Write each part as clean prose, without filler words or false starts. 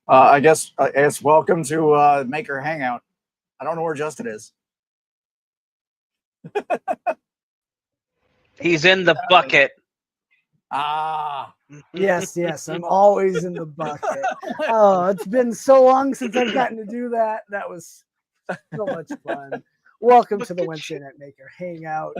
I guess welcome to Maker Hangout. I don't know where Justin is. He's in the bucket. Ah, Yes, I'm always in the bucket. Oh, it's been so long since I've gotten to do that. That was so much fun. Welcome to the Wednesday Night Maker Hangout.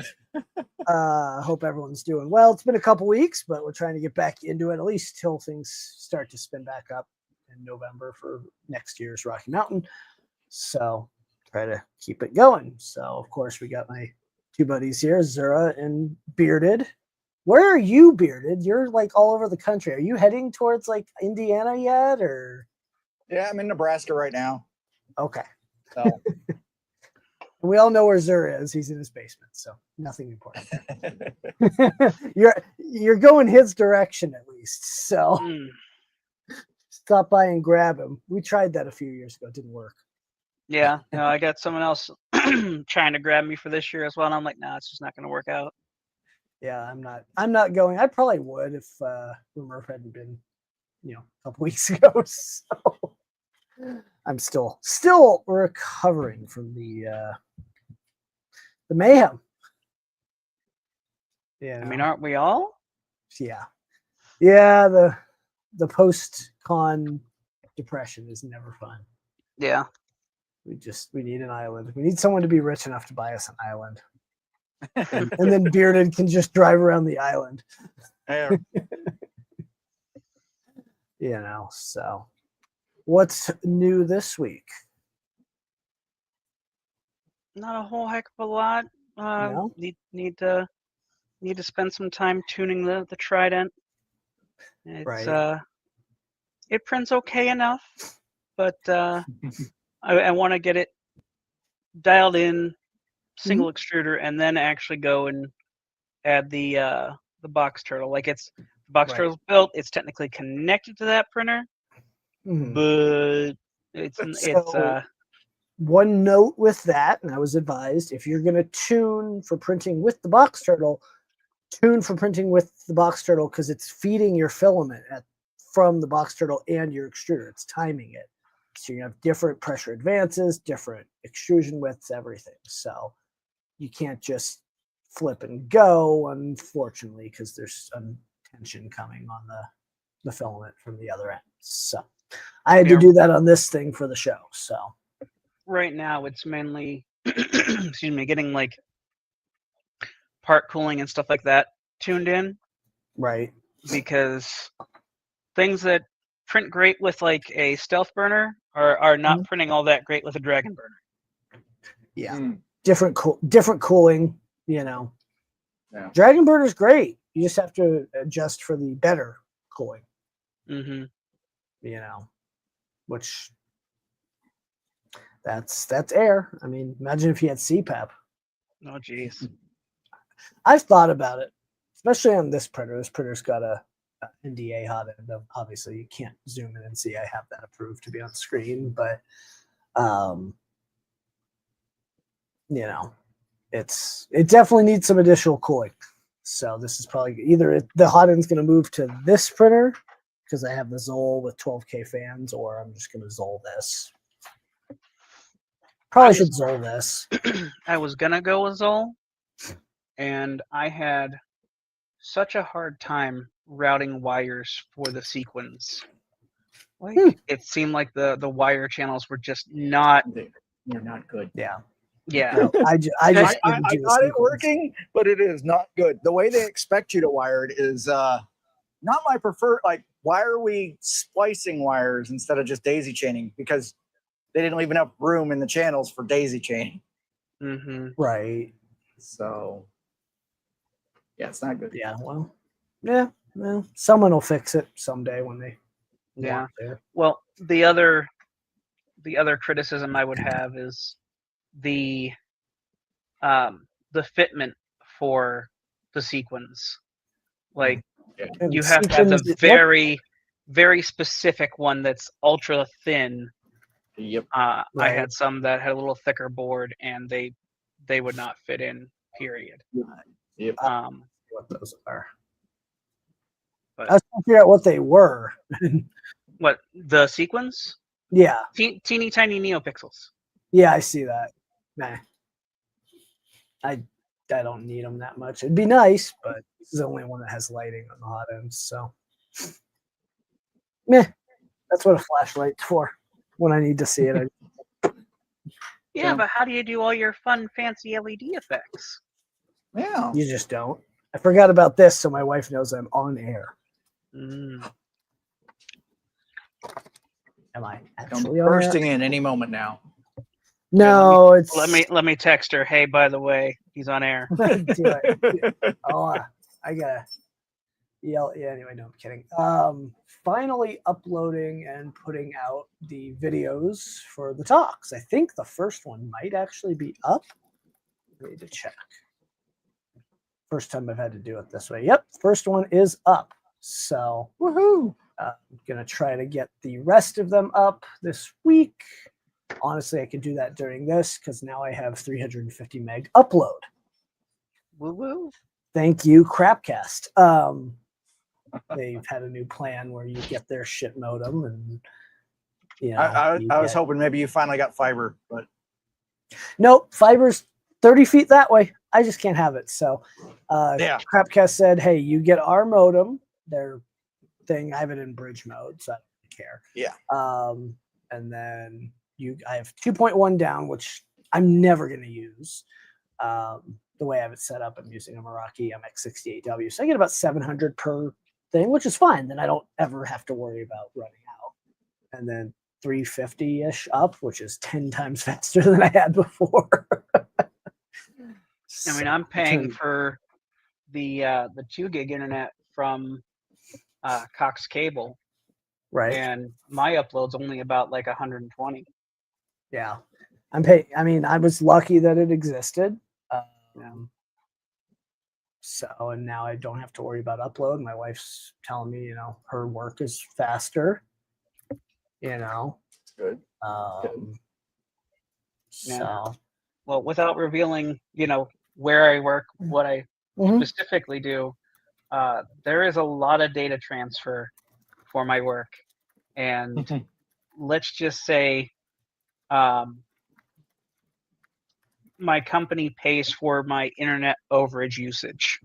Hope everyone's doing well. It's been a couple weeks, but we're trying to get back into it, at least till things start to spin back up in November for next year's Rocky Mountain. So try to keep it going. So, of course, we got my two buddies here, Zura and Bearded. Where are you, Bearded? You're like all over the country. Are you heading towards like Indiana yet, or? yeah, I'm in Nebraska right now. Okay. So We all know where Zura is. He's in his basement, so nothing important there. you're going his direction at least. So stop by and grab him. We tried that a few years ago. It didn't work. Yeah, I got someone else trying to grab me for this year as well, and I'm like, nah, it's just not going to work out. Yeah, I'm not going. I probably would if Murph hadn't been, a couple weeks ago. So I'm still recovering from the mayhem. Yeah, I mean, aren't we all? Yeah. The post-con depression is never fun. Yeah. We need an island. We need someone to be rich enough to buy us an island. and then Bearded can just drive around the island. So what's new this week? Not a whole heck of a lot. No? Need to spend some time tuning the Trident. It's Right. It prints okay enough, but I want to get it dialed in, single extruder, and then actually go and add the box turtle. Like the box turtle's built. It's technically connected to that printer, but it's one note with that, and I was advised if you're going to tune for printing with the box turtle, tune for printing with the box turtle because it's feeding your filament from the box turtle and your extruder. It's timing it. So you have different pressure advances, different extrusion widths, everything. So you can't just flip and go, unfortunately, because there's some tension coming on the filament from the other end. So I had to do that on this thing for the show. So right now it's mainly excuse me, getting like part cooling and stuff like that tuned in. Right. Because things that print great with like a stealth burner are not printing all that great with a dragon burner. Yeah. Different cooling, Yeah. Dragon burner's great. You just have to adjust for the better cooling. Which that's air. I mean, imagine if you had CPAP. Oh geez. I've thought about it, especially on this printer. This printer's got a NDA hot end. Obviously, you can't zoom in and see I have that approved to be on screen, but it definitely needs some additional cooling. So this is probably either the hot end's going to move to this printer because I have the Zoll with 12K fans, or I'm just going to Zoll this. Probably should Zoll this. I was going to go with Zoll, and I had such a hard time routing wires for the sequins. It seemed like the wire channels were just not. They're not good. Yeah. Yeah. I got it working, but it is not good. The way they expect you to wire it is not my preferred. Like, why are we splicing wires instead of just daisy chaining? Because they didn't leave enough room in the channels for daisy chaining. Right. So yeah, it's not good. Yeah. Well, someone will fix it someday when they. Yeah. Well, the other criticism I would have is the fitment for the sequins. Like you have to have the very, very specific one that's ultra thin. Yep. I had some that had a little thicker board, and they would not fit in. Period. Yep. What those are. But I was trying to figure out what they were. What, the sequence? Yeah, Teeny tiny neopixels. yeah, I see that. Nah, I don't need them that much. It'd be nice, but this is the only one that has lighting on the hot ends. So, meh. That's what a flashlight's for. When I need to see it, Yeah, but how do you do all your fun, fancy LED effects? Yeah. you just don't. I forgot about this, so my wife knows I'm on air. Mm. Am I I'm actually on air? bursting in any moment now. No, it's Let me text her. Hey, by the way, he's on air. do it. Oh, I gotta yell. Yeah. Anyway, no, I'm kidding. Finally uploading and putting out the videos for the talks. I think the first one might actually be up. I need to check. First time I've had to do it this way. Yep, first one is up. So Woohoo! I'm gonna try to get the rest of them up this week. Honestly, I could do that during this because now I have 350 meg upload. Woo woo. Thank you, Crapcast. They've had a new plan where you get their shit modem, and you know. I was hoping maybe you finally got fiber, but Nope, fiber's 30 feet that way. I just can't have it. So, yeah. Crapcast said, "Hey, you get our modem, their thing. I have it in bridge mode, so I don't care." Yeah. And then I have 2.1 down, which I'm never going to use. The way I have it set up, I'm using a Meraki MX68W, so I get about 700 per thing, which is fine. Then I don't ever have to worry about running out. And then 350-ish up, which is 10 times faster than I had before. I mean, I'm paying for the 2 gig internet from Cox Cable, right. and my upload's only about like 120. Yeah, I'm paying. I mean, I was lucky that it existed. So, and now I don't have to worry about upload. My wife's telling me, her work is faster. Good. So, Well, without revealing, where I work, what I specifically do, there is a lot of data transfer for my work, and let's just say, my company pays for my internet overage usage.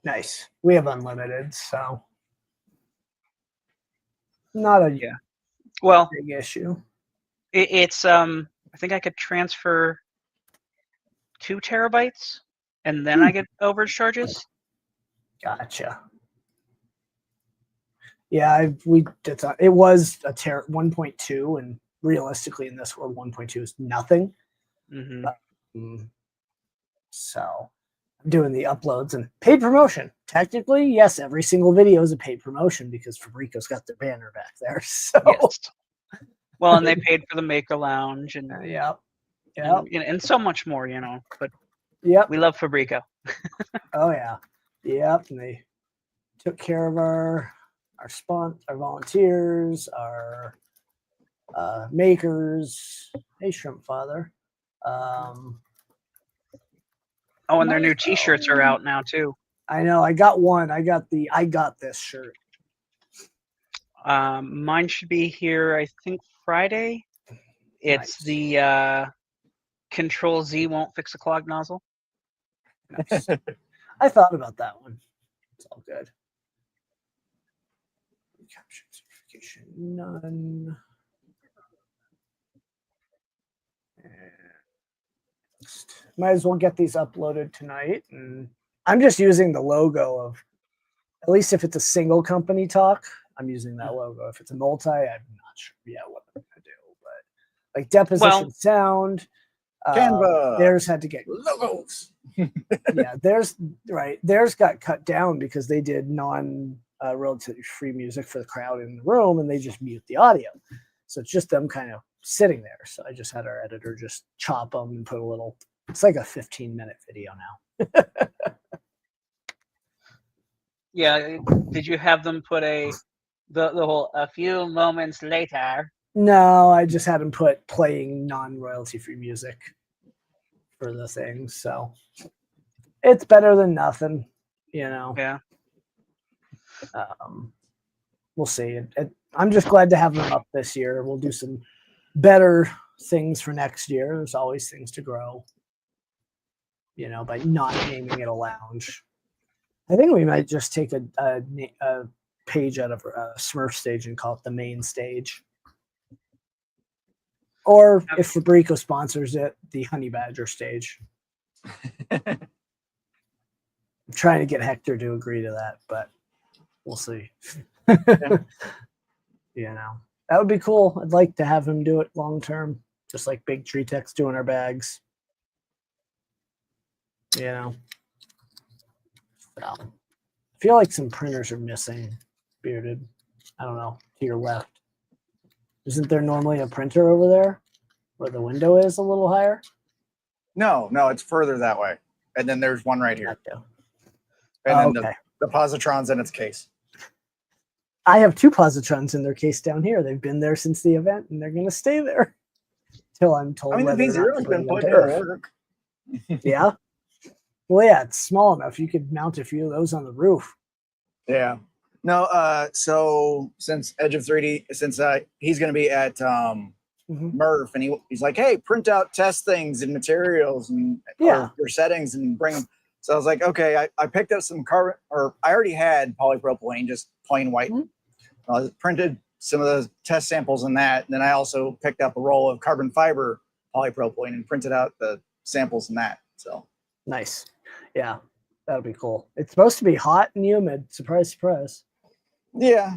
nice. We have unlimited, so not a big issue. It's I think I could transfer 2 terabytes, and then I get overage charges. Gotcha. Yeah, it was a 1.2, and realistically, in this world, 1.2 is nothing. So I'm doing the uploads and paid promotion. Technically, yes, every single video is a paid promotion because Fabrico's got their banner back there. So Yes. Well, and they paid for the Maker Lounge and and so much more, But we love Fabrico. Oh yeah, and they took care of our volunteers, our makers. Hey, Shrimp Father. And their new T-shirts are out now too. I know. I got one. I got the "I got this" shirt. Mine should be here, I think, Friday. It's the Control Z won't fix a clogged nozzle. Nice. I thought about that one. It's all good. Capture certification none. Might as well get these uploaded tonight. And I'm just using the logo of, at least if it's a single company talk, I'm using that logo. If it's a multi, I'm not sure yet what I'm gonna do. But like Deposition Sound, Canva, theirs had to get logos. Yeah, theirs got cut down because they did royalty free music for the crowd in the room, and they just mute the audio. So it's just them kind of sitting there. So I just had our editor just chop them and put a little. It's like a 15-minute video now. Yeah. Did you have them put the whole "a few moments later"? No, I just had them put playing non-royalty free music for the thing. So it's better than nothing, Yeah. We'll see. I'm just glad to have them up this year. We'll do some better things for next year. There's always things to grow, by not naming it a lounge. I think we might just take a page out of Smurf stage and call it the main stage. Or if Fabrico sponsors it, the Honey Badger stage. I'm trying to get Hector to agree to that, but we'll see. That would be cool. I'd like to have him do it long term, just like Big Tree Tech's doing our bags. So, I feel like some printers are missing, Bearded. I don't know, to your left. Isn't there normally a printer over there where the window is a little higher? No, it's further that way. And then there's one right here. Gotcha. And then the positron's in its case. I have 2 positrons in their case down here. They've been there since the event, and they're going to stay there till I'm told. I mean, the V0's been put in work. Yeah. Well, yeah, it's small enough. You could mount a few of those on the roof. Yeah. No. So since Edge of 3D, since he's going to be at Murph, and he's like, hey, print out test things and materials and your settings and bring them. So I was like, okay, I picked up some carbon, or I already had polypropylene, just plain white. I printed some of the test samples in that. And then I also picked up a roll of carbon fiber polypropylene and printed out the samples in that. So nice. Yeah, that would be cool. It's supposed to be hot and humid. Surprise, surprise. Yeah.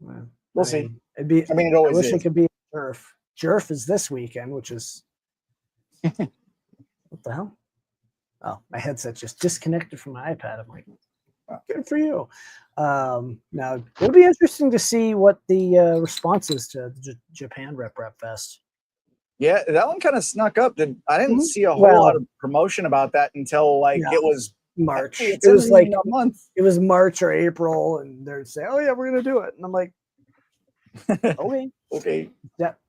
We'll see. It'd be. I mean, it always I wish is. it could be Jerf. Jerf is this weekend, which is what the hell? Oh, my headset just disconnected from my iPad. I'm like, good for you. Now, it'll be interesting to see what the response is to the Japan Rep Fest. Yeah, that one kind of snuck up. I didn't see a whole lot of promotion about that until it was March. It was like a month. It was March or April, and they're saying, "Oh yeah, we're gonna do it," and I'm like, okay.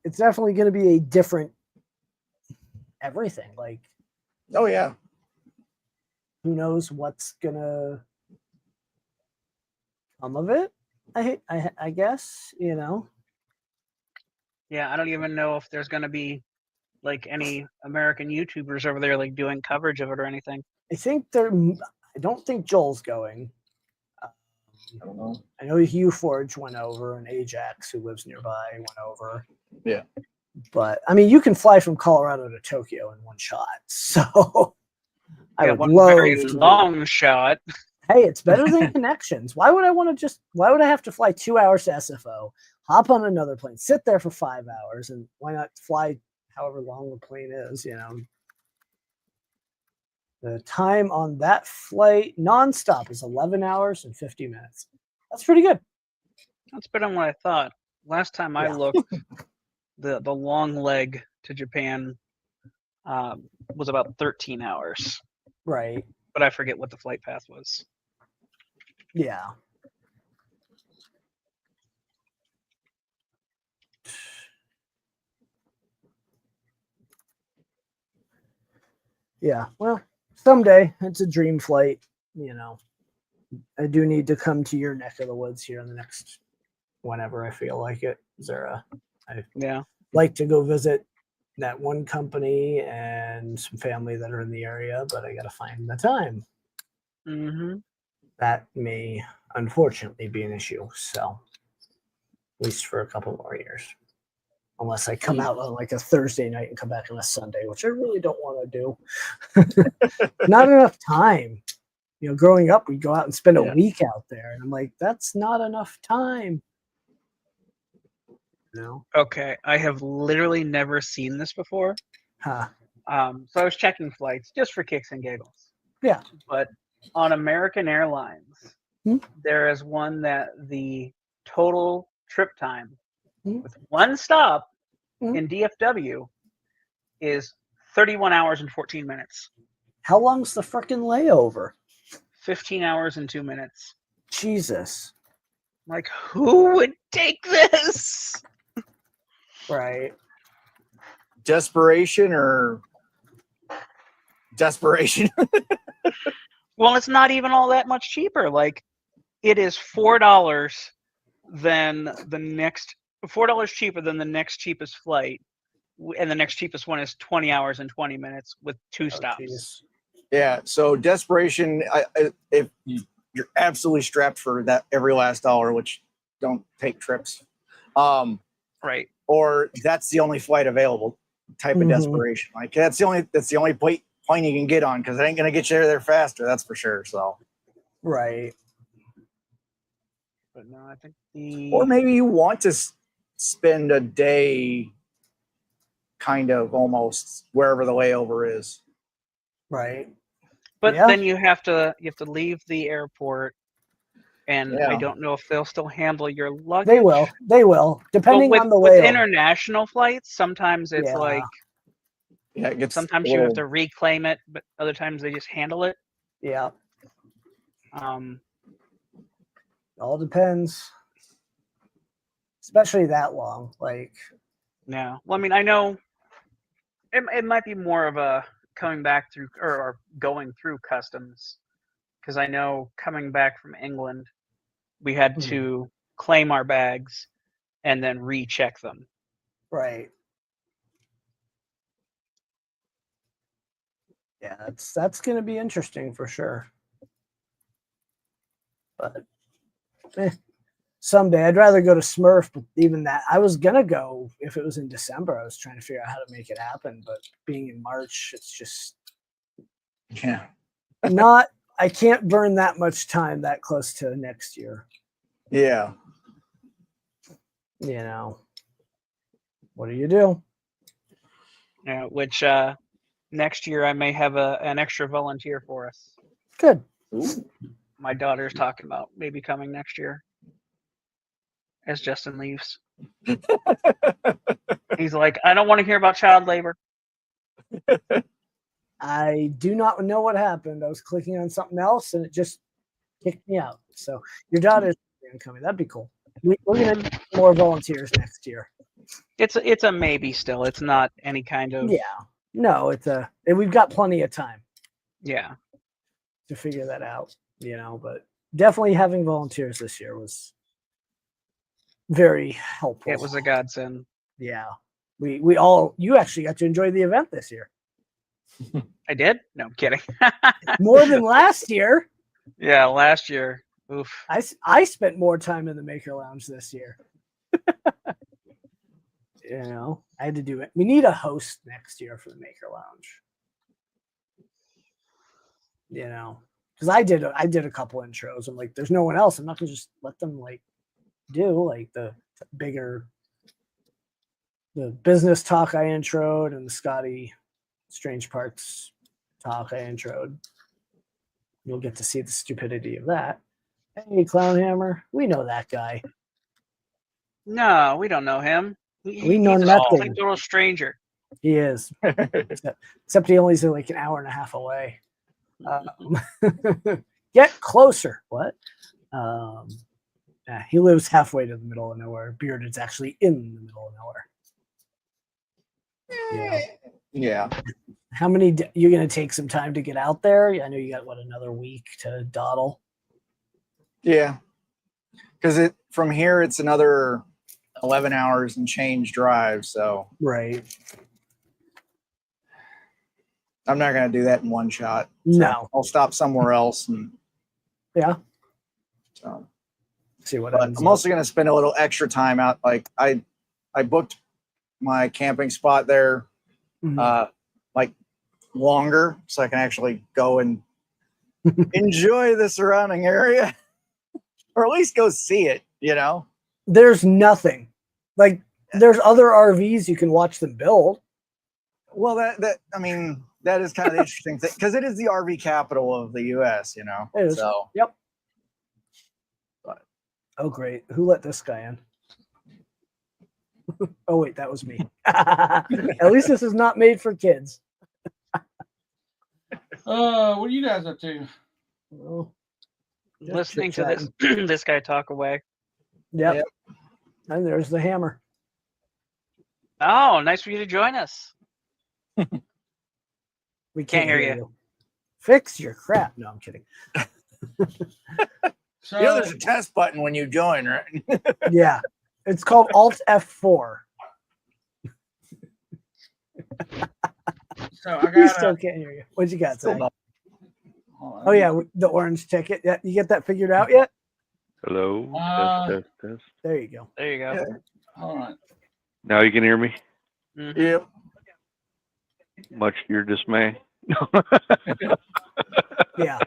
It's definitely gonna be a different everything. Like, oh yeah. Who knows what's gonna come of it? I guess, Yeah, I don't even know if there's gonna be like any American YouTubers over there like doing coverage of it or anything. I don't think Joel's going. I don't know. I know Hugh Forge went over, and Ajax, who lives nearby, went over. Yeah. But I mean, you can fly from Colorado to Tokyo in one shot, so. I would one love very long shot. Hey, it's better than connections. Why would I have to fly 2 hours to SFO, hop on another plane, sit there for 5 hours, and why not fly however long the plane is, The time on that flight nonstop is 11 hours and 50 minutes. That's pretty good. That's better than what I thought. Last time I looked, the long leg to Japan was about 13 hours. Right. But I forget what the flight path was. Yeah. Yeah. Well, someday. It's a dream flight, I do need to come to your neck of the woods here in the next whenever I feel like it. I like to go visit that one company and some family that are in the area, but I got to find the time. That may unfortunately be an issue. So at least for a couple more years, unless I come out on like a Thursday night and come back on a Sunday, which I really don't want to do. Not enough time. Growing up, we'd go out and spend a week out there, and I'm like, that's not enough time. Okay, I have literally never seen this before. Huh. So I was checking flights just for kicks and giggles. Yeah. But on American Airlines, there is one that the total trip time with one stop in DFW is 31 hours and 14 minutes. How long's the frickin' layover? 15 hours and 2 minutes. Jesus. Like, who would take this? Right. Desperation or desperation? Well, it's not even all that much cheaper. Like, it is $4 than the next $4 cheaper than the next cheapest flight, and the next cheapest one is 20 hours and 20 minutes with 2 stops. Geez. Yeah. So desperation. If you're absolutely strapped for that every last dollar, which don't take trips. Right. Or that's the only flight available type of desperation. Like that's the only plane you can get on because it ain't gonna get you there faster. That's for sure. So Right. But no, I think the or maybe you want to spend a day kind of almost wherever the layover is. Right. but Yeah. then you have to leave the airport, and Yeah. I don't know if they'll still handle your luggage. They will. They will, But depending with, on the with layover. international flights, sometimes it's Yeah. like Yeah, it gets sometimes a you have little- to reclaim it, but other times they just handle it. Yeah. Um, All depends. Especially that long. Like, yeah. Well, I mean, I know it might be more of a coming back through or going through customs, because I know coming back from England, we had to claim our bags and then recheck them. right. Yeah, that's going to be interesting for sure. But someday I'd rather go to Smurf, but even that, I was going to go if it was in December. I was trying to figure out how to make it happen, but being in March, it's just yeah. not, I can't burn that much time that close to next year. Yeah. You know, what do you do? Yeah, which next year I may have an extra volunteer for us. Good. My daughter's talking about maybe coming next year as Justin leaves. He's like, I don't want to hear about child labor. I do not know what happened. I was clicking on something else and it just kicked me out. So your daughter's coming. That'd be cool. We're going to need more volunteers next year. It's a maybe still. It's not any kind of Yeah. No, we've got plenty of time yeah. to figure that out, you know, but definitely having volunteers this year was very helpful. It was a godsend. Yeah. You actually got to enjoy the event this year. I did? No, I'm kidding. More than last year. Yeah, last year. Oof. I spent more time in the Maker Lounge this year. You know, I had to do it. We need a host next year for the Maker Lounge. You know, because I did a couple intros. I'm like, there's no one else. I'm not gonna just let them like do like the business talk I introed and the Scotty Strange Parts talk I introed. You'll get to see the stupidity of that. Hey, Clownhammer, we know that guy. No, we don't know him. We know He's a nothing. complete total stranger. He is, except he only is like an hour and a half away. Get closer. What? He lives halfway to the middle of nowhere. Bearded's actually in the middle of nowhere. Yeah. How many? You're gonna take some time to get out there? I know you got another week to dawdle. Yeah. Because from here it's another 11 hours and change drive. So right. I'm not going to do that in one shot. No. I'll stop somewhere else. And yeah. So see what I'm also going to spend a little extra time out. Like I booked my camping spot there, like longer, so I can actually go and enjoy the surrounding area, or at least go see it. You know, there's nothing like there's other RVs you can watch them build. Well, I mean, that is kind of the interesting thing because it is the RV capital of the U.S. You know, it is. So yep. But, oh, great! Who let this guy in? Oh wait, that was me. At least this is not made for kids. What are you guys up to? Well, listening to this this guy talk away. Yep. And there's the hammer. Oh, nice for you to join us. We can't hear you. Fix your crap. No, I'm kidding. So You know, there's a test button when you join, right? Yeah, it's called Alt F4. so I We got still can't hear you. What you got, Still Zach? not. Oh yeah, the orange ticket. Yeah, you get that figured out yet? Hello. Test. There you go. There you go. Yeah. Hold on. Now you can hear me, Yep. much to your dismay. Yeah.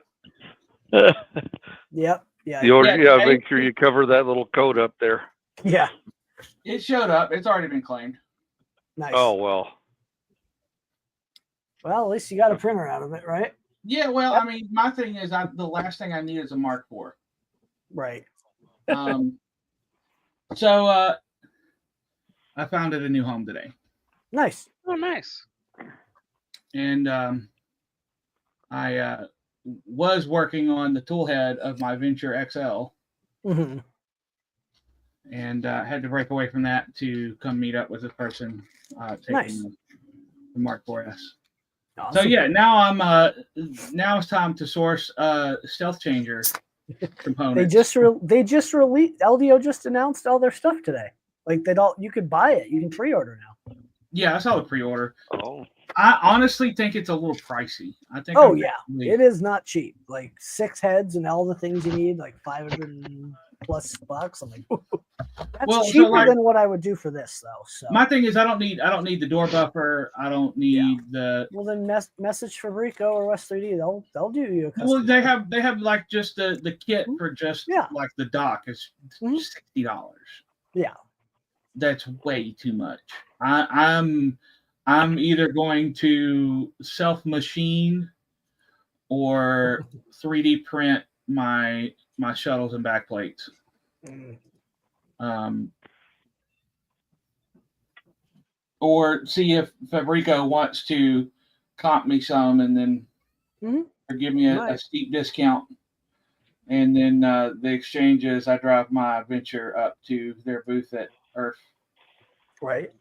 Yep. Yeah. Yeah, make sure you cover that little code up there. Yeah. It showed up. It's already been claimed. Nice. Oh, well. Well, at least you got a printer out of it, right? Yeah, well, I mean, my thing is, the last thing I need is a Mark IV. Right. So I found it a new home today, Nice. Oh, nice. and I was working on the tool head of my Venture XL, Hmm. and had to break away from that to come meet up with this person taking Nice. the Mark IVs. Awesome. So yeah, now now it's time to source stealth changer components. They just released. LDO just announced all their stuff today. Like you could buy it. You can pre-order now. Yeah, I saw the pre-order. Oh. I honestly think it's a little pricey. I think. Oh yeah, it is not cheap. Like 6 heads and all the things you need, like $500+ bucks. I'm like, that's cheaper than what I would do for this, though. So my thing is, I don't need the door buffer. I don't need the. Well, then message Fabrico or West 3D. They'll do you a custom. Well, they have like just the kit for just like the dock is $60. Yeah, that's way too much. I'm either going to self machine or 3D print my shuttles and backplates. Or see if Fabrico wants to comp me some and then or give me a steep discount. And then the exchange is I drive my Venture up to their booth at Earth. Right.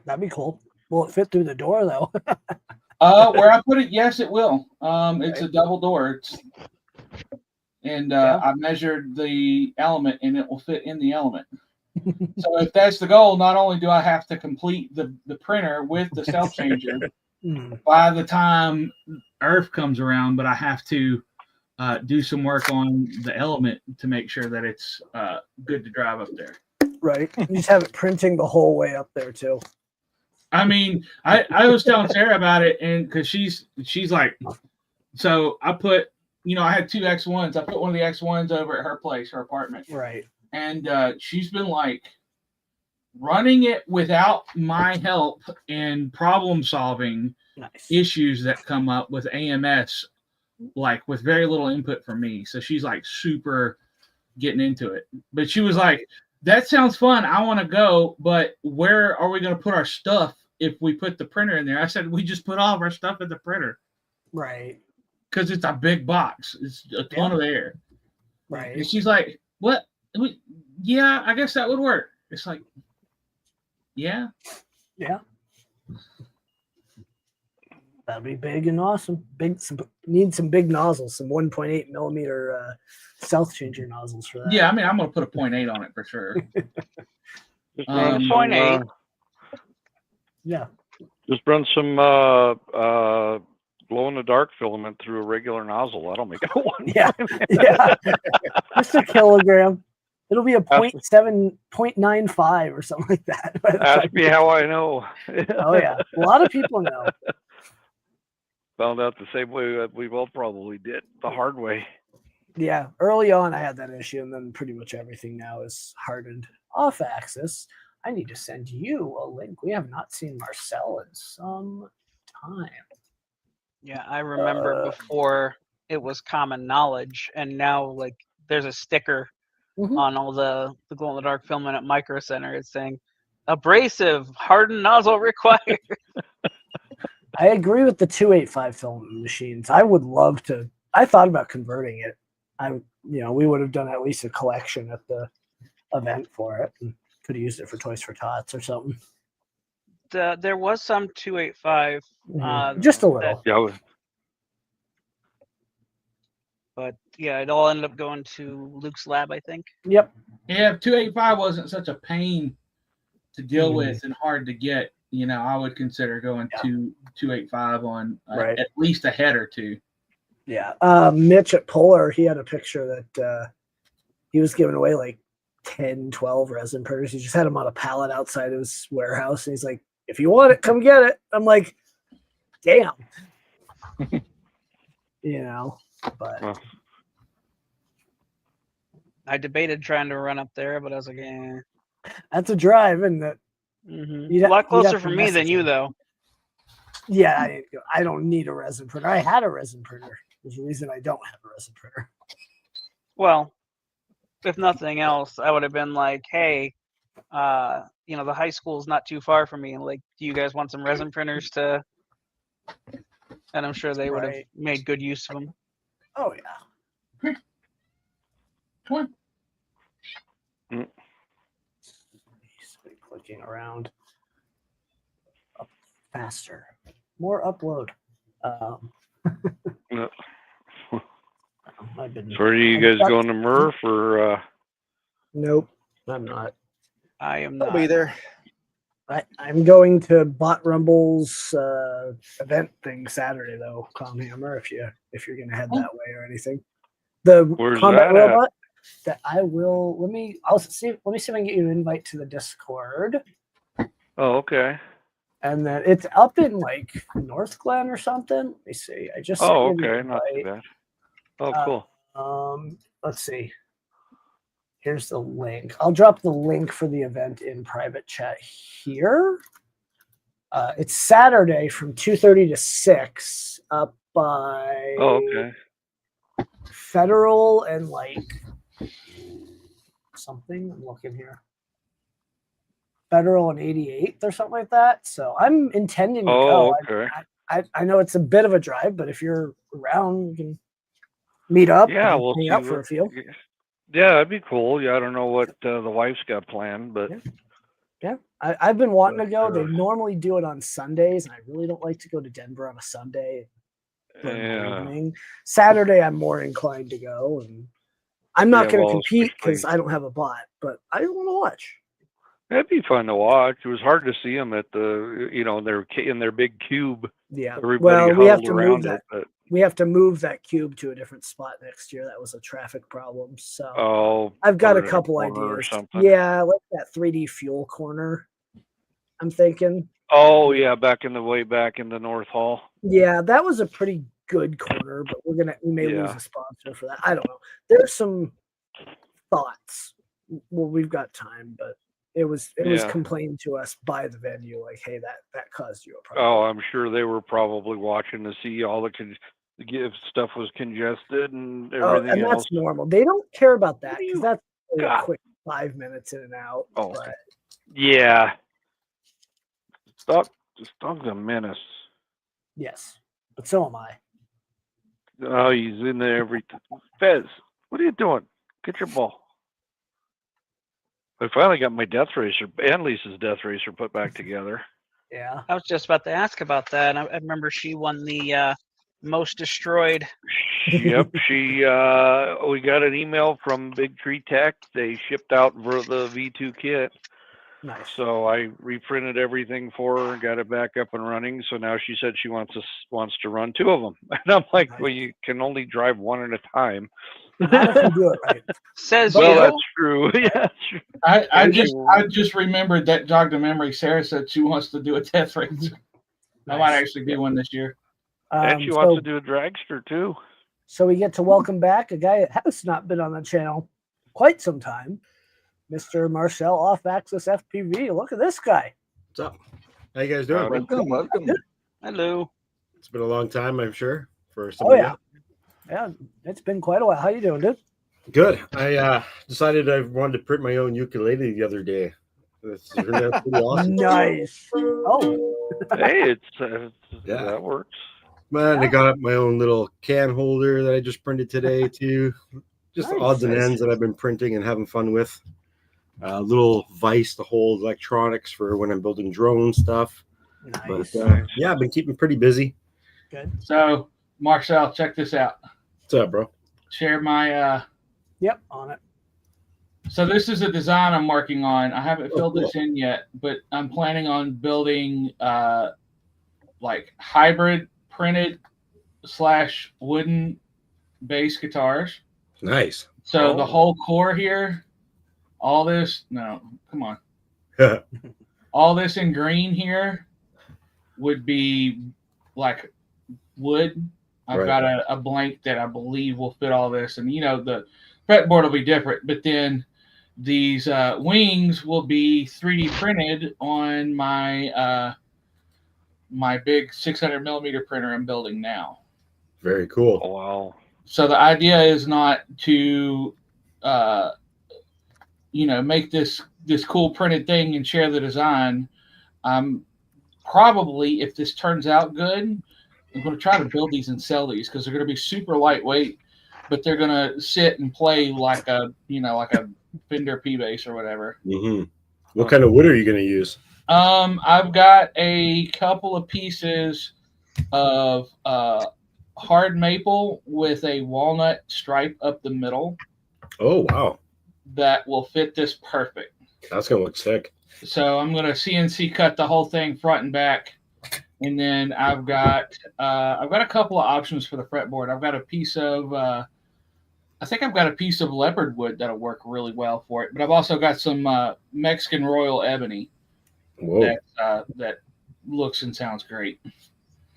That'd be cool. Will it fit through the door though? Where I put it, yes, it will. It's a double door. I measured the element, and it will fit in the element. So if that's the goal, not only do I have to complete the printer with the self changer by the time Earth comes around, but I have to do some work on the element to make sure that it's good to drive up there. Right. You just have it printing the whole way up there too. I mean, I was telling Sarah about it, and because she's like, so I put, I had 2 X1s. I put one of the X1s over at her place, her apartment. Right. And she's been like running it without my help and problem solving issues that come up with AMS, like with very little input from me. So she's like super getting into it. But she was like, that sounds fun. I want to go, but where are we going to put our stuff if we put the printer in there? I said, we just put all of our stuff in the printer. Right. Because it's a big box. It's a ton of air. Right. And she's like, what? Yeah, I guess that would work. It's like, yeah. Yeah. That'd be big and awesome. Need some big nozzles, some 1.8 millimeter stealth changer nozzles for that. Yeah, I mean, I'm going to put a 0.8 on it for sure. 0.8. Yeah. Just run some glow in the dark filament through a regular nozzle. That'll make it a 1. Yeah. Yeah. Just a kilogram. It'll be a 0.95 or something like that. Ask me how I know. Oh yeah, a lot of people know. Found out the same way that we both probably did, the hard way. Yeah, early on I had that issue, and then pretty much everything now is hardened. Off axis, I need to send you a link. We have not seen Marcel in some time. Yeah, I remember before it was common knowledge, and now like there's a sticker on all the glow in the dark filament at Micro Center. It's saying abrasive hardened nozzle required. I agree with the 285 filament machines. I would love to. I thought about converting it. We would have done at least a collection at the event for it, and could have used it for Toys for Tots or something. There was some 285. Just a little. Yeah. But Yeah, it all ended up going to Luke's lab, I think. Yep. Yeah, if 285 wasn't such a pain to deal Mhm. with and hard to get, I would consider going Yeah. to 285 on Right. at least a head or two. Yeah. Mitch at Polar, he had a picture that he was giving away like 10, 12 resin printers. He just had them on a pallet outside his warehouse. And he's like, if you want it, come get it. I'm like, damn. But Well, I debated trying to run up there, but I was like, eh. that's a drive, isn't it? A lot closer for me than you, though. Yeah, I don't need a resin printer. I had a resin printer. There's a reason I don't have a resin printer. Well, if nothing else, I would have been like, hey, the high school is not too far from me. Like, do you guys want some resin printers to? And I'm sure they would have made good use of them. Oh yeah. Come on. Clicking around. Up faster. More upload. no. I've been. So are you guys going to Murph or? Nope, I'm not. I am I'll not. be there. I'm going to Bot Rumble's event thing Saturday though, Comhammer. If you're gonna head that way or anything. The Where's combat that at? robot that I will. Let me see if I can get you an invite to the Discord. Oh, okay. And then it's up in like North Glen or something. Let me see. I just. Oh, sent you the okay. Not too invite. bad. Oh, cool. Let's see. Here's the link. I'll drop the link for the event in private chat here. It's Saturday from 2:30 to 6 up by Oh, okay. Federal and like something. I'm looking here. Federal and 88th or something like that. So I'm intending to Oh, go. okay. I know it's a bit of a drive, but if you're around, you can meet up. Yeah, and we'll hang see. out for a few. Yeah, that'd be cool. Yeah, I don't know what the wife's got planned, but Yeah, I've been wanting to But, go. They normally do it on Sundays, and I really don't like to go to Denver on a Sunday during the yeah. evening. Saturday, I'm more inclined to go, and I'm not Yeah, going to well, compete because especially- I don't have a bot, but I want to watch. It'd be fun to watch. It was hard to see them at the, in their big cube. Yeah, Everybody well, we have huddled to move around that. it. But, We have to move that cube to a different spot next year. That was a traffic problem. So oh, I've got put a it in couple corner or ideas. something. Yeah, like that 3D fuel corner. I'm thinking. Oh yeah, way back in the North Hall. Yeah, that was a pretty good corner, but we may lose Yeah. a sponsor for that. I don't know. There's some thoughts. Well, we've got time, but it was Yeah. complained to us by the venue, like, hey, that caused you a problem. Oh, I'm sure they were probably watching to see all if stuff was congested and everything and else. that's normal. They don't care about that What do because you that's only a got? quick 5 minutes in and out. Oh, but yeah. Dog's a menace. yes, but so am I. Oh, he's in there Fez, what are you doing? Get your ball. I finally got my death racer and Lisa's death racer put back together. Yeah. I was just about to ask about that. I remember she won the most destroyed. Yep, we got an email from Big Tree Tech. They shipped out the V2 kit. Nice. So I reprinted everything for her and got it back up and running. So now she said she wants to run 2 of them. And I'm like, Nice. well, you can only drive 1 at a time. Not if you do it right. Says Well, you. that's true. Yeah, that's true. I just remembered that jogged a memory. Sarah said she wants to do a death racer. I might Nice. actually be one this year. And she wants to do a dragster too. So we get to welcome back a guy that has not been on the channel quite some time, Mr. Marcel Off Axis FPV. Look at this guy. What's up? How you guys doing? Welcome. Hello. It's been a long time, I'm sure. For some Oh, of yeah. Yeah, it's been quite a while. How you doing, dude? you. Good. I decided I wanted to print my own ukulele the other day. This turned out pretty awesome. Nice. Oh, Hey, Yeah. that works. Man, I Yeah. got my own little can holder that I just printed today too. Just Nice. odds and ends that I've been printing and having fun with. A little vise to hold electronics for when I'm building drone stuff. nice. But yeah, I've been keeping pretty busy. Good. So, Marcel, check this out. What's up, bro? share my Yep, on it. So this is a design I'm working on. I haven't filled cool. this in yet, but I'm planning on building like hybrid printed / wooden bass guitars. Nice. So the Oh. whole core here, all this, no, come on. All this in green here would be like wood. I've Right. got a blank that I believe will fit all this. And, the fretboard will be different, but then these wings will be 3D printed on my my big 600 millimeter printer I'm building now. Very cool. Oh, wow. So the idea is not to, make this cool printed thing and share the design. Probably, if this turns out good, I'm going to try to build these and sell these because they're going to be super lightweight, but they're going to sit and play like a Fender P bass or whatever. Mm-hmm. What kind of wood are you going to use? I've got a couple of pieces of hard maple with a walnut stripe up the middle Oh, wow. that will fit this perfect. That's going to look sick. So I'm going to CNC cut the whole thing front and back. And then I've got a couple of options for the fretboard. I've got a piece of I think I've got a piece of leopard wood that'll work really well for it. But I've also got some Mexican Royal Ebony Whoa. that looks and sounds great.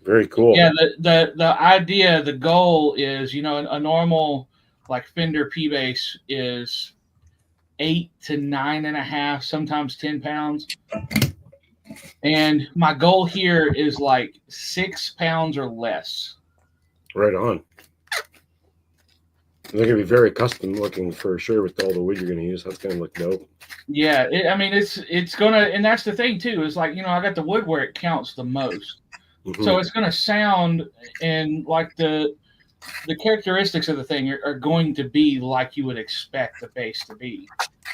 Very cool. Yeah, the idea, the goal is, a normal like Fender P bass is 8 to 9.5, sometimes 10 pounds. And my goal here is like 6 pounds or less. Right on. They're going to be very custom looking for sure with all the wood you're going to use. That's going to look dope. Yeah, it's going to, and that's the thing too, is like, I got the wood where it counts the most. Mm-hmm. So it's going to sound, and like the characteristics of the thing are going to be like you would expect the bass to be.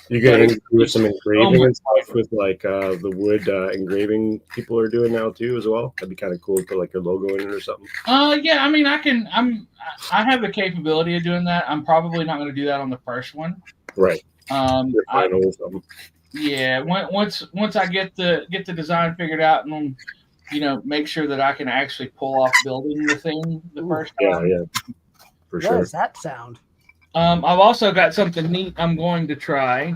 You going to do some engraving and stuff with like the wood engraving people are doing now too as well? That'd be kind of cool to put like your logo in it or something. Yeah, I mean, I have the capability of doing that. I'm probably not going to do that on the first one. Right. Yeah, once I get the design figured out and make sure that I can actually pull off building the thing the first time. Yeah, for What sure. does that sound? I've also got something neat I'm going to try.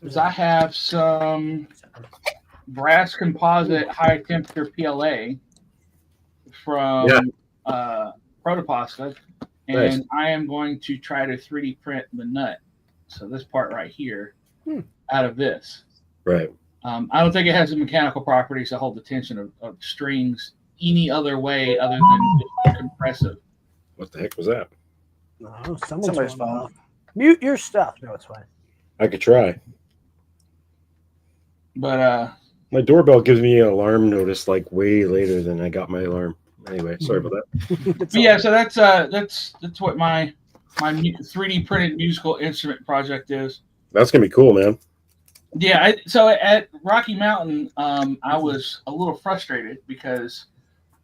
Is I have some brass composite high temperature PLA from Protopasta, and Nice. I am going to try to 3D print the nut. So this part right here out of this. Right. I don't think it has the mechanical properties to hold the tension of strings any other way other than compressive. What the heck was that? No, Somebody's phone. Mute your stuff. No, it's fine. I could try. But My doorbell gives me an alarm notice like way later than I got my alarm. Anyway, sorry about that. but yeah, so that's what my 3D printed musical instrument project is. That's gonna be cool, man. Yeah, so at Rocky Mountain, I was a little frustrated because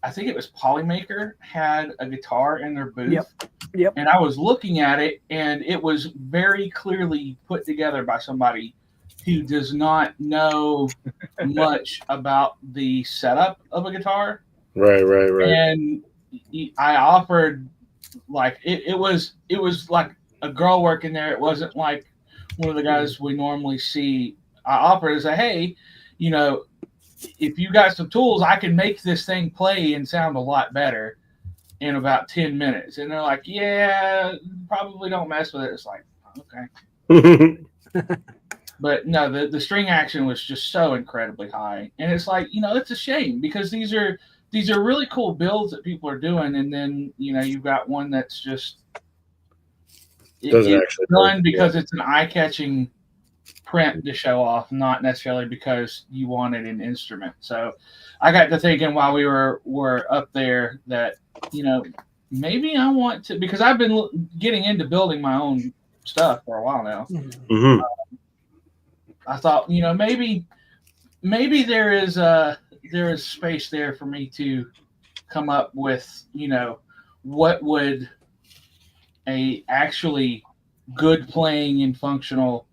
I think it was Polymaker had a guitar in their booth. Yep. And I was looking at it, and it was very clearly put together by somebody who does not know much about the setup of a guitar. Right. And I offered, like, it was like a girl working there. It wasn't like one of the guys we normally see. I offered to say, hey, if you got some tools, I can make this thing play and sound a lot better in about 10 minutes. And they're like, yeah, probably don't mess with it. It's like, okay. But no, the string action was just so incredibly high. And it's like, it's a shame because these are really cool builds that people are doing. And then, you've got one that's just Doesn't actually done because it's an eye-catching print to show off, not necessarily because you wanted an instrument. So I got to thinking while we were up there that, maybe I want to, because I've been getting into building my own stuff for a while now. Mm-hmm. I thought, maybe there is space there for me to come up with, what would a actually good playing and functional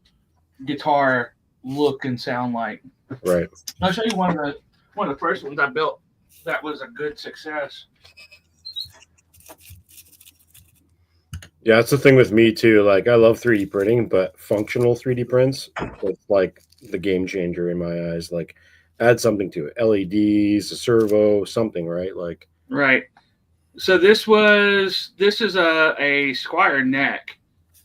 guitar look and sound like. Right. I'll show you one of the first ones I built that was a good success. Yeah, that's the thing with me too. Like, I love 3D printing, but functional 3D prints, it's like the game changer in my eyes. Like, add something to it, LEDs, a servo, something, right? Like, Right. So this is a Squire neck,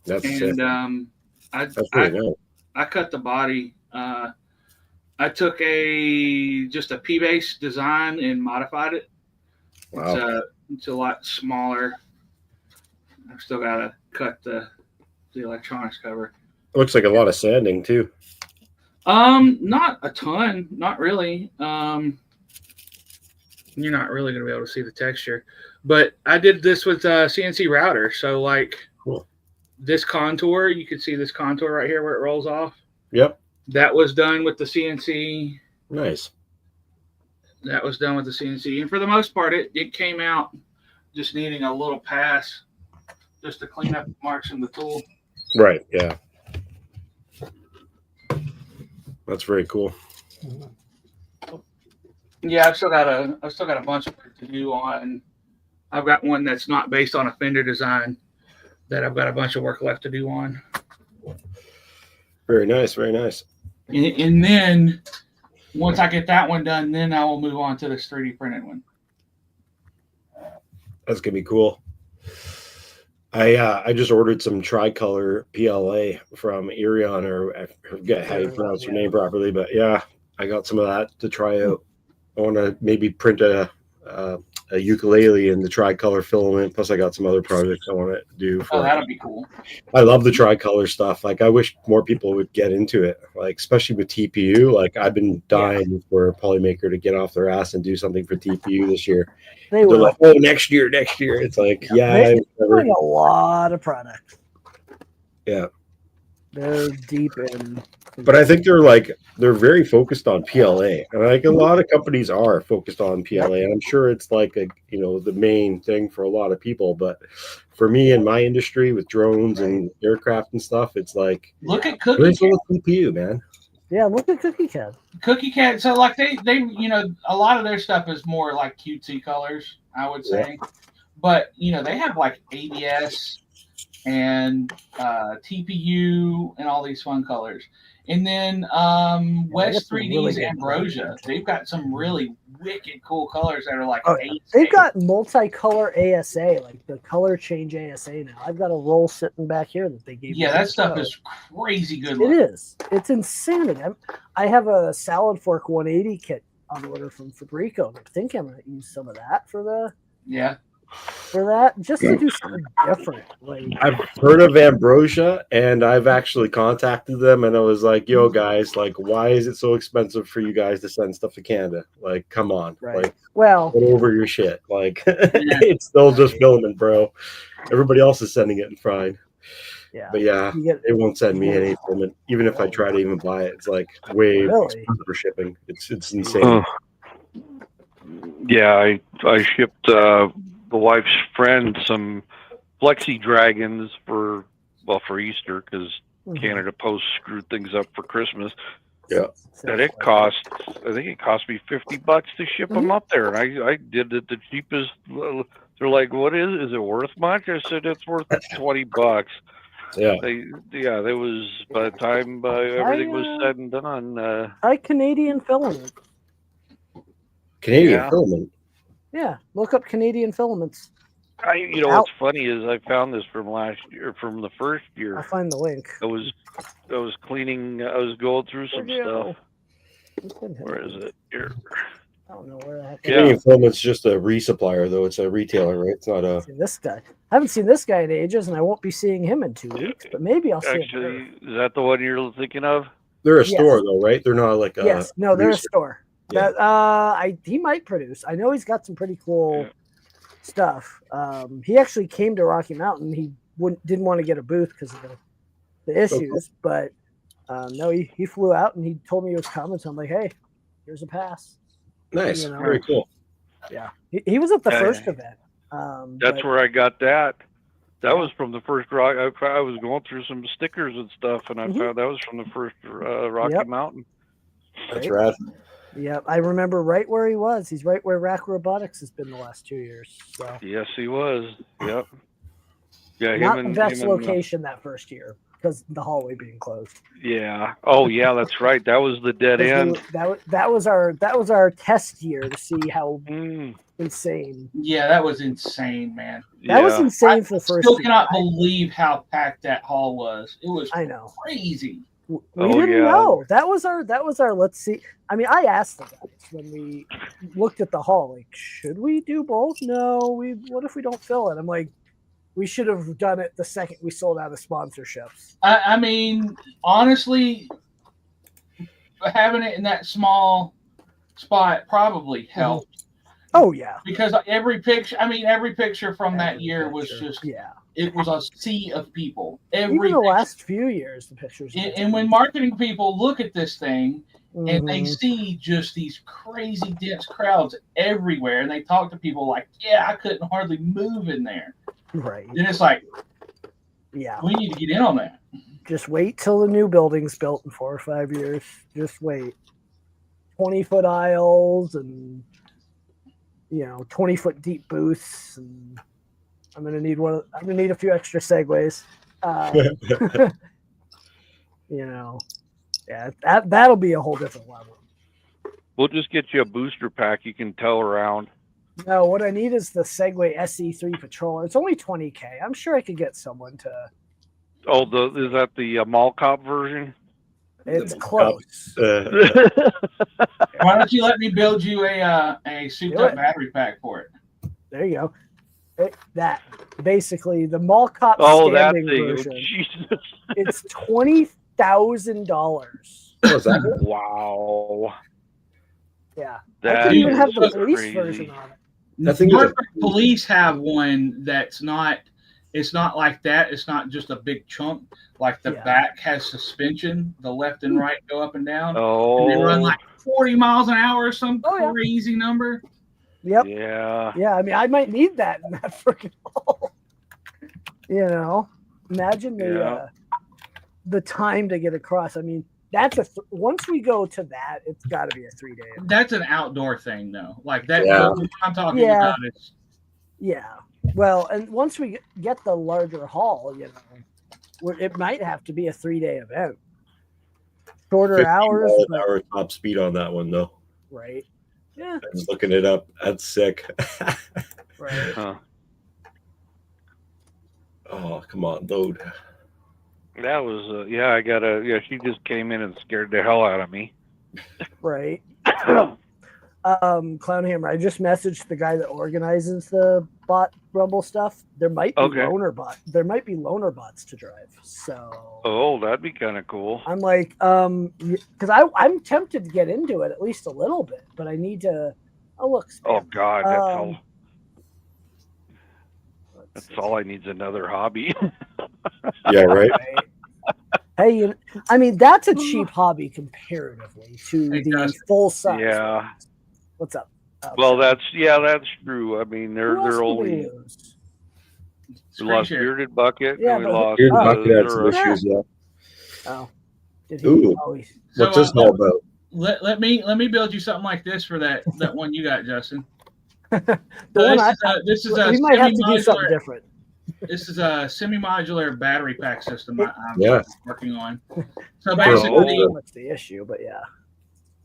that's sick. and That's really nice. I cut the body. I took just a P-base design and modified it. Wow. It's a lot smaller. I've still got to cut the electronics cover. Looks like a lot of sanding too. Not a ton, not really. You're not really going to be able to see the texture, but I did this with a CNC router. So like Cool. This contour, you can see this contour right here where it rolls off. Yep. That was done with the CNC. Nice. That was done with the CNC. And for the most part, it came out just needing a little pass just to clean up the marks in the tool. Right. Yeah. That's very cool. Yeah, I've still got a bunch of work to do on. I've got one that's not based on a fender design that I've got a bunch of work left to do on. Very nice. Very nice. And then once I get that one done, then I will move on to this 3D printed one. That's gonna be cool. I just ordered some tricolor PLA from Irion, or I forget how you pronounce your name properly, but yeah, I got some of that to try out. I want to maybe print a ukulele in the tricolor filament. Plus, I got some other projects I want to do. Oh, that'll be cool. I love the tricolor stuff. Like, I wish more people would get into it. Like, especially with TPU. Like, I've been dying for a Polymaker to get off their ass and do something for TPU this year. They're like, oh, next year. It's like, they're doing a lot of product. Yeah. They're deep in. But I think they're very focused on PLA, and like a lot of companies are focused on PLA, and I'm sure it's like the main thing for a lot of people. But for me in my industry with drones and aircraft and stuff, it's like, look at Cookie Cat. CPU, man. Yeah, look at Cookie Cat. Cookie Cat. So like they a lot of their stuff is more like cutesy colors, I would say. Yeah. But they have like ABS and TPU and all these fun colors. And then West 3D's really Ambrosia. They've got some really wicked cool cololors that are like they've got multicolor ASA, like the color change ASA now. I've got a roll sitting back here that they gave me. Yeah, that stuff is crazy good. It is. It's insanity. I have a Salad Fork 180 kit on order from Fabrico. And I'm thinking I'm going to use some of that for that, just to do something different. Like, I've heard of Ambrosia, and I've actually contacted them, and I was like, yo, guys, like, why is it so expensive for you guys to send stuff to Canada? Like, come on. Right. Like, well, get over your shit. Like, it's still just filament, bro. Everybody else is sending it and fine. Yeah. But yeah, they won't send me any filament. Even if I try to even buy it, it's like way expensive for shipping. It's insane. Yeah, I shipped the wife's friend some Flexi Dragons for Easter, because Canada Post screwed things up for Christmas. Yeah, that I think it cost me $50 to ship them up there, and I did it the cheapest. They're like, "What is it worth much?" I said, "It's worth $20." Yeah, there was, by the time everything was said and done. Canadian filament. Canadian filament. Yeah, look up Canadian filaments. What's funny is I found this from last year, from the first year. I'll find the link. I was cleaning. I was going through some stuff. Where is it? Here. I don't know where the heck. Canadian filament's just a resupplier, though. It's a retailer, right? It's not a. This guy. I haven't seen this guy in ages, and I won't be seeing him in 2 weeks. But maybe I'll see him. Actually, is that the one you're thinking of? They're a store, though, right? They're not like a. Yes, no, they're a store. Yeah. That he might produce. I know he's got some pretty cool stuff. He actually came to Rocky Mountain. He didn't want to get a booth because of the issues, but no, he flew out and he told me he was coming. So I'm like, hey, here's a pass. Nice, very cool. Yeah, he was at the first event. That's where I got that. That was from the first rock. I was going through some stickers and stuff, and I found that was from the first Rocky Mountain. That's rad. Yep, I remember right where he was. He's right where Rack Robotics has been the last 2 years. So Yes, he was. Yep. Yeah, not the best location that first year because the hallway being closed. Yeah. Oh, yeah, that's right. That was the dead end. That was our test year to see how insane. Yeah, that was insane, man. That was insane for the first. Still cannot believe how packed that hall was. It was crazy. We didn't know. That was our let's see. I mean, I asked the guys when we looked at the hall, like, should we do both? No, what if we don't fill it? I'm like, we should have done it the second we sold out of sponsorships. I mean, honestly, having it in that small spot probably helped. Oh yeah. Because every picture from that year was just it was a sea of people. Even the last few years, the pictures. And when marketing people look at this thing and they see just these crazy dense crowds everywhere, and they talk to people like, "Yeah, I couldn't hardly move in there." Right. Then it's like, we need to get in on that. Just wait till the new building's built in 4 or 5 years. Just wait. 20-foot aisles and 20-foot deep booths, and I'm gonna need a few extra segues. That'll be a whole different level. We'll just get you a booster pack you can tow around. No, what I need is the Segway SE3 Patroller. It's only $20K. I'm sure I could get someone to. Oh, is that the mall cop version? It's close. Why don't you let me build you a souped-up battery pack for it? There you go. That basically the mall cop standing version. Jesus. It's $20,000. What's that? Wow. Yeah, That I could even have the police crazy. version on it. Norfolk Police have one that's not. It's not like that. It's not just a big chunk. Like the back has suspension. The left and right go up and down. Oh. And they run like 40 miles an hour or some crazy number. Yep. Yeah. Yeah. I mean, I might need that in that freaking hole. Imagine the time to get across. I mean, that's once we go to that, it's got to be a 3-day event. That's an outdoor thing, though. Like that. What I'm talking about is. Yeah. Well, and once we get the larger hall, it might have to be a 3-day event. Shorter hours. Hour top speed on that one, though. Right. Yeah. I was looking it up. That's sick. Right. Huh. Oh, come on, load. That was she just came in and scared the hell out of me. Right. Clownhammer, I just messaged the guy that organizes the bot rumble stuff. There might be loaner bots to drive. So that'd be kind of cool. I'm like, because I'm tempted to get into it at least a little bit, but I need to. Oh look. Oh God, that's all I need is another hobby. Yeah, right. Hey, I mean that's a cheap hobby comparatively to the full size. Yeah. What's up? Well, that's true. I mean, they're only. We lost Bearded Bucket. Yeah, and we lost. Bearded Bucket had some issues. Yeah. Oh. Ooh. What's this all about? Let me build you something like this for that one you got, Justin. We might have to do something different. This is a semi-modular battery pack system I'm working on. So basically, what's the issue? But yeah.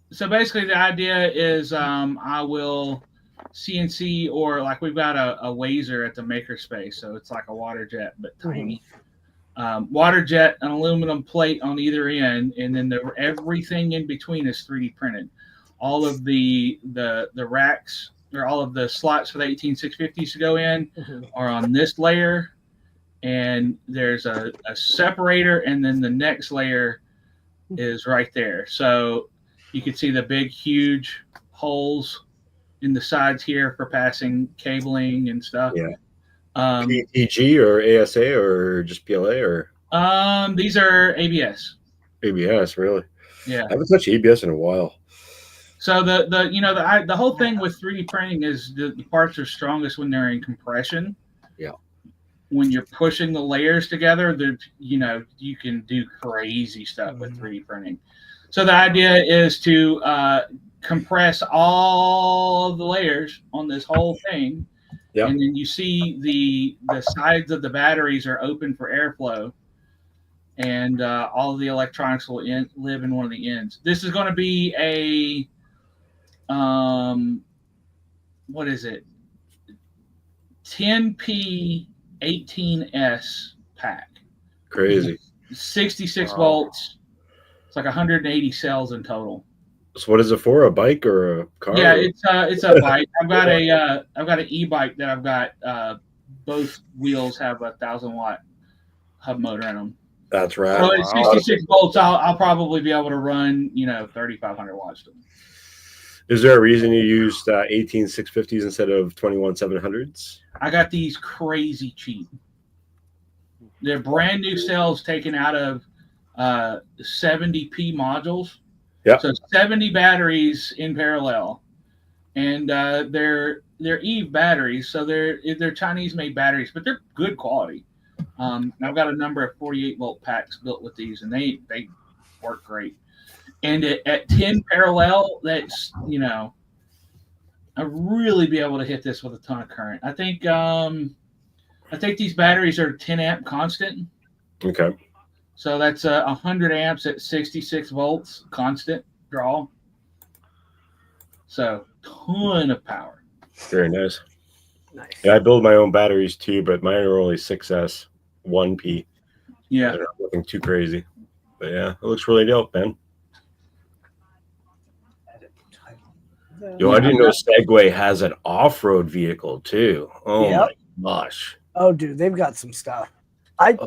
So basically, the idea is I will CNC or like we've got a laser at the makerspace, so it's like a water jet but tiny. Water jet, an aluminum plate on either end, and then everything in between is 3D printed. All of the racks or all of the slots for the 18650s to go in are on this layer, and there's a separator, and then the next layer is right there. So you can see the big, huge holes in the sides here for passing cabling and stuff. Yeah. PEG or ASA or just PLA or? These are ABS. ABS, really? Yeah. I haven't touched ABS in a while. So the whole thing with 3D printing is the parts are strongest when they're in compression. Yeah. when you're pushing the layers together, you can do crazy stuff with 3D printing. So the idea is to compress all of the layers on this whole thing, and then you see the sides of the batteries are open for airflow, and all of the electronics will live in one of the ends. This is going to be a what is it? 10P 18S pack. Crazy. 66 volts. It's like 180 cells in total. So what is it for? A bike or a car? Yeah, it's a bike. I've got an e-bike that I've got. Both wheels have a 1,000-watt hub motor in them. That's right. So at 66 volts, I'll probably be able to run 3,500 watts to them. Is there a reason you used 18650s instead of 21700s? I got these crazy cheap. They're brand new cells taken out of 70P modules. Yeah. So 70 batteries in parallel, and they're Eve batteries. So they're Chinese-made batteries, but they're good quality. I've got a number of 48-volt packs built with these, and they work great. And at 10 parallel, that's I'll really be able to hit this with a ton of current. I think these batteries are 10 amp constant. Okay. So that's 100 amps at 66 volts constant draw. So ton of power. Very nice. Nice. Yeah, I build my own batteries too, but mine are only 6S 1P. Yeah. They're nothing too crazy. But yeah, it looks really dope, man. Yo, I didn't know Segway has an off-road vehicle too. Oh my gosh. Oh, dude, they've got some stuff. I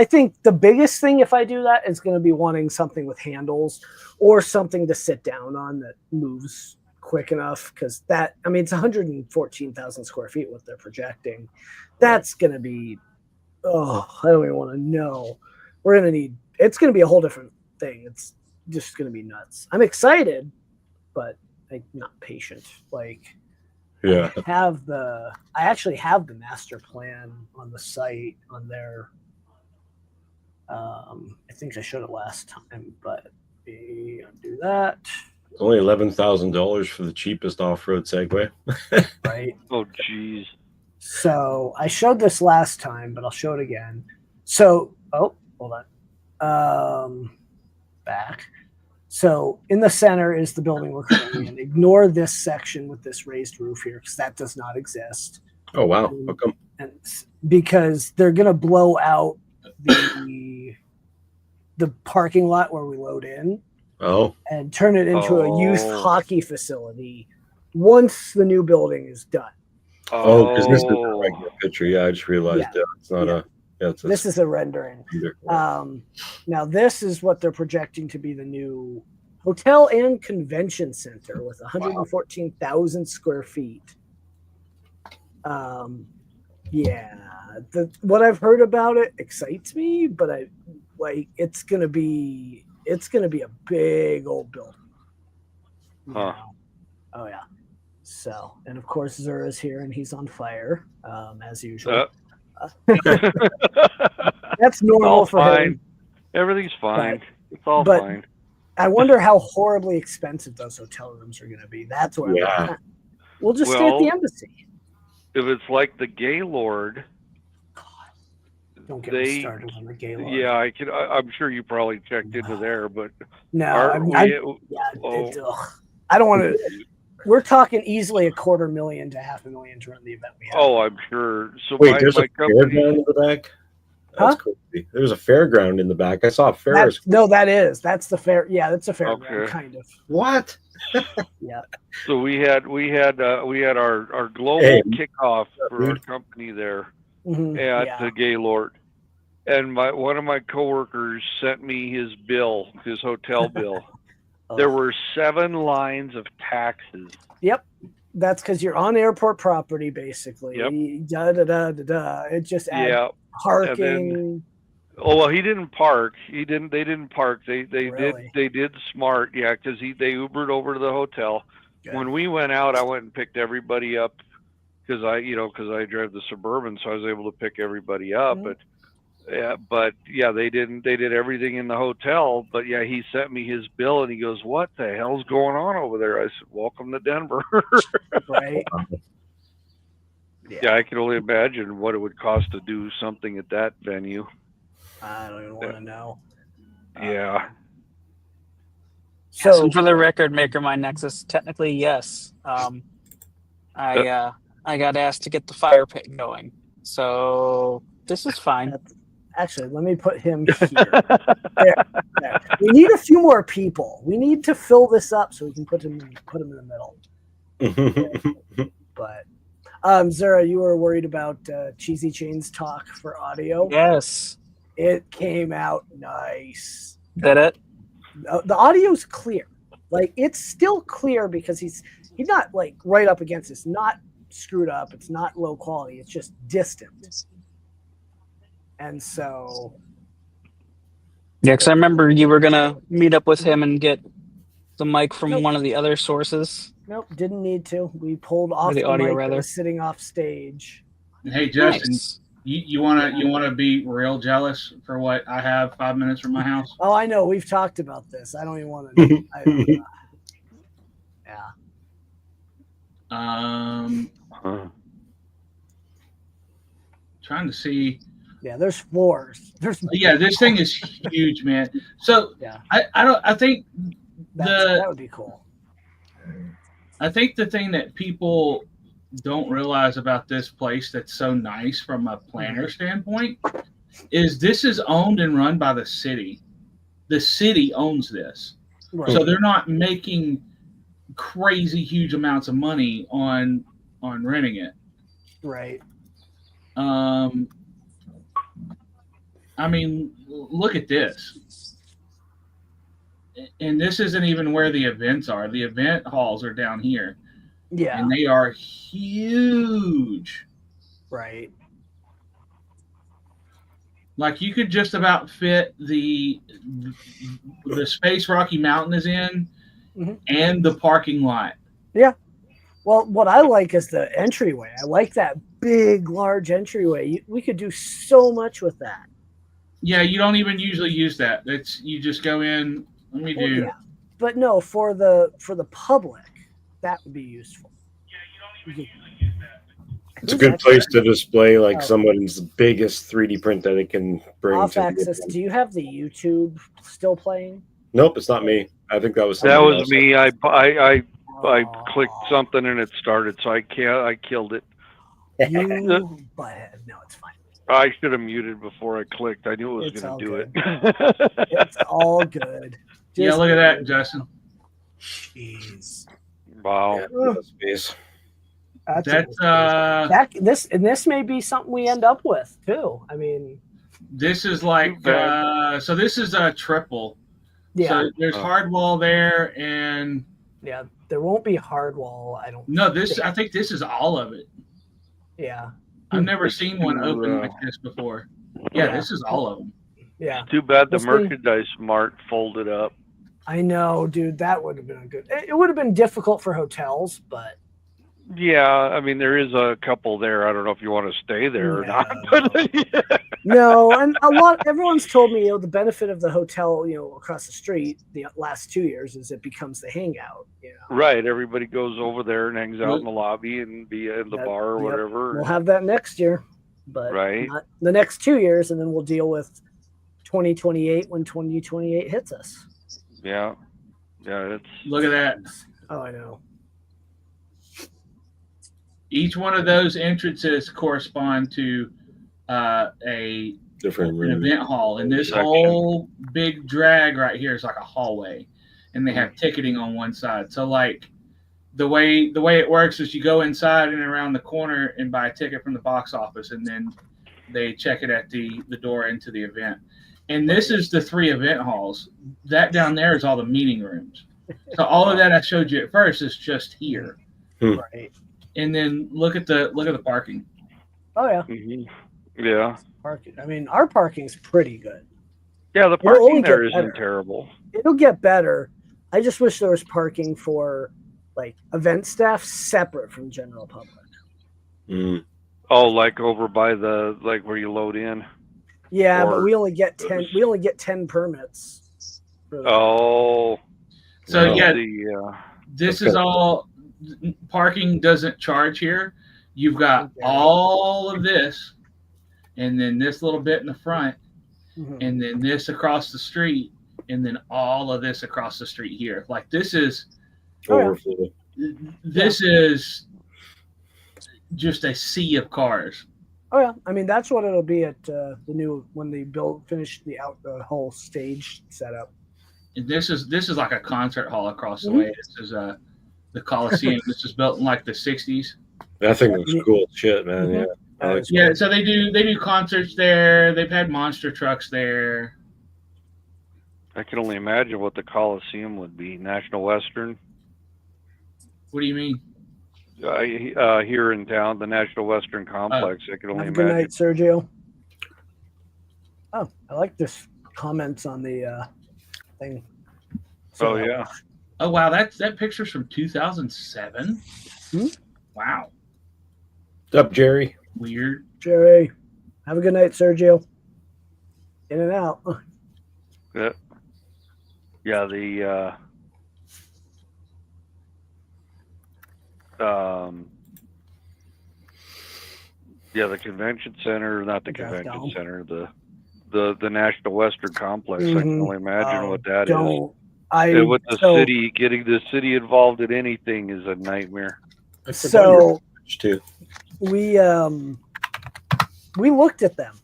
think the biggest thing if I do that is going to be wanting something with handles or something to sit down on that moves quick enough, because it's 114,000 square feet what they're projecting. That's going to be, I don't even want to know. It's going to be a whole different thing. It's just going to be nuts. I'm excited, but I'm not patient. Yeah. I actually have the master plan on the site on their I think I showed it last time, but we undo that. Only $11,000 for the cheapest off-road Segway. Right. Oh geez. So I showed this last time, but I'll show it again. So hold on. Back. So in the center is the building we're currently in. Ignore this section with this raised roof here, because that does not exist. Oh wow! How come? And because they're gonna blow out the parking lot where we load in. Oh. And turn it into a youth hockey facility once the new building is done. Oh, because this is a regular picture. Yeah, I just realized it's not a. Yeah, this is a rendering. Now this is what they're projecting to be the new hotel and convention center with 114,000 square feet. What I've heard about it excites me, but it's gonna be a big old building. Huh. Oh yeah. So, and of course Zura's here and he's on fire, as usual. That's normal for him. Everything's fine. It's all but fine. I wonder how horribly expensive those hotel rooms are going to be. That's what we'll just stay at the embassy. If it's like the Gaylord, don't get me started on the Gaylord. Yeah, I'm sure you probably checked into there, but no, I don't want to. We're talking easily $250,000 to $500,000 to run the event we have. Oh, I'm sure. So wait, there's a fairground in the back? That's crazy. There's a fairground in the back. I saw a Ferris. That's the fair. Yeah, that's a fairground, kind of. What? Yeah. So we had our global kickoff for our company there at the Gaylord, and one of my coworkers sent me his hotel bill. There were 7 lines of taxes. Yep. That's because you're on airport property, basically. Yep. It just adds parking. He didn't park. They didn't park. They did smart. Yeah, because they Ubered over to the hotel. Good. When we went out, I went and picked everybody up because I drive the Suburban, so I was able to pick everybody up. Mm-hmm. But yeah, they did everything in the hotel. But yeah, he sent me his bill and he goes, "What the hell's going on over there?" I said, "Welcome to Denver." Right. Yeah, I can only imagine what it would cost to do something at that venue. I don't even want to know. Yeah. So for the record, Maker My Nexus, technically yes. I got asked to get the fire pit going, so this is fine. actually, let me put him here. There. We need a few more people. We need to fill this up so we can put him in the middle. But Zara, you were worried about Cheesy Chain's talk for audio. Yes. It came out nice. Did it? The audio's clear. Like, it's still clear because he's not like right up against it. It's not screwed up. It's not low quality. It's just distant. And so, yeah, because I remember you were gonna meet up with him and get the mic from one of the other sources. Nope, didn't need to. We pulled off the audio mic rather. that was sitting off stage. Hey Justin, Nice. you wanna be real jealous for what I have 5 minutes from my house? Oh, I know. We've talked about this. I don't even want to. Yeah. Trying to see. Yeah, there's floors. Yeah, this thing is huge, man. So yeah, I think that would be cool. I think the thing that people don't realize about this place that's so nice from a planner standpoint is this is owned and run by the city. The city owns this. Right. So they're not making crazy huge amounts of money on renting it. Right. I mean, look at this. And this isn't even where the events are. The event halls are down here. Yeah. And they are huge. Right. Like, you could just about fit the space Rocky Mountain is in and the parking lot. Yeah. Well, what I like is the entryway. I like that big, large entryway. We could do so much with that. Yeah, you don't even usually use that. You just go in. Let me do. Yeah. But no, for the public, that would be useful. Yeah, you don't even usually use that. It's a good place to display like someone's biggest 3D print that it can bring. Off access. Do you have the YouTube still playing? Nope, it's not me. I think that was me. I clicked something and it started, so I killed it. But no, it's fine. I should have muted before I clicked. I knew it was going to do it. It's all good. Yeah, look at that, Justin. Jeez. Wow. This may be something we end up with too. I mean, this is like so this is a triple. Yeah. So there's hardwall there, and yeah, there won't be hardwall. I don't. No, I think this is all of it. Yeah. I've never seen one open like this before. Yeah, this is all of them. Yeah. Too bad the merchandise mart folded up. I know, dude. That would have been it would have been difficult for hotels, but. Yeah, I mean, there is a couple there. I don't know if you want to stay there or not. No, and everyone's told me, the benefit of the hotel, across the street the last 2 years is it becomes the hangout. Right. Everybody goes over there and hangs out in the lobby and be in the bar or whatever. We'll have that next year, but not the next 2 years, and then we'll deal with 2028 when 2028 hits us. Yeah. Yeah. Look at that. Oh, I know. Each one of those entrances correspond to a different event hall, and this whole big drag right here is like a hallway, and they have ticketing on one side. So like the way it works is you go inside and around the corner and buy a ticket from the box office, and then they check it at the door into the event. And this is the 3 event halls. That down there is all the meeting rooms. So all of that I showed you at first is just here. Right. And then look at the parking. Oh yeah. Mm-hmm. Yeah. Parking. I mean, our parking's pretty good. Yeah, the parking there isn't terrible. It'll get better. I just wish there was parking for like event staff separate from general public. Mm. Oh, like over by the where you load in. Yeah, but Or- we only get 10. We only get 10 permits. For that. Oh, So Wow. yeah, the this Okay. is all parking doesn't charge here. You've got Okay. all of this, and then this little bit in the front, Mhm. and then this across the street, and then all of this across the street here. Like this is Oh, yeah. Overflow. this is just a sea of cars. Oh yeah, I mean that's what it'll be at the new when they finish the whole stage setup. And this is like a concert hall across the way. This is the Coliseum. This is built in like the 60s. That thing looks cool as shit, man. Mhm. Yeah. I like Yeah, so they do concerts there. They've had monster trucks there. I can only imagine what the Coliseum would be. National Western. What do you mean? Here in town, the National Western Complex. I can only Have a good imagine. night, Sergio. Oh, I like this comments on the thing. Oh yeah. Oh wow, that picture's from 2007. Hmm? Wow, What's up, Jerry? weird. Jerry, have a good night, Sergio. In and out. Yeah, the the convention center, not the Draft convention dome. center, the National Western Complex. I can Mhm. only imagine what that is. Don't I? And with the so, city, getting the city involved in anything is a nightmare. I forgot your So page, too. we looked at them.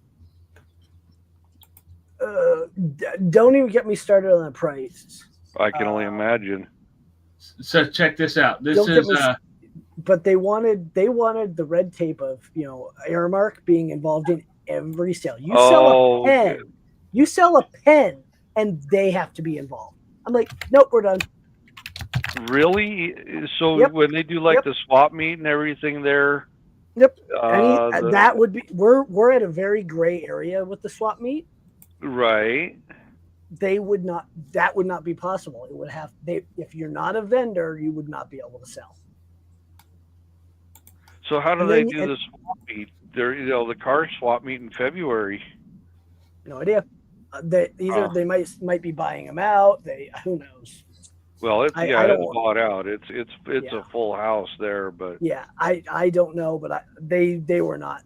Don't even get me started on the price. I can only imagine. So check this out. This Don't get is me but they wanted the red tape of Aramark being involved in every sale. You sell a pen, you sell a pen, and they have to be involved. I'm like, nope, we're done. Really? So Yep. when they do like Yep. the swap meet and everything there, Yep. the- That would be we're at a very gray area with the swap meet. right. That would not be possible. It would have if you're not a vendor, you would not be able to sell. So how do And they then- do the swap meet? They're the car swap meet in February. No idea. They they might be buying them out. Who knows. Well, it's I it's don't- bought out. It's Yeah. a full house there, but Yeah, I don't know, but they were not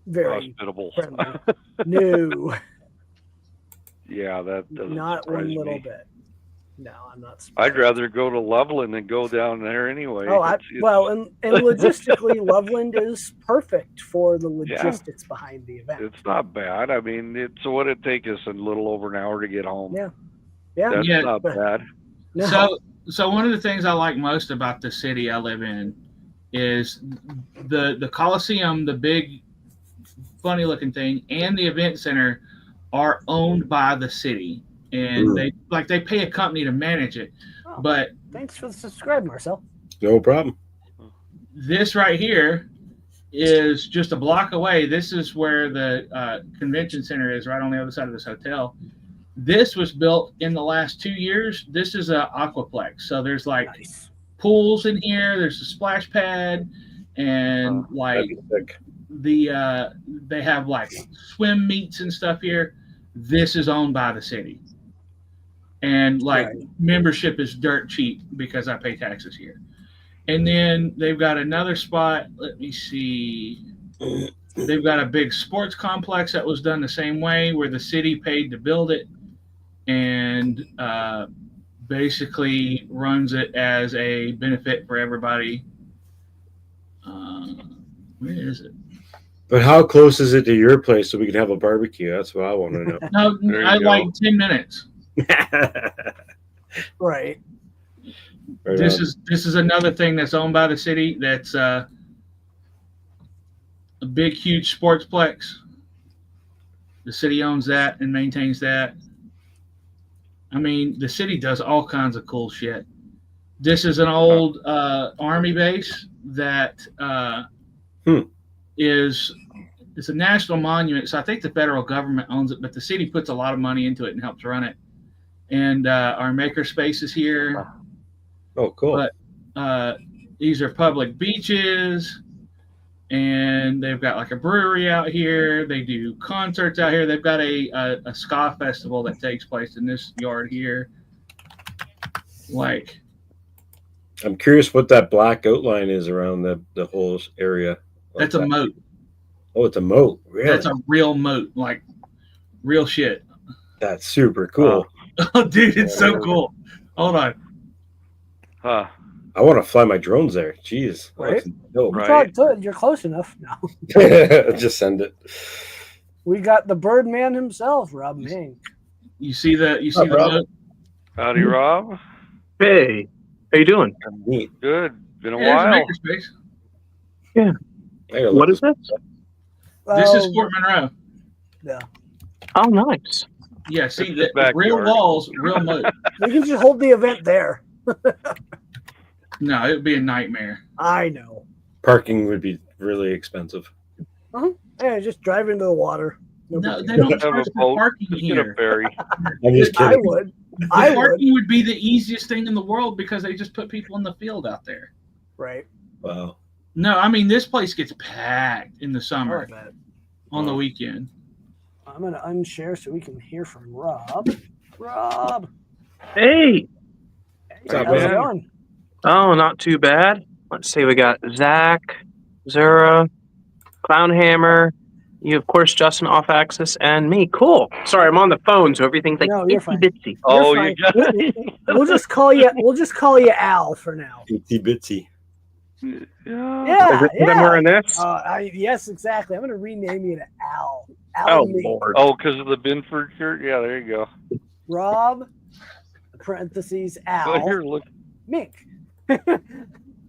very hospitable. friendly. No, Yeah, that doesn't not surprise one little me. bit. No, I'm not. I'd surprised. rather go to Loveland than go down there anyway. Oh, It's- and logistically, Loveland is perfect for the logistics behind the event. it's not bad. I mean, so what it take us a little over an hour to get home. Yeah. Yeah, That's Yeah. not bad. no, So one of the things I like most about the city I live in is the Coliseum, the big funny looking thing, and the event center are owned by the city, and they pay a company to manage it. Oh. But thanks for the subscribe, Marcel. No problem. this right here is just a block away. This is where the convention center is, right on the other side of this hotel. This was built in the last 2 years. This is a aquaplex, so there's like Nice. pools in here. There's a splash pad, and like That'd be sick. they have like swim meets and stuff here. This is owned by the city, and like Right. membership is dirt cheap because I pay taxes here. And then they've got another spot. Let me see. They've got a big sports complex that was done the same way, where the city paid to build it, and basically runs it as a benefit for everybody. Where is it? But how close is it to your place so we can have a barbecue? That's what I want to know. No, There you I go. like 10 minutes. Right. Right This on. is another thing that's owned by the city. That's a big, huge sportsplex. The city owns that and maintains that. I mean, the city does all kinds of cool shit. This is an old army base that is it's a national monument. So I think the federal government owns it, but the city puts a lot of money into it and helps run it. And our maker space is here. Oh, cool. But these are public beaches. and they've got like a brewery out here. They do concerts out here. They've got a ska festival that takes place in this yard here. Like, I'm curious what that black outline is around the whole area. That's a moat. Oh, it's a moat. Really? That's a real moat, like real shit. That's super cool. Oh, dude, it's so cool. Hold on. Huh. I want to fly my drones there. Jeez. Right? Right. You're close enough. No. Just send it. We got the Birdman himself, Rob Mink. You see the Rob? moat? Howdy, Rob. Hey, how you doing? Neat. Good. Been a Yeah, there's a while. makerspace. Yeah. What is this? This is Fort Monroe. Yeah. Oh, nice. Yeah, see It's the his backyard. real walls, real moat. We can just hold the event there. No, it would be a nightmare. I know. Parking would be really expensive. Hey, just drive into the water. No, big they deal. don't Have a charge for boat. parking Get a here. ferry. I'm just I kidding. would. The I would. parking would be the easiest thing in the world because they just put people in the field out there. Right. Wow. No, I mean this place gets packed in the I summer like that. on the weekend. I'm going to unshare so we can hear from Rob. Rob. Hey. What's up, How's it man? going? Oh, not too bad. Let's see. We got Zach, Zura, Clownhammer. You, of course, Justin off axis, and me. Cool. Sorry, I'm on the phone, so everything's like No, you're itsy fine. bitsy. Oh, You're you fine. got We'll just call you Al for now. Itsy bitsy. Yeah. Yeah, Is I'm wearing this? yes, exactly. I'm going to rename you to Al. Oh, Al Mink. Lord. Oh, because of the Binford shirt? Yeah, there you go. Rob, parentheses, Oh, Al, here, look. Mink.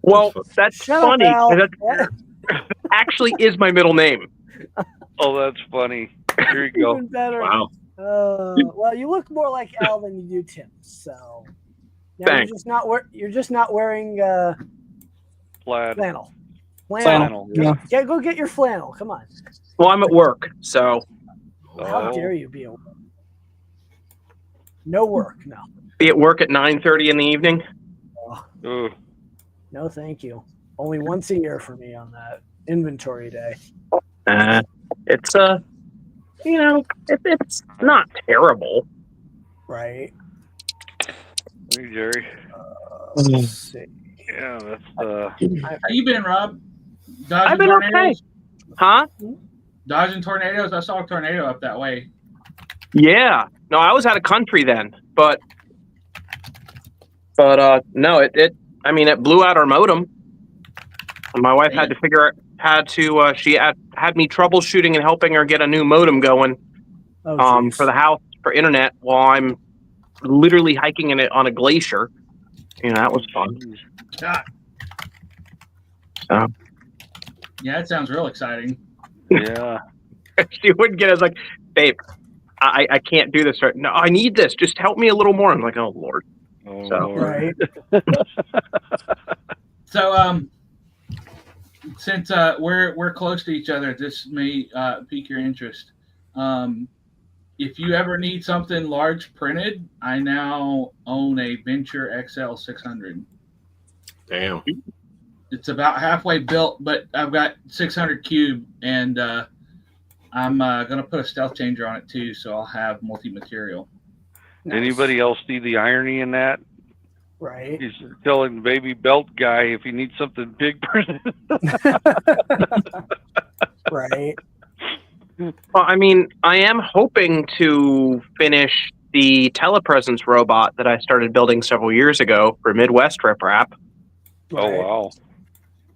Well, that's Shut funny. up, Al. That actually is my middle name. Oh, that's funny. Here you go. Even better. Wow. Well, you look more like Al than you do Tim. So now Thanks. you're just not wearing Plaid. flannel. Flannel. Yeah, go get your flannel. Come on. Well, I'm at work, so How Oh. dare you be at work? No work. No. be at work at 9:30 in the evening. Ugh. No, thank you. Only once a year for me on that inventory day. It's it's not terrible. Right. Hey, Jerry. Let's see. Yeah, that's How you been, Rob? I've Dodging been okay. tornadoes? Huh? Dodging tornadoes? I saw a tornado up that way. Yeah. No, I was out of country then, but no, it blew out our modem. And my wife had to figure out she had me troubleshooting and helping her get a new modem going geez. for the house for internet while I'm literally hiking in it on a glacier. That was fun. God. So. Yeah, that sounds real exciting. yeah. She wouldn't get it. I was like, babe, I can't do this right now. I need this. Just help me a little more. I'm like, oh Lord. Oh, So. Lord. Right. So, since we're close to each other, this may pique your interest. If you ever need something large printed, I now own a Venture XL 600. Damn. It's about halfway built, but I've got 600 cube, and I'm going to put a stealth changer on it too, so I'll have multi-material. Nice. Anybody else see the irony in that? Right. He's telling baby belt guy if he needs something big printed. Right. Well, I mean, I am hoping to finish the telepresence robot that I started building several years ago for Midwest Riprap. Oh, wow.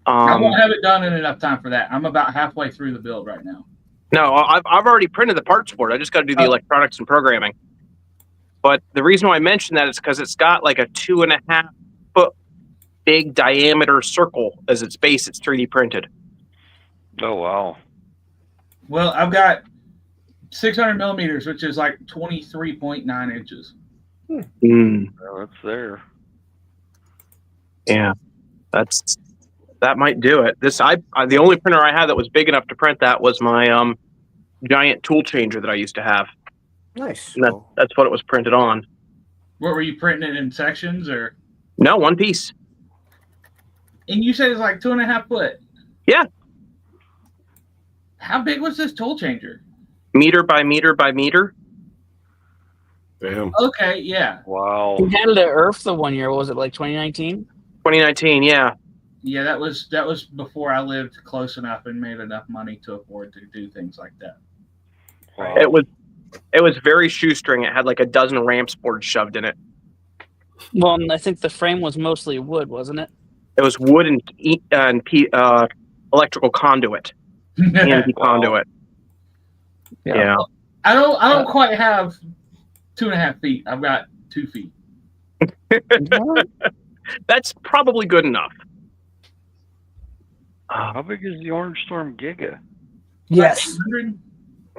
I won't have it done in enough time for that. I'm about halfway through the build right now. No, I've already printed the parts for it. I just got to do the electronics and programming. But the reason why I mention that is because it's got like a 2.5 foot big diameter circle as its base. It's 3D printed. Oh, wow. Well, I've got 600 millimeters, which is like 23.9 inches. Well, that's there. Yeah, that might do it. The only printer I had that was big enough to print that was my giant tool changer that I used to have. Nice. And that's what it was printed on. What were you printing it in sections or? No, one piece. And you said it's like 2.5 foot. Yeah. How big was this tool changer? Meter by meter by meter. Damn. Okay, yeah. Wow. He had it at Earth the one year. What was it, like 2019? 2019, yeah. Yeah, that was before I lived close enough and made enough money to afford to do things like that. Wow. It was very shoestring. It had like a dozen ramps boards shoved in it. Well, and I think the frame was mostly wood, wasn't it? It was wood and electrical conduit, EMP conduit. Yeah. I don't quite have 2.5 feet. I've got 2 feet. That's probably good enough. How big is the Orange Storm Giga? Yes. 800?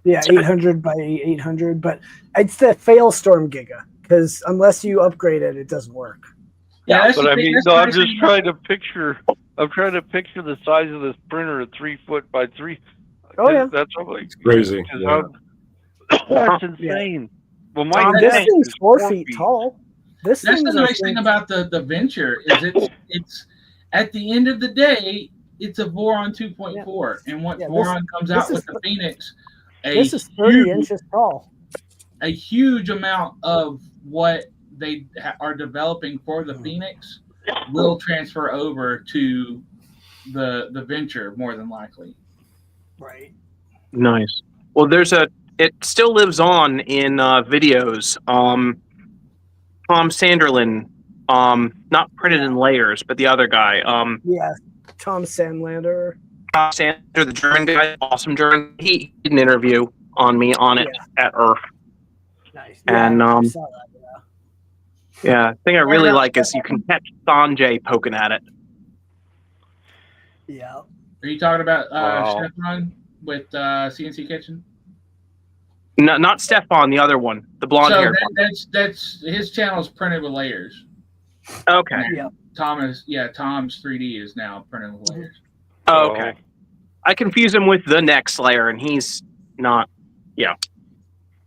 Yeah, 800 by 800, but it's the Failstorm Giga because unless you upgrade it, it doesn't work. Yeah, that's But the I thing- mean, that's no, the I'm nice just thing trying to picture. I'm trying to picture the size of this printer at 3 foot by 3. Oh, yeah. That's like Crazy. Yeah. That's insane. Well, my Tom, This tank thing's is 4 feet tall. This That's thing's the nice thing about the Venture is it's at the end of the day it's a Voron 2.4, and once Voron comes out with the Phoenix, this is 30 inches tall. A huge amount of what they are developing for the Phoenix will transfer over to the Venture more than likely. Right. Nice. Well, it still lives on in videos. Tom Sanderlin, not printed in layers, but the other guy. Yeah, Tom Sandlander. Tom Sander, the German guy, awesome German. He did an interview on me on it at Earth. Nice. And I saw that, yeah, the thing I really like is you can catch Sanjay poking at it. Yeah. Are you talking about Wow. Stefan with CNC Kitchen? No, not Stefan, the other one, the blonde hair. That's his channel is printed with layers. Okay. Yeah. Tom's 3D is now printed with layers. Oh, okay. I confuse him with the next layer, and he's not. Yeah.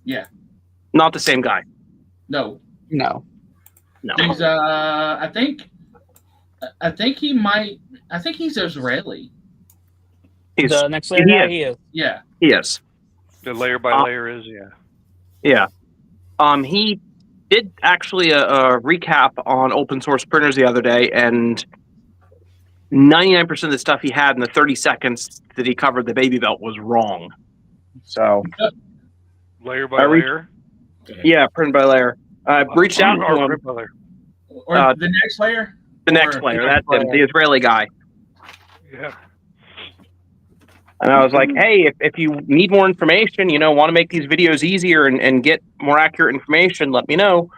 Yeah. Not the same guy. No. No. He's I think he's Israeli. The next layer guy, he is. Yeah. He is. The layer by layer is, yeah. Yeah. He did actually a recap on open source printers the other day, and 99% of the stuff he had in the 30 seconds that he covered the baby belt was wrong. So Layer by layer? Yeah, print by layer. I reached out to him. Or the next layer? The next layer. That's him, the Israeli guy. Yeah. And I was like, hey, if you need more information, want to make these videos easier and get more accurate information, let me know.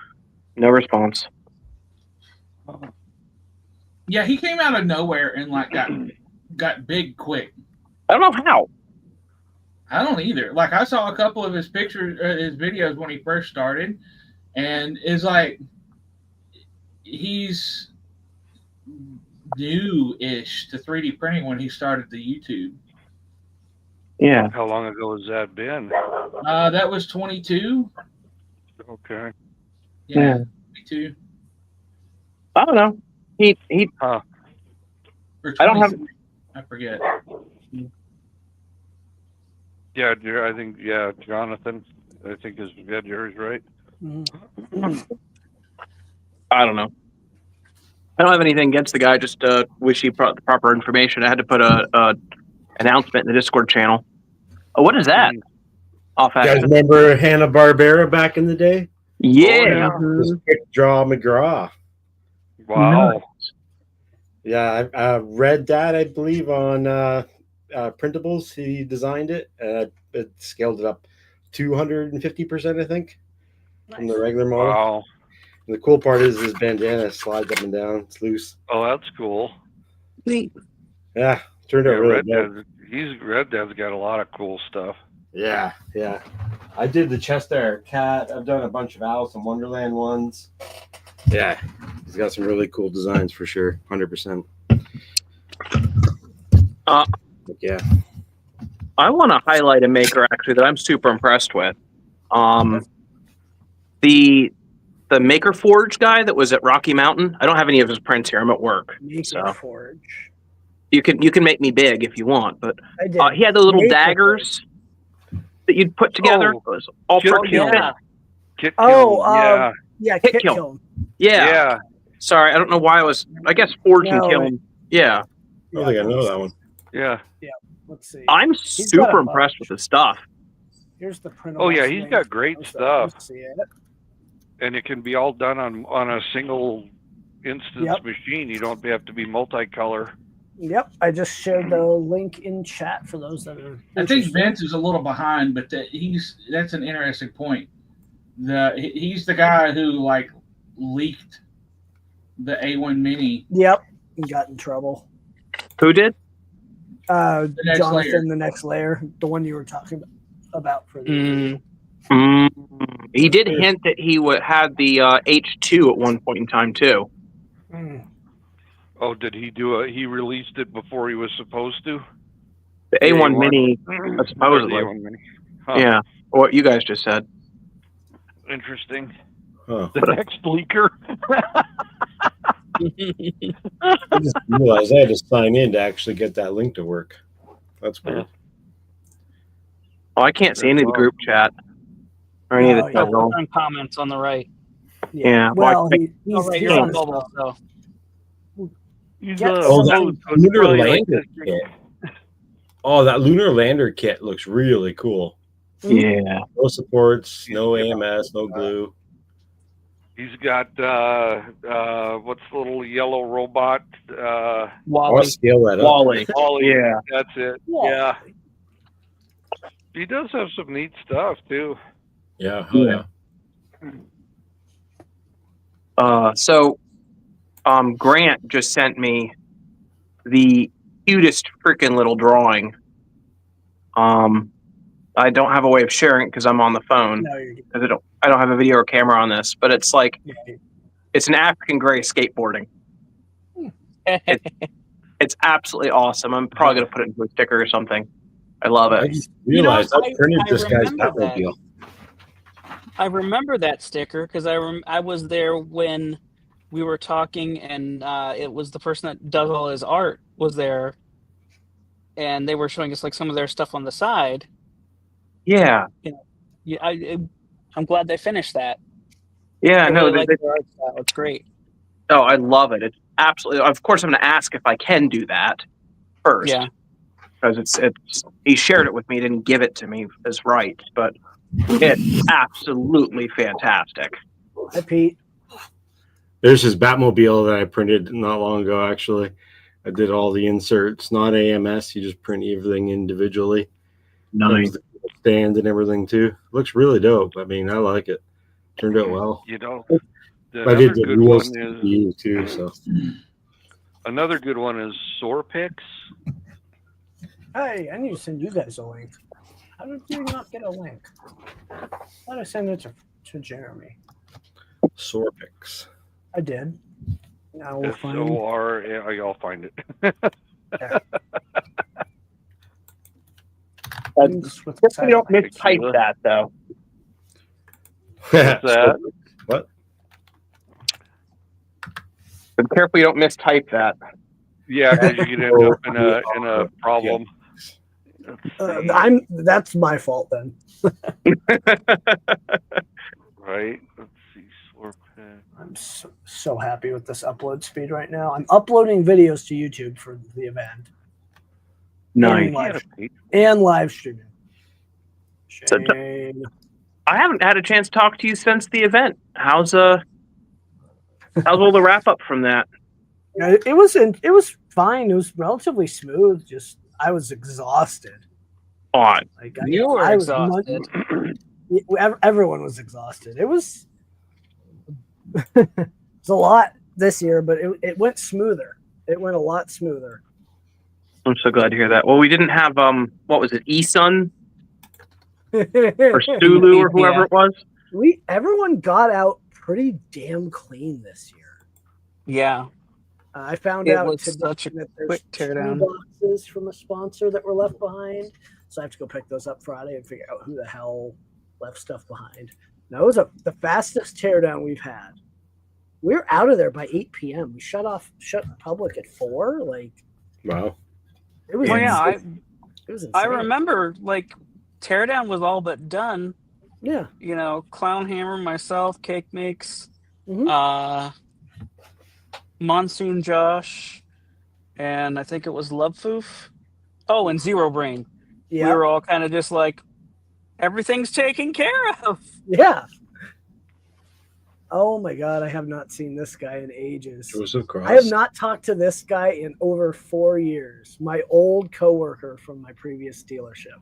No response. Yeah, he came out of nowhere and got big quick. I don't know how. I don't either. Like, I saw a couple of his pictures, his videos when he first started, and it's like he's new-ish to 3D printing when he started the YouTube. Yeah. How long ago has that been? That was 22. Okay. Yeah, 22. I don't know. He. Huh. Or I don't have. I forget. Yeah, I think, Jonathan, I think is, Jerry's right. I don't know. I don't have anything against the guy. Just wish he brought the proper information. I had to put a announcement in the Discord channel. Oh, what is that? You guys remember Hanna-Barbera back in the day? Yeah. Quick Draw McGraw. Wow. Yeah, I read that, I believe, on Printables. He designed it. It scaled it up 250%, I think, from the regular model. Wow. And the cool part is his bandana slides up and down. It's loose. Oh, that's cool. Neat. Yeah, turned out really good. Red Dad's got a lot of cool stuff. Yeah. I did the Chester Cat. I've done a bunch of Alice in Wonderland ones. Yeah, he's got some really cool designs for sure. 100%. Yeah. I want to highlight a maker actually that I'm super impressed with. The Maker Forge guy that was at Rocky Mountain. I don't have any of his prints here. I'm at work. Maker Forge. You can make me big if you want, but I did. he had the little Nate daggers that you'd put together. Oh, It was all Kit for Kiln. Yeah. Kit Oh, Kiln, yeah. Yeah, Kit Kit Kiln. Kiln. Yeah. Yeah. Sorry, I don't know why I was. I guess Fortune No, Kiln. Yeah. I don't think I know that one. Yeah. Let's see. I'm got a super impressed with his stuff. Here's the print. Oh yeah, he's got great stuff. See it. And it can be all done on a single instance Yep. machine. You don't have to be multicolor. Yep, I just shared the link in chat for those that are. I think interested. Vince is a little behind, but that's an interesting point. He's the guy who like leaked the A1 Mini. Yep, he got in trouble. Who did? Next Jonathan, layer. the next layer, the one you were talking about for the. He did hint that he had the H2 at one point in time too. Oh, did he do he released it before he was supposed to? The A1 Mini, Or supposedly. the A1 Mini. Huh. Yeah, what you guys just said. Interesting. Huh. The next leaker. I just realized I had to sign in to actually get that link to work. That's weird. Oh, I can't see any of the group chat or any of the chat at all. On comments on the right. Yeah. Well, he's right, you're on mobile, so. He's Yep. That lunar lander kit. Oh, that lunar lander kit looks really cool. Yeah. No supports, no AMS, no glue. He's got what's the little yellow robot? I'll Wally. scale that up. Wally. Wally. Yeah. That's it. Wally. Yeah. He does have some neat stuff too. Yeah. Oh, yeah. Grant just sent me the cutest freaking little drawing. I don't have a way of sharing it because I'm on the phone. No, you're good. 'Cause I don't have a video or camera on this, but it's like it's an African gray skateboarding. It's absolutely awesome. I'm probably gonna put it into a sticker or something. I love I it. just realized I printed I this guy's remember that. Batmobile. I remember that sticker because I was there when we were talking, and it was the person that does all his art was there, and they were showing us like some of their stuff on the side. Yeah. Yeah, I'm glad they finished that. Yeah. I No. really like their art style. It's great. Oh, I love it. It's absolutely. Of course, I'm going to ask if I can do that first. Yeah. Because it's he shared it with me, didn't give it to me as right, but it's absolutely fantastic. Hi, Pete. There's his Batmobile that I printed not long ago, actually. I did all the inserts, not AMS. You just print everything individually. Nice. The stand and everything, too. Looks really dope. I mean, I like it. Turned out well. You know, I did the good wheels one is to you, too, so. another good one is Sorpix. Hey, I need to send you guys a link. How did you not get a link? I thought I sent it to Jeremy. Sorpix. I did. Now we'll find. I'll find it. You don't mistype that though. What's that? What? Be careful you don't mistype that. Yeah, because you could end up in a problem. That's my fault then. Right. Let's see. Sorpix. I'm so happy with this upload speed right now. I'm uploading videos to YouTube for the event. Nice. And live streaming. So, I haven't had a chance to talk to you since the event. How's all the wrap up from that? It was fine. It was relatively smooth. Just I was exhausted. On. Like, You were exhausted. Everyone was exhausted. It was it's a lot this year, but it went smoother. It went a lot smoother. I'm so glad to hear that. Well, we didn't have what was it, Esun or Sulu or whoever it was. Everyone got out pretty damn clean this year. Yeah. I found It out was today such a that there's quick 2 teardown. boxes from a sponsor that were left behind. So I have to go pick those up Friday and figure out who the hell left stuff behind. That was the fastest teardown we've had. We were out of there by 8 p.m. We shut public at 4. Like, Wow. It was Oh yeah, insane. It was insane. I remember like Teardown was all but done. Yeah. You know, Clown Hammer, myself, Cake Makes, Mhm. Monsoon Josh, and I think it was Love Foof. Oh, and Zero Brain. Yeah. We were all kind of just like, everything's taken care of. Yeah. Oh my God, I have not seen this guy in ages. Joseph Cross. I have not talked to this guy in over 4 years. My old coworker from my previous dealership.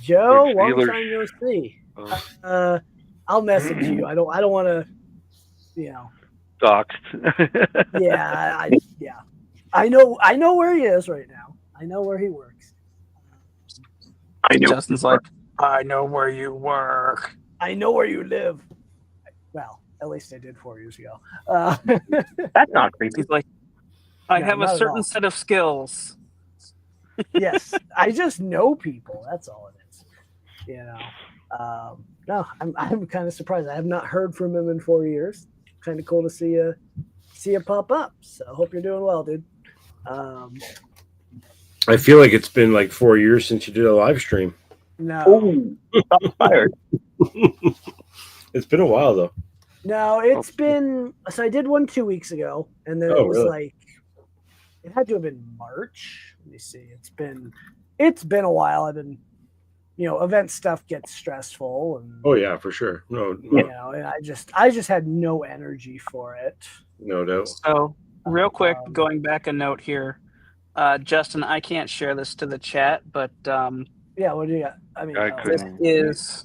Joe, Which long dealer- time no see. Oh. I'll message you. I don't want to, Doxed. Yeah, I know where he is right now. I know where he works. I know. Justin's like, I know where you work. I know where you live. Well, at least I did 4 years ago. That's not creepy. He's like, I No, have not a at certain all. set of skills. Yes, I just know people. That's all it is. No, I'm kind of surprised. I have not heard from him in 4 years. Kind of cool to see you pop up. So I hope you're doing well, dude. I feel like it's been like 4 years since you did a live stream. No, Oh, fired. It's been a while though. no, it's been. So I did one 2 weeks ago, and then Oh, it was really? like it had to have been March. Let me see. It's been a while. I've been, event stuff gets stressful, and Oh yeah, for sure. No, and I just had no energy for it. no doubt. So, real quick, going back a note here. Justin, I can't share this to the chat, but Yeah, what do you got? I mean, I this couldn't. is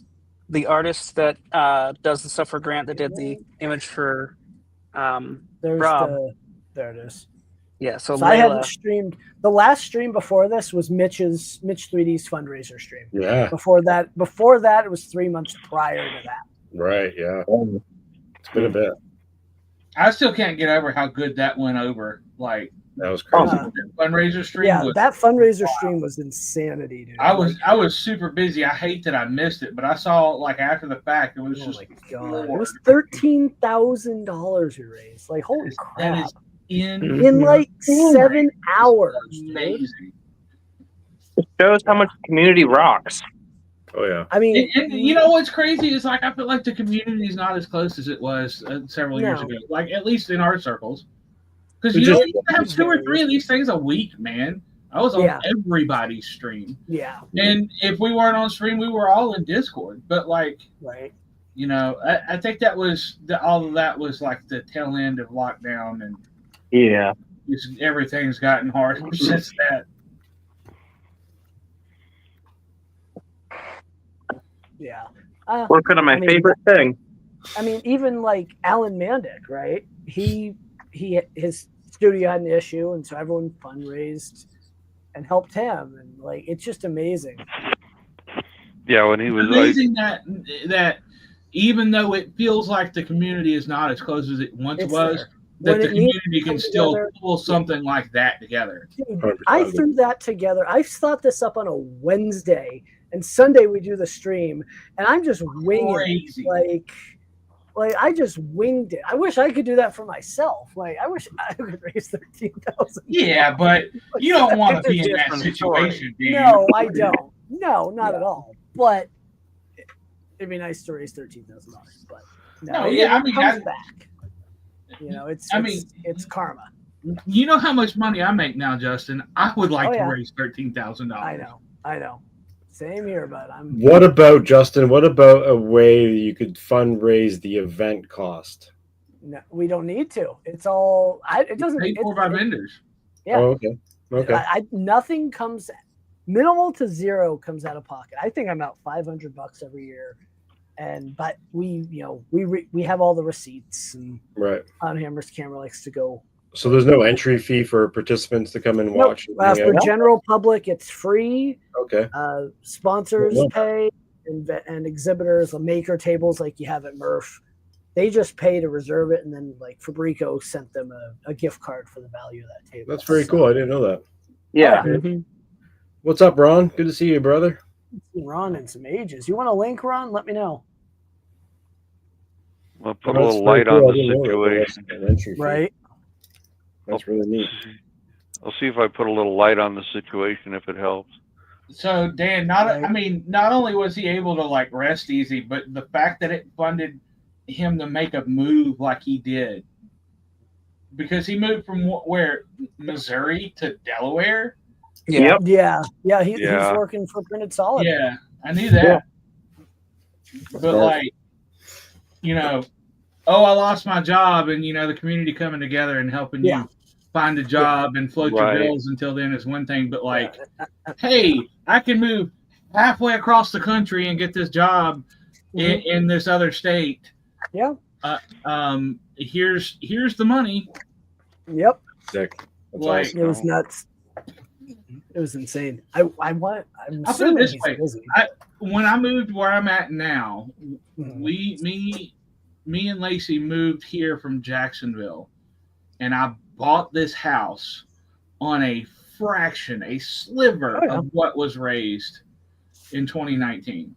the artist that does the stuff for Grant that did the image for there's Rob. there it is. Yeah, so So I hadn't Layla. streamed. The last stream before this was Mitch 3D's fundraiser stream. Yeah. Before that, it was 3 months prior to that. Right. Yeah. It's been a bit. I still can't get over how good that went over. Like That was crazy. that fundraiser stream. Yeah, was, that fundraiser stream was insanity, dude. I was super busy. I hate that I missed it, but I saw like after the fact, it was Oh just my God, it was $13,000 you raised. Like, holy that crap! is in In like 7 hours, dude. amazing. It shows how much the community rocks. Oh yeah. I mean, And you know what's crazy is like I feel like the community is not as close as it was several years ago. Like at least in our circles, because you Just- know you have 2 or 3 of these things a week, man. I was on everybody's stream, yeah, and if we weren't on stream, we were all in Discord. But like, right. I think that was all of that was like the tail end of lockdown, and Yeah. everything's gotten harder since that. Yeah. Working on my favorite thing. I mean, even like Alan Mandick, right? His studio had an issue, and so everyone fundraised and helped him, and like it's just amazing. Yeah, when he was Amazing that even though it feels like the community is not as close as it once It's was, there. that When the it needs to community can come still together. pull something like that together. Dude, 100%. I threw that together. I thought this up on a Wednesday, and Sunday we do the stream, and I'm just winging Crazy. it. Like I just winged it. I wish I could do that for myself. Like I wish I could raise 13,000. Yeah, but you don't want to be in that Different situation, do you? No, I don't. No, not Yeah. at all. But it'd be nice to raise $13,000. But No, it yeah, I mean, comes back. It's I mean, it's karma. You know how much money I make now, Justin? I would like Oh, to yeah. raise $13,000. I know. Same here, but I'm. What about Justin? What about a way that you could fundraise the event cost? No, we don't need to. It's all. It doesn't. Paid for by vendors. Yeah. Oh, okay. Okay. Nothing comes. Minimal to zero comes out of pocket. I think I'm out $500 every year, but we have all the receipts, and Right. On Hammer's camera likes to go. So there's no entry fee for participants to come and Nope. watch. For general public, it's free. Okay. Sponsors Yeah. pay, and exhibitors, maker tables like you have at Murph, they just pay to reserve it, and then like Fabrico sent them a gift card for the value of that table. That's very cool. I didn't know that. Yeah. What's up, Ron? Good to see you, brother. Ron in some ages. You want a link, Ron? Let me know. We'll put Well, a that's little very light cool. on I the didn't know that there was situation. an entry fee. Right. That's really neat. I'll see if I put a little light on the situation if it helps. So Dan, not only was he able to like rest easy, but the fact that it funded him to make a move like he did, because he moved from where, Missouri to Delaware. Yep. He's working for Printed Solid. Yeah, I knew that. But like, I lost my job, and the community coming together and helping you find a job and float your bills until then is one thing. But like, hey, I can move halfway across the country and get this job in this other state. Yeah. Here's the money. Yep. Sick. Like, it was nuts. It was insane. I'll put it this way. When I moved where I'm at now, me and Lacey moved here from Jacksonville, and I bought this house on a fraction, a sliver of what was raised in 2019.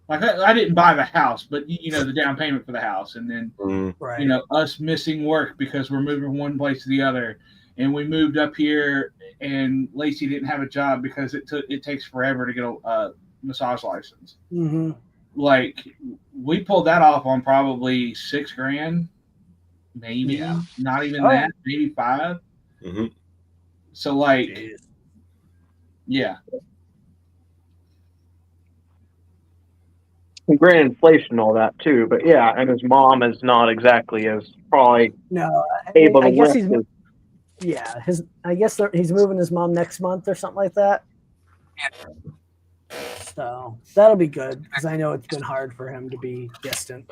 Like I didn't buy the house, but the down payment for the house, and then us missing work because we're moving from one place to the other, and we moved up here, and Lacey didn't have a job because it takes forever to get a massage license. Mm-hmm. Like we pulled that off on probably $6,000, maybe not even that, maybe $5,000. Mm-hmm. So like, Granted, inflation and all that too, but and his mom is not exactly as probably able to lift. I guess he's moving his mom next month or something like that. So that'll be good because I know it's been hard for him to be distant.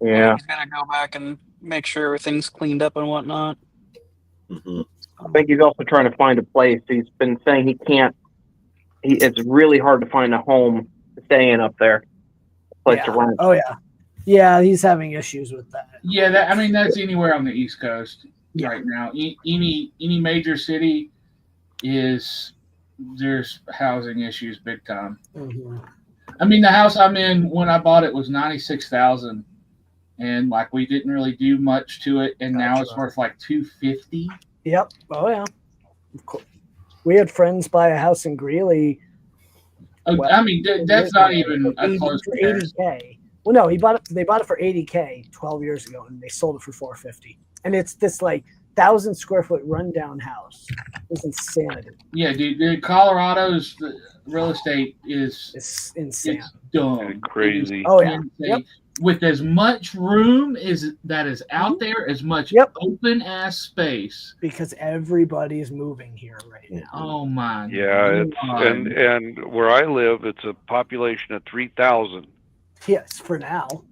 Yeah, he's gotta go back and make sure everything's cleaned up and whatnot. Mm-hmm. I think he's also trying to find a place. He's been saying he can't. It's really hard to find a home to stay in up there. Place to rent. Oh yeah, he's having issues with that. Yeah, that's anywhere on the East Coast right now. Any major city there's housing issues big time. Mm-hmm. The house I'm in when I bought it was $96,000, and like we didn't really do much to it, and now it's worth like $250,000. Yep. Oh yeah. Of course. We had friends buy a house in Greeley. That's not even a close for $80K. Well, no, they bought it for $80K 12 years ago, and they sold it for $450,000. And it's this like 1,000 square foot rundown house. It's insanity. Yeah, dude. Colorado's real estate it's insane. It's dumb. And crazy. Oh yeah. Yep. With as much room that is out there, as much open ass space. Because everybody's moving here right now. Oh my. Yeah, and where I live, it's a population of 3,000. Yes, for now.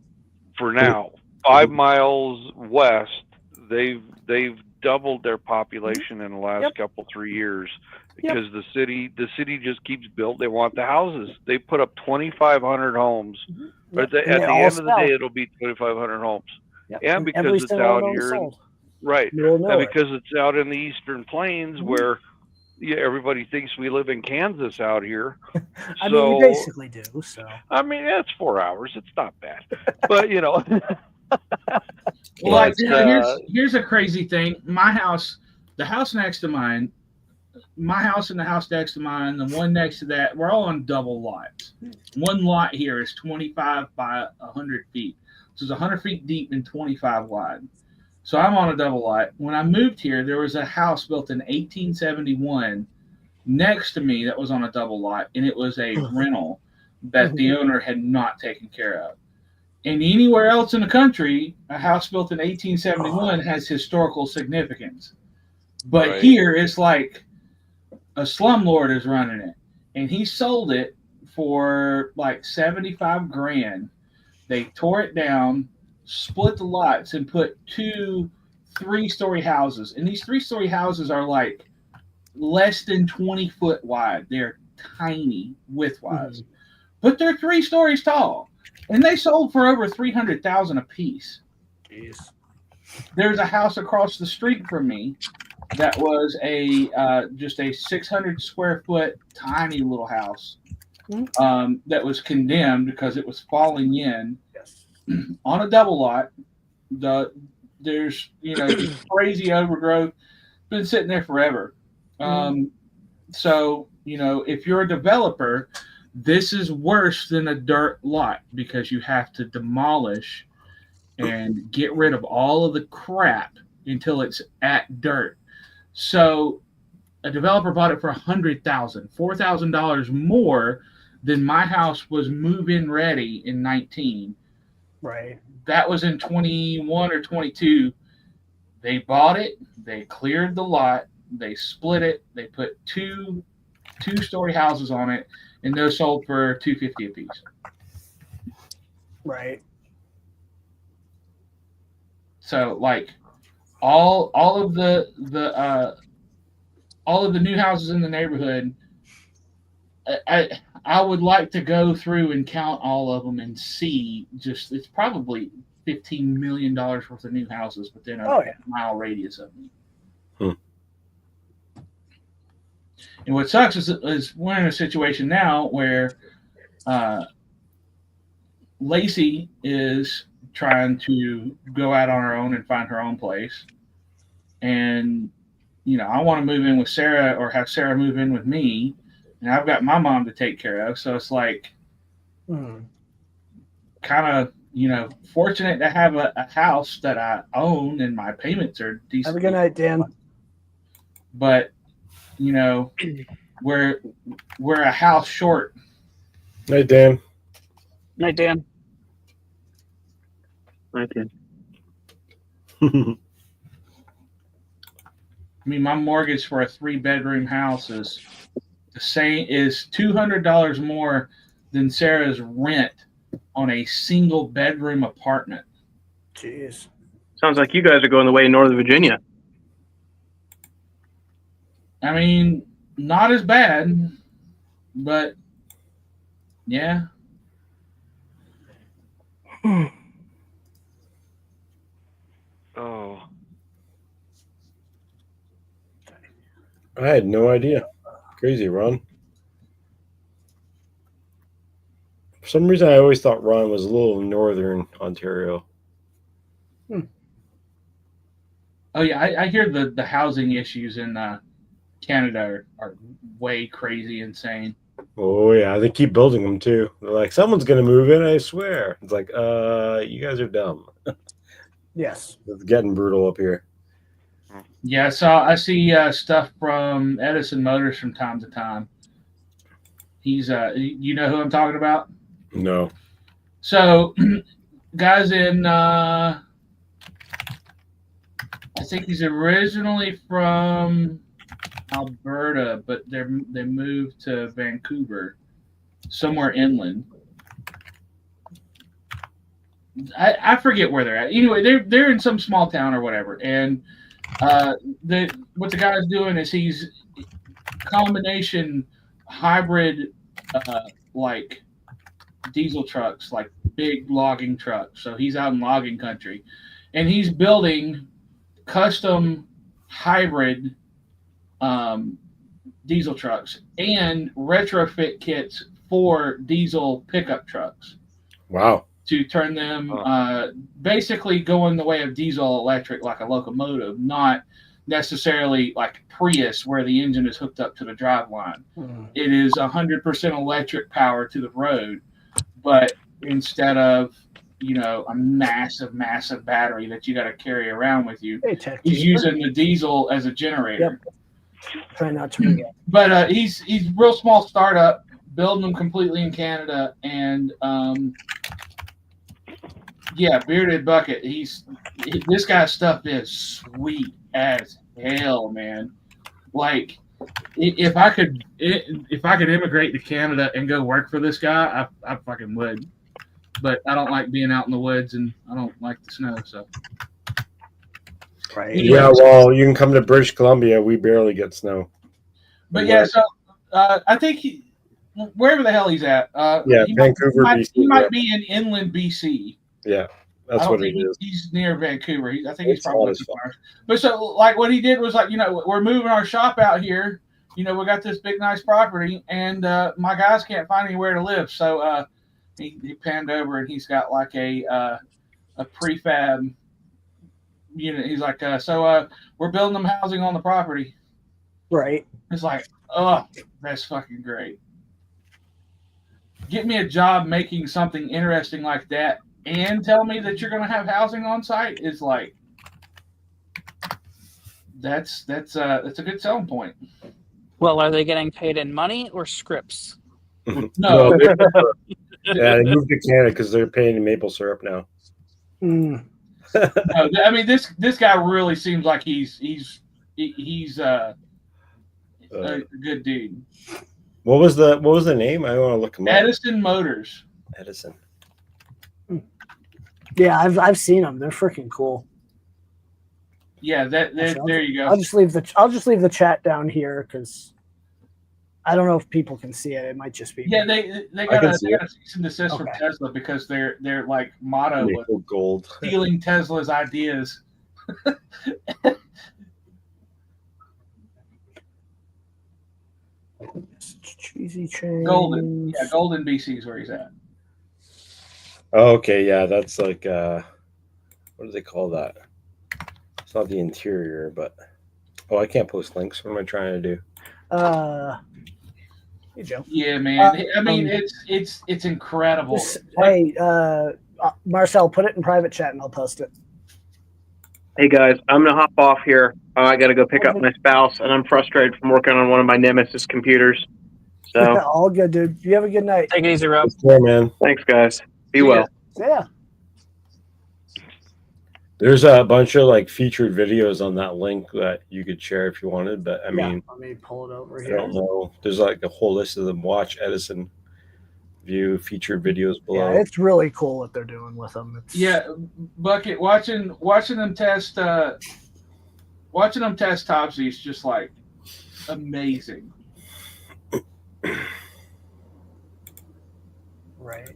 5 miles west, they've doubled their population in the last 3 years because the city just keeps building. They want the houses. They put up 2,500 homes. But at the end of the day, it'll be 2,500 homes. Yep. And because it's out here, and because it's out in the Eastern Plains where everybody thinks we live in Kansas out here. We basically do. So it's 4 hours. It's not bad, but Well, here's a crazy thing. My house, the house next to mine, my house and the house next to mine, the one next to that, we're all on double lots. One lot here is 25 by 100 feet. So it's 100 feet deep and 25 wide. So I'm on a double lot. When I moved here, there was a house built in 1871 next to me that was on a double lot, and it was a rental that the owner had not taken care of. And anywhere else in the country, a house built in 1871 has historical significance. But here, it's like a slumlord is running it. And he sold it for like $75,000. They tore it down, split the lots, and put 2 3-story houses. And these 3-story houses are like less than 20 foot wide. They're tiny width-wise. But they're 3 stories tall. And they sold for over $300,000 a piece. Jeez. There's a house across the street from me that was just a 600 square foot tiny little house that was condemned because it was falling in on a double lot. There's crazy overgrowth. Been sitting there forever. So if you're a developer, this is worse than a dirt lot because you have to demolish and get rid of all of the crap until it's at dirt. So a developer bought it for $100,000, $4,000 more than my house was move-in ready in 19. Right. That was in 21 or 22. They bought it. They cleared the lot. They split it. They put two-story houses on it, and those sold for $250 a piece. Right. So like all of the new houses in the neighborhood, I would like to go through and count all of them and see. Just it's probably $15 million worth of new houses within a mile radius of me. And what sucks is we're in a situation now where Lacey is trying to go out on her own and find her own place. And, I want to move in with Sarah or have Sarah move in with me. And I've got my mom to take care of. So it's like kind of, fortunate to have a house that I own and my payments are decent. Have a good night, Dan. But, we're a house short. Night, Dan. Night, Dan. Night, Dan. I mean, my mortgage for a 3-bedroom house is the same, is $200 more than Sarah's rent on a single bedroom apartment. Jeez. Sounds like you guys are going the way of Northern Virginia. I mean, not as bad, but yeah. Oh. I had no idea. Crazy, Ron. For some reason, I always thought Ron was a little northern Ontario. Oh yeah, I hear the housing issues in Canada are way crazy insane. Oh yeah, they keep building them too. They're like, someone's gonna move in, I swear. It's like, you guys are dumb. Yes. It's getting brutal up here. Yeah, so I see stuff from Edison Motors from time to time. He's you know who I'm talking about? No. So guys in I think he's originally from Alberta, but they moved to Vancouver, somewhere inland. I forget where they're at. Anyway, they're in some small town or whatever, and what the guy's doing is he's combination hybrid like diesel trucks, like big logging trucks. So he's out in logging country, and he's building custom hybrid diesel trucks and retrofit kits for diesel pickup trucks. Wow. To turn them basically going the way of diesel electric, like a locomotive, not necessarily like Prius where the engine is hooked up to the drive line. It is 100% electric power to the road, but instead of a massive battery that you got to carry around with you, he's using the diesel as a generator. Yep. Try not to forget. But he's real small startup, building them completely in Canada, and yeah, Bearded Bucket. This guy's stuff is sweet as hell, man. Like, if I could immigrate to Canada and go work for this guy, I fucking would. But I don't like being out in the woods, and I don't like the snow. So, right. Anyway, Yeah, well, you can come to British Columbia. We barely get snow. But yeah, so I think wherever the hell he's at, Vancouver, BC. He might be in inland BC. Yeah, that's what it is. He's near Vancouver. I think he's probably far. But so, like, what he did was like, we're moving our shop out here. We got this big, nice property, and my guys can't find anywhere to live. So he panned over, and he's got like a prefab he's like, so we're building them housing on the property. Right. It's like, oh, that's fucking great. Get me a job making something interesting like that, and tell me that you're going to have housing on site is like, that's a good selling point. Well, are they getting paid in money or scripts? No. Yeah, they moved to Canada because they're paying in maple syrup now. Mm. No, I mean, this guy really seems like he's a good dude. What was the name? I want to look him up. Edison Motors. Edison. Yeah, I've seen them. They're freaking cool. Yeah, there you go. I'll just leave the chat down here because I don't know if people can see it. It might just be they got a cease and desist from Tesla because their like motto was gold stealing Tesla's ideas. Cheesy chain. Golden, yeah, Golden BC is where he's at. Oh, okay, yeah, that's like what do they call that? It's not the interior, but I can't post links. What am I trying to do? Hey Joe. Yeah, man. I mean, it's incredible. Hey, Marcel, put it in private chat and I'll post it. Hey guys, I'm gonna hop off here. I gotta go pick up my spouse, and I'm frustrated from working on one of my Nemesis computers. So all good, dude. You have a good night. Take it easy, Rob. Yeah, man. Thanks, guys. Be well. Yeah. There's a bunch of like featured videos on that link that you could share if you wanted, but I mean, let me pull it over I here. don't know. There's like a whole list of them. Watch Edison, view featured videos below. Yeah, it's really cool what they're doing with them. Bucket watching them test Topsy is just like amazing. Right.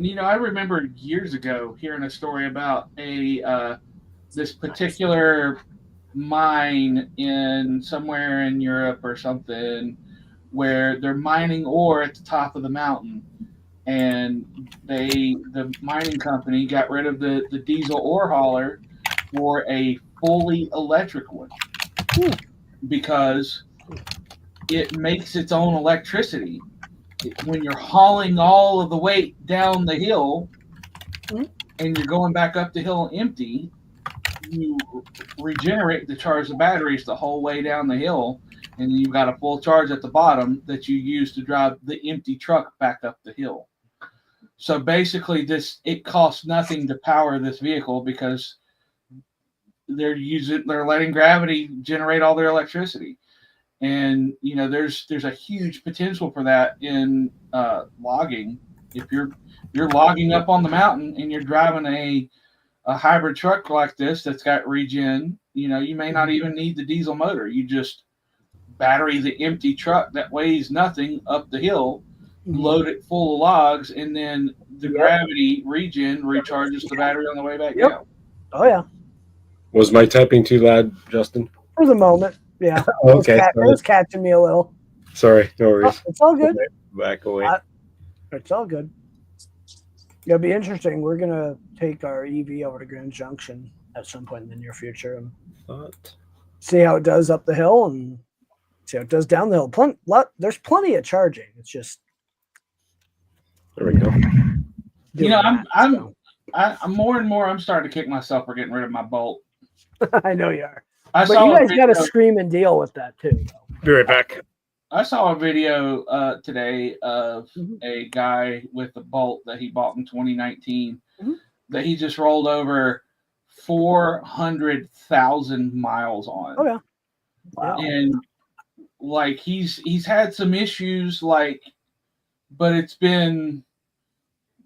I remember years ago hearing a story about this particular mine in somewhere in Europe or something where they're mining ore at the top of the mountain, and the mining company got rid of the diesel ore hauler for a fully electric one because it makes its own electricity. When you're hauling all of the weight down the hill and you're going back up the hill empty, you regenerate to charge the batteries the whole way down the hill, and you've got a full charge at the bottom that you use to drive the empty truck back up the hill. So basically it costs nothing to power this vehicle because they're letting gravity generate all their electricity. And there's a huge potential for that in logging. If you're logging up on the mountain and you're driving a hybrid truck like this that's got regen, you may not even need the diesel motor. You just battery the empty truck that weighs nothing up the hill, load it full of logs, and then the gravity regen recharges the battery on the way back down. Oh yeah. Was my typing too loud, Justin? For the moment. Yeah. Okay. It was catching me a little. Sorry, no worries. It's all good. Back away. It's all good. It'll be interesting. We're gonna take our EV over to Grand Junction at some point in the near future and see how it does up the hill and see how it does down the hill. There's plenty of charging. It's just there we go. I'm more and more. I'm starting to kick myself for getting rid of my Bolt. I know you are. But you guys got to scream and deal with that too. Be right back. I saw a video today of a guy with a Bolt that he bought in 2019 that he just rolled over 400,000 miles on. Oh yeah. Wow. And like he's had some issues, but it's been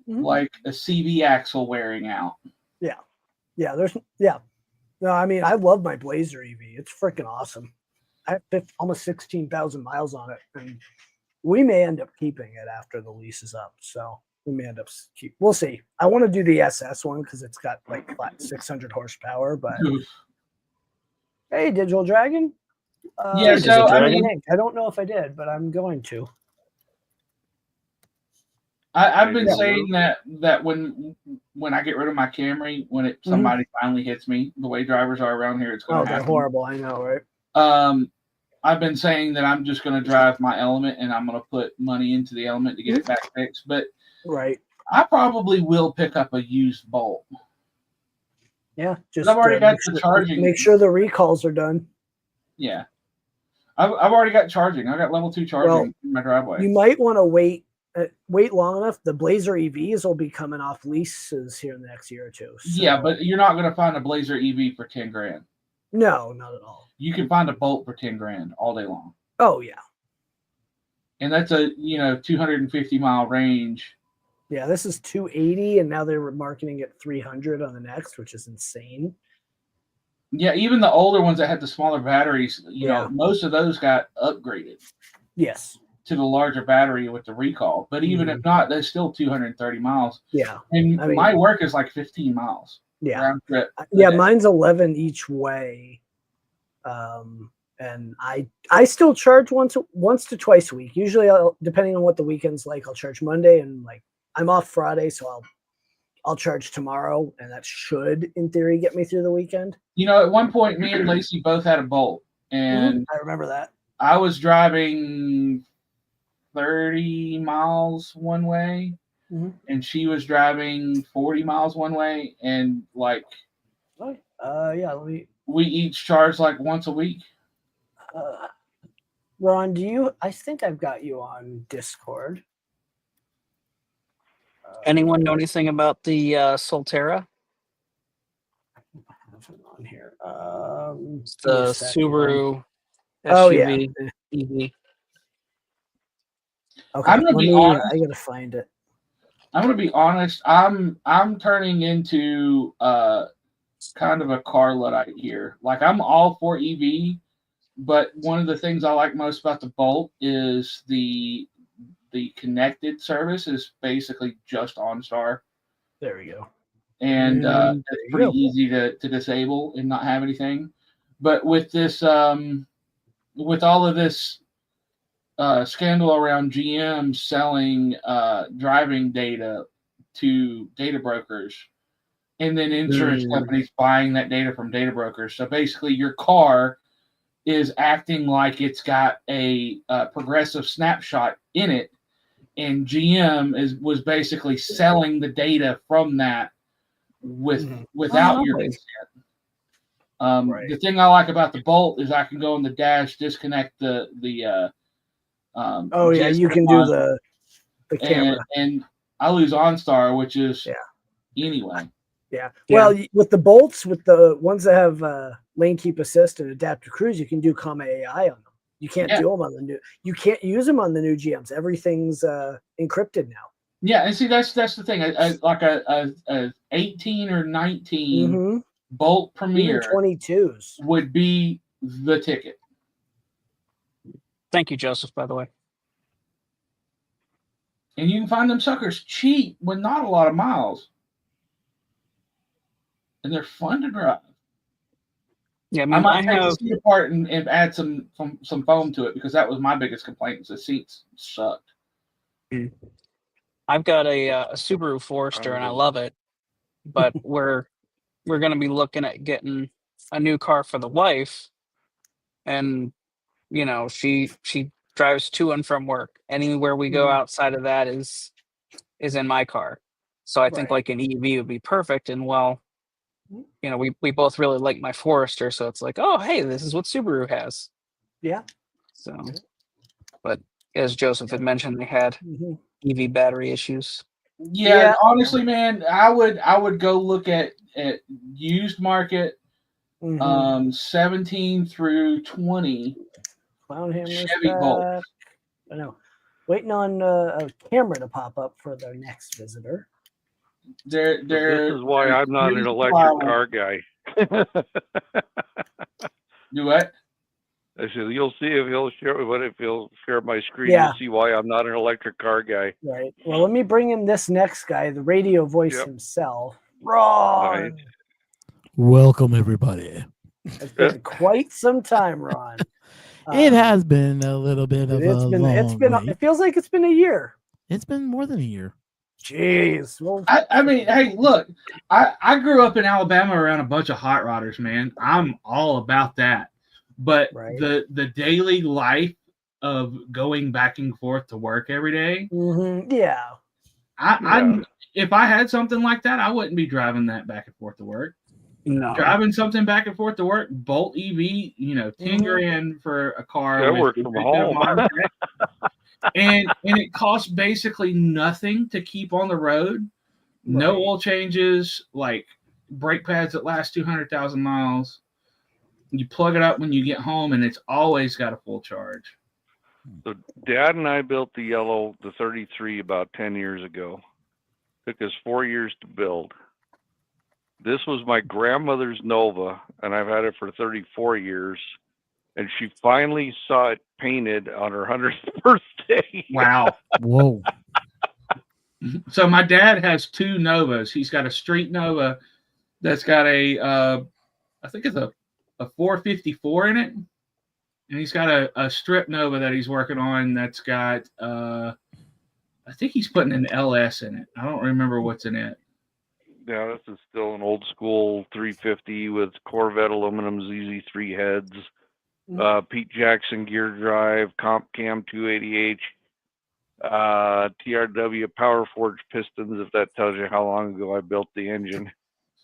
like a CV axle wearing out. Yeah. No, I mean, I love my Blazer EV. It's freaking awesome. I have almost 16,000 miles on it, and we may end up keeping it after the lease is up. So we may end up we'll see. I want to do the SS one because it's got like 600 horsepower. But hey, Digital Dragon. Yeah, so I don't know if I did, but I'm going to. I've been saying that when I get rid of my Camry, when somebody finally hits me, the way drivers are around here, it's going to happen. They're horrible. I know, right? I've been saying that I'm just going to drive my Element and I'm going to put money into the Element to get it back fixed. But I probably will pick up a used Bolt. Yeah, just I've already got the charging. Make sure the recalls are done. Yeah, I've already got charging. I got level 2 charging in my driveway. You might want to wait long enough. The Blazer EVs will be coming off leases here in the next year or two. So. Yeah, but you're not going to find a Blazer EV for $10,000. No, not at all. You can find a Bolt for $10,000 all day long. Oh yeah, and that's a 250-mile range. Yeah, this is 280, and now they're marketing at 300 on the next, which is insane. Yeah, even the older ones that had the smaller batteries, you know, most of those got upgraded. Yes. To the larger battery with the recall. But even if not, they're still 230 miles. Yeah. And my work is like 15 miles. Yeah. Round trip. Yeah, mine's 11 each way. And I still charge once to twice a week. Usually, depending on what the weekend's like, I'll charge Monday, and like I'm off Friday, so I'll charge tomorrow, and that should, in theory, get me through the weekend. You know, at one point, me and Lacey both had a Bolt, and I remember that. I was driving 30 miles one way, and she was driving 40 miles one way, and like, we each charged like once a week. Ron, I think I've got you on Discord. Anyone know anything about the Solterra? On here. The Subaru SUV EV. Okay, I'm gonna be honest. I gotta find it. I'm gonna be honest. I'm turning into kind of a car Luddite here. Like, I'm all for EV, but one of the things I like most about the Bolt is the connected service is basically just OnStar. There we go. And it's pretty easy to disable and not have anything. But with this, with all of this scandal around GM selling driving data to data brokers, and then insurance companies buying that data from data brokers. So basically, your car is acting like it's got a progressive snapshot in it, and GM was basically selling the data from that without your consent. The thing I like about the Bolt is I can go on the dash, disconnect the you can do the camera, and I lose OnStar, which is anyway. Yeah. Well, with the Bolts, with the ones that have lane keep assist and adaptive cruise, you can do comma AI on them. You can't do them on the new. You can't use them on the new GMs. Everything's encrypted now. Yeah, and see that's the thing. Like a 18 or 19 Bolt Premier, even 22s would be the ticket. Thank you, Joseph. By the way. And you can find them suckers cheap with not a lot of miles. And they're fun to drive. Yeah, I might take the seat apart and add some foam to it, because that was my biggest complaint. Is the seats sucked. I've got a Subaru Forester and I love it, but we're going to be looking at getting a new car for the wife, and you know she drives to and from work. Anywhere we go outside of that is in my car. So I think like an EV would be perfect. And you know, we both really like my Forester, so it's like, oh, hey, this is what Subaru has. Yeah. So, but as Joseph had mentioned, they had EV battery issues. Yeah, honestly, man, I would go look at used market, 17 through 20. Chevy Bolt. I know. Waiting on a camera to pop up for the next visitor. This is why I'm not an electric car guy. Do what? I said, you'll see if he'll share my screen. Yeah. You'll see why I'm not an electric car guy. Right. Well, let me bring in this next guy, the radio voice himself, Ron. Right. Welcome, everybody. It's been quite some time, Ron. It has been a little bit of a long wait. It feels like it's been a year. It's been more than a year. Jeez. Well, I mean, hey, look, I grew up in Alabama around a bunch of hot rodders, man. I'm all about that. But Right. the daily life of going back and forth to work every day, yeah. I'm if I had something like that, I wouldn't be driving that back and forth to work. No. Driving something back and forth to work, Bolt EV, 10 grand for a car. I with work from home. and it costs basically nothing to keep on the road. No oil changes, like brake pads that last 200,000 miles. You plug it up when you get home, and it's always got a full charge. So Dad and I built the 33 about 10 years ago. Took us 4 years to build. This was my grandmother's Nova, and I've had it for 34 years. And she finally saw it painted on her 100th birthday. Wow. Whoa. So my dad has two Novas. He's got a street Nova that's got I think it's a 454 in it. And he's got a strip Nova that he's working on that's got, I think he's putting an LS in it. I don't remember what's in it. Yeah, this is still an old school 350 with Corvette aluminum ZZ3 heads, Pete Jackson gear drive, Comp Cam 280H, TRW Power Forge pistons, if that tells you how long ago I built the engine.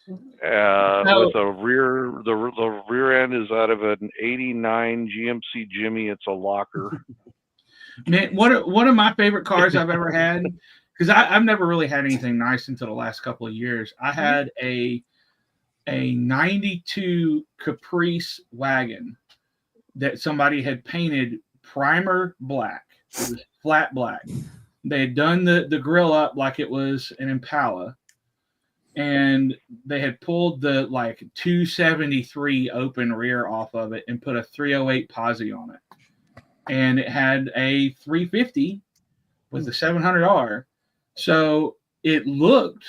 With the rear end is out of an 89 GMC Jimmy. It's a locker. Man, one of my favorite cars I've ever had, because I've never really had anything nice until the last couple of years. I had a 92 Caprice wagon that somebody had painted primer black. It was flat black. They had done the grill up like it was an Impala, and they had pulled the like 273 open rear off of it and put a 308 posi on it. And it had a 350 with a 700R. So it looked,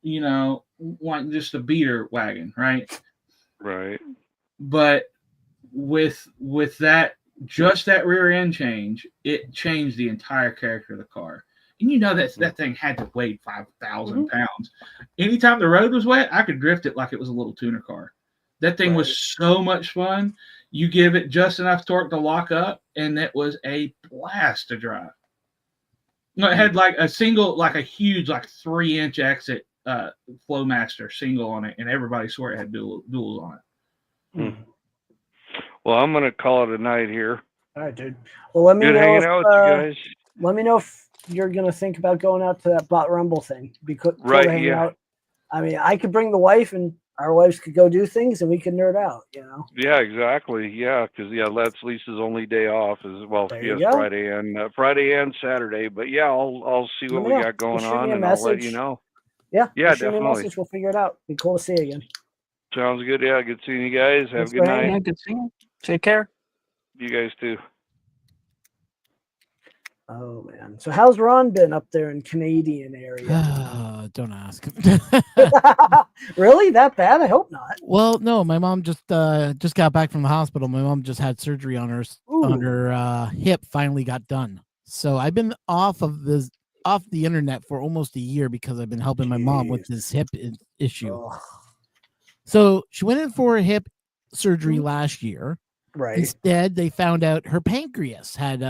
like just a beater wagon, right? Right. But with that, just that rear end change, it changed the entire character of the car. And that thing had to weigh 5,000 pounds. Anytime the road was wet, I could drift it like it was a little tuner car. That thing was so much fun. You give it just enough torque to lock up, and it was a blast to drive. No, it had like a huge 3-inch exit Flowmaster single on it, and everybody swore it had duals on it. Well, I'm gonna call it a night here. All right, dude. Well, let me Good know hanging if, out with you guys. let me know if you're gonna think about going out to that Bot Rumble thing. Be cool to hang out. I mean, I could bring the wife, and our wives could go do things, and we could nerd out. Yeah, exactly. Yeah, because that's Lisa's only day off as well. There She you has go. Friday and Saturday. But yeah, I'll see what we got going on, and I'll let you know. Yeah, Yeah, shoot me a definitely. message. We'll figure it out. Be cool to see you again. Sounds good. Yeah, good seeing you guys. Have Thanks a good for hanging. night. Yeah, good seeing you. Take care. You guys too. Oh man. So how's Ron been up there in Canadian area? Don't ask. Really? That bad? I hope not. Well, no, my mom just got back from the hospital. My mom just had surgery on her hip, finally got done. So I've been off the internet for almost a year because I've been helping my mom with this hip issue. Ugh. So she went in for a hip surgery last year. Right. Instead, they found out her pancreas had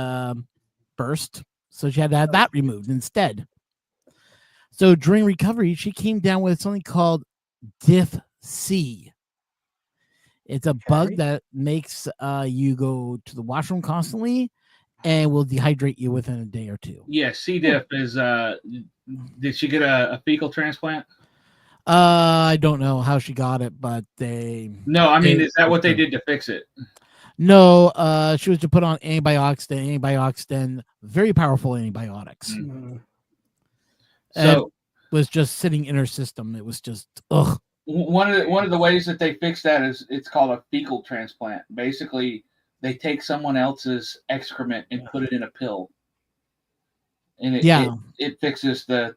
burst, so she had to have that removed instead. So during recovery, she came down with something called Diff C. It's a bug that makes you go to the washroom constantly and will dehydrate you within a day or two. Yeah, C. diff is. Did she get a fecal transplant? I don't know how she got it, but they. No, I mean, is that what they did to fix it? No, she was to put on antibiotics, very powerful antibiotics. So was just sitting in her system. It was just ugh. One of the ways that they fix that is it's called a fecal transplant. Basically, they take someone else's excrement and put it in a pill, and it fixes the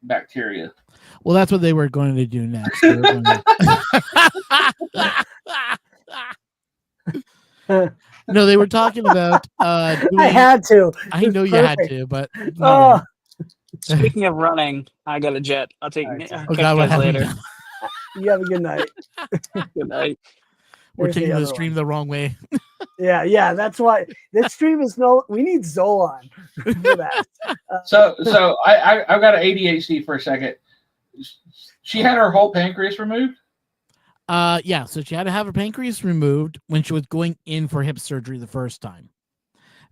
bacteria. Well, that's what they were going to do next. No, they were talking about I doing, had to. I know you had to, but Oh, Speaking of running, I got a jet. I'll take. All right, I'll oh catch God, you what guys happened? later. you have a good night. Good night. We're There's taking the other stream one. the wrong way. Yeah. That's why this stream is no. We need Zolan for that. So I've got an ADHD for a second. She had her whole pancreas removed. Yeah, so she had to have her pancreas removed when she was going in for hip surgery the first time.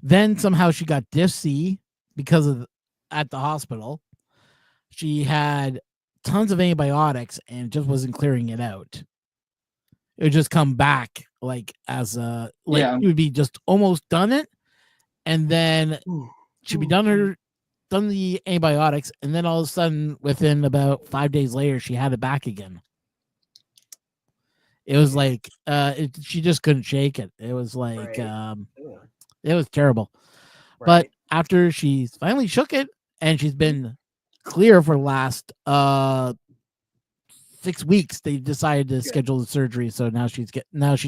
Then somehow she got diff C because of at the hospital. She had tons of antibiotics and just wasn't clearing it out. It would just come back like as a like Yeah. it would be just almost done it, and then she'd be done the antibiotics, and then all of a sudden within about 5 days later she had it back again. It was like she just couldn't shake it. It was like it was terrible. But after she's finally shook it and she's been clear for the last 6 weeks, they decided to schedule the surgery. So now she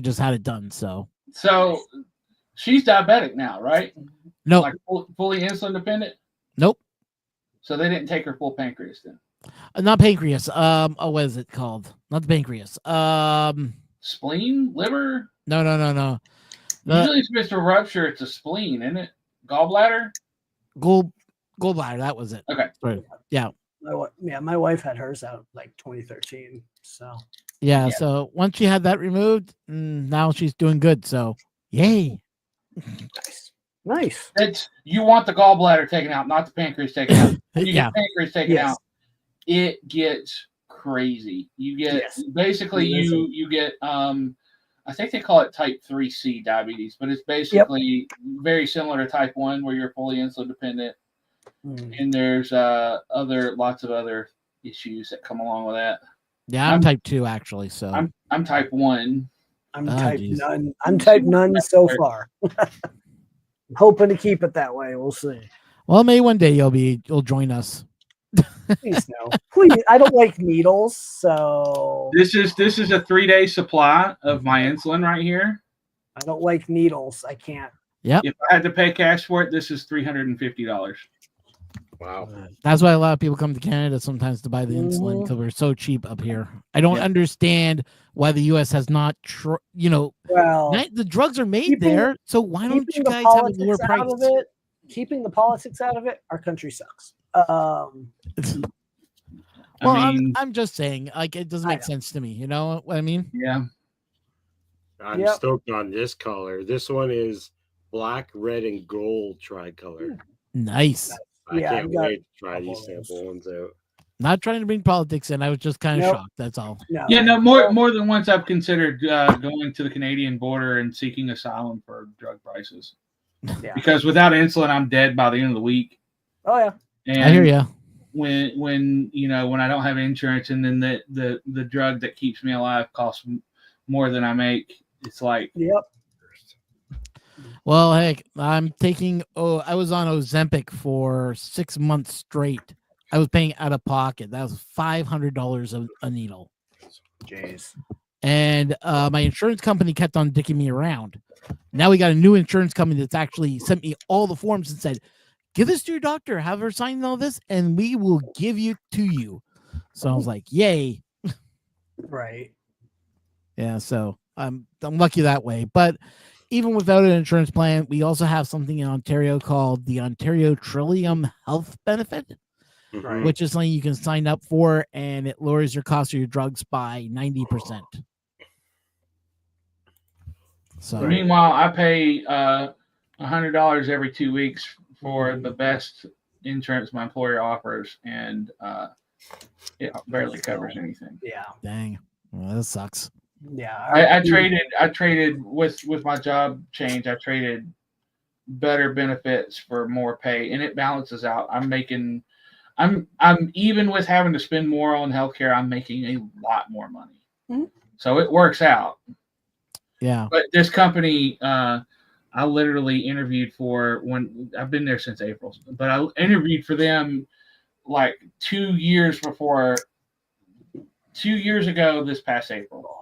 just had it done. So She's diabetic now, right? No, like fully insulin dependent. Nope. So they didn't take her full pancreas then. Not pancreas. What is it called? Not the pancreas. Spleen, liver. No. Usually, if it's a rupture, it's a spleen, isn't it? Gallbladder. Gallbladder. That was it. Okay. Right. Yeah. My wife had hers out like 2013. So yeah. So once she had that removed, now she's doing good. So yay. Nice. You want the gallbladder taken out, not the pancreas taken out. When you Yeah. get pancreas taken out, it gets crazy. You get basically you get I think they call it type 3C diabetes, but it's basically very similar to type 1 where you're fully insulin dependent. And there's lots of other issues that come along with that. Yeah, I'm type 2 actually. So I'm type 1. I'm type none. I'm type none so far. I'm hoping to keep it that way. We'll see. Well, maybe one day you'll join us. Please no. Please. I don't like needles, so This is a 3-day supply of my insulin right here. I don't like needles. I can't. Yep. If I had to pay cash for it, this is $350. Wow. That's why a lot of people come to Canada sometimes to buy the insulin because we're so cheap up here. I don't understand why the U.S. has not, the drugs are made there, so why don't you guys have a lower price? Keeping the politics out of it, our country sucks. I'm just saying, like, it doesn't make sense to me. You know what I mean? Yeah. I'm stoked on this color. This one is black, red, and gold tricolor. Nice. I can't wait to try these sample ones out. Not trying to bring politics in. I was just kind of shocked. That's all. More than once I've considered going to the Canadian border and seeking asylum for drug prices. Yeah. Because without insulin, I'm dead by the end of the week. Oh yeah. And I hear you. When I don't have insurance and then the drug that keeps me alive costs more than I make, it's like Well, heck, I'm taking. I was on Ozempic for 6 months straight. I was paying out of pocket. That was $500 a needle. Jeez. And my insurance company kept on dicking me around. Now we got a new insurance company that's actually sent me all the forms and said, "Give this to your doctor, have her sign all this, and we will give you to you." So I was like, "Yay!" Right. Yeah. So I'm lucky that way, but. Even without an insurance plan, we also have something in Ontario called the Ontario Trillium Health Benefit, which is something you can sign up for, and it lowers your cost of your drugs by 90%. So, meanwhile, I pay $100 every 2 weeks for the best insurance my employer offers, and it barely covers anything. Yeah. Dang. Well, that sucks. Yeah. I traded with my job change. I traded better benefits for more pay, and it balances out. I'm even with having to spend more on healthcare, I'm making a lot more money. So it works out. Yeah. But this company, I literally interviewed for when I've been there since April, but I interviewed for them like 2 years ago this past April.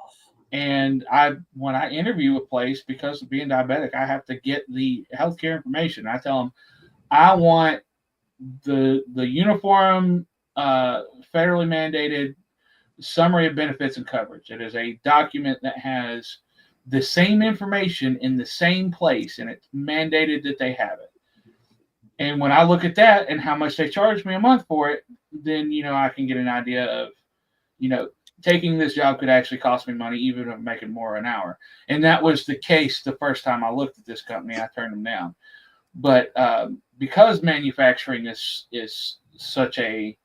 And when I interview a place, because of being diabetic, I have to get the healthcare information. I tell them I want the uniform, federally mandated summary of benefits and coverage. It is a document that has the same information in the same place, and it's mandated that they have it. And when I look at that and how much they charge me a month for it, then I can get an idea of taking this job could actually cost me money, even if I'm making more an hour. And that was the case the first time I looked at this company. I turned them down. But because manufacturing is such a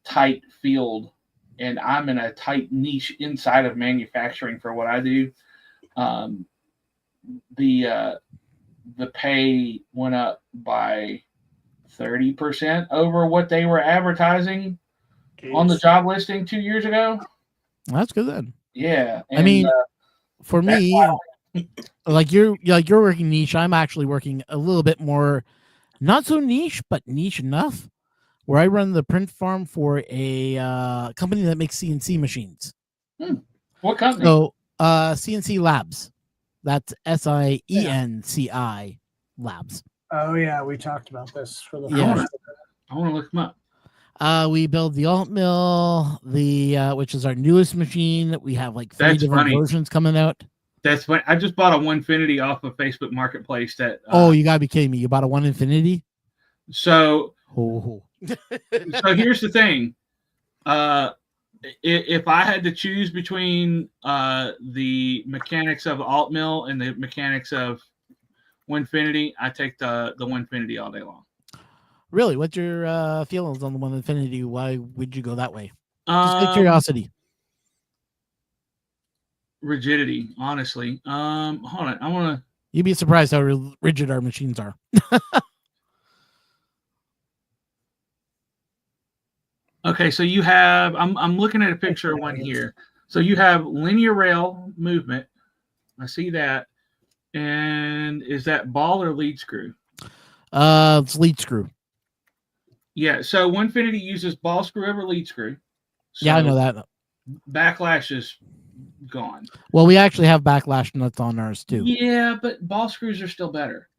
tight field, and I'm in a tight niche inside of manufacturing for what I do, the pay went up by 30% over what they were advertising on the job listing 2 years ago. That's good then. Yeah. I mean, for me, like you're working niche. I'm actually working a little bit more, not so niche, but niche enough, where I run the print farm for a company that makes CNC machines. What company? So CNC Labs. That's SIENCI Labs. Oh yeah, we talked about this for the Yeah. I want to look them up. We build the alt mill, which is our newest machine. We have like 3 different versions coming out. That's funny. I just bought a Onefinity off of Facebook Marketplace. That oh, you gotta be kidding me! You bought a Onefinity? So, so here's the thing. If I had to choose between the mechanics of alt mill and the mechanics of Onefinity, I take the Onefinity all day long. Really? What's your feelings on the Onefinity? Why would you go that way? Just out of curiosity. Rigidity, honestly. Hold on. I want to. You'd be surprised how rigid our machines are. Okay, so you have. I'm looking at a picture of one here. So you have linear rail movement. I see that. And is that ball or lead screw? It's lead screw. Yeah. So Onefinity uses ball screw over lead screw. So yeah, I know that. Backlash is gone. Well, we actually have backlash nuts on ours too. Yeah, but ball screws are still better.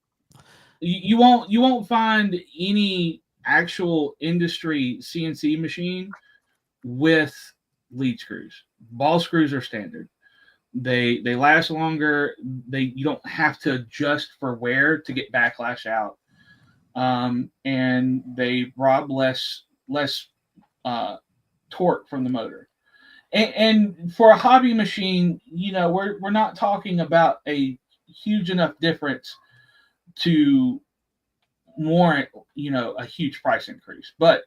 You won't find any actual industry CNC machine with lead screws. Ball screws are standard. They last longer. You don't have to adjust for wear to get backlash out, and they rob less torque from the motor. And for a hobby machine, we're not talking about a huge enough difference to warrant, a huge price increase. But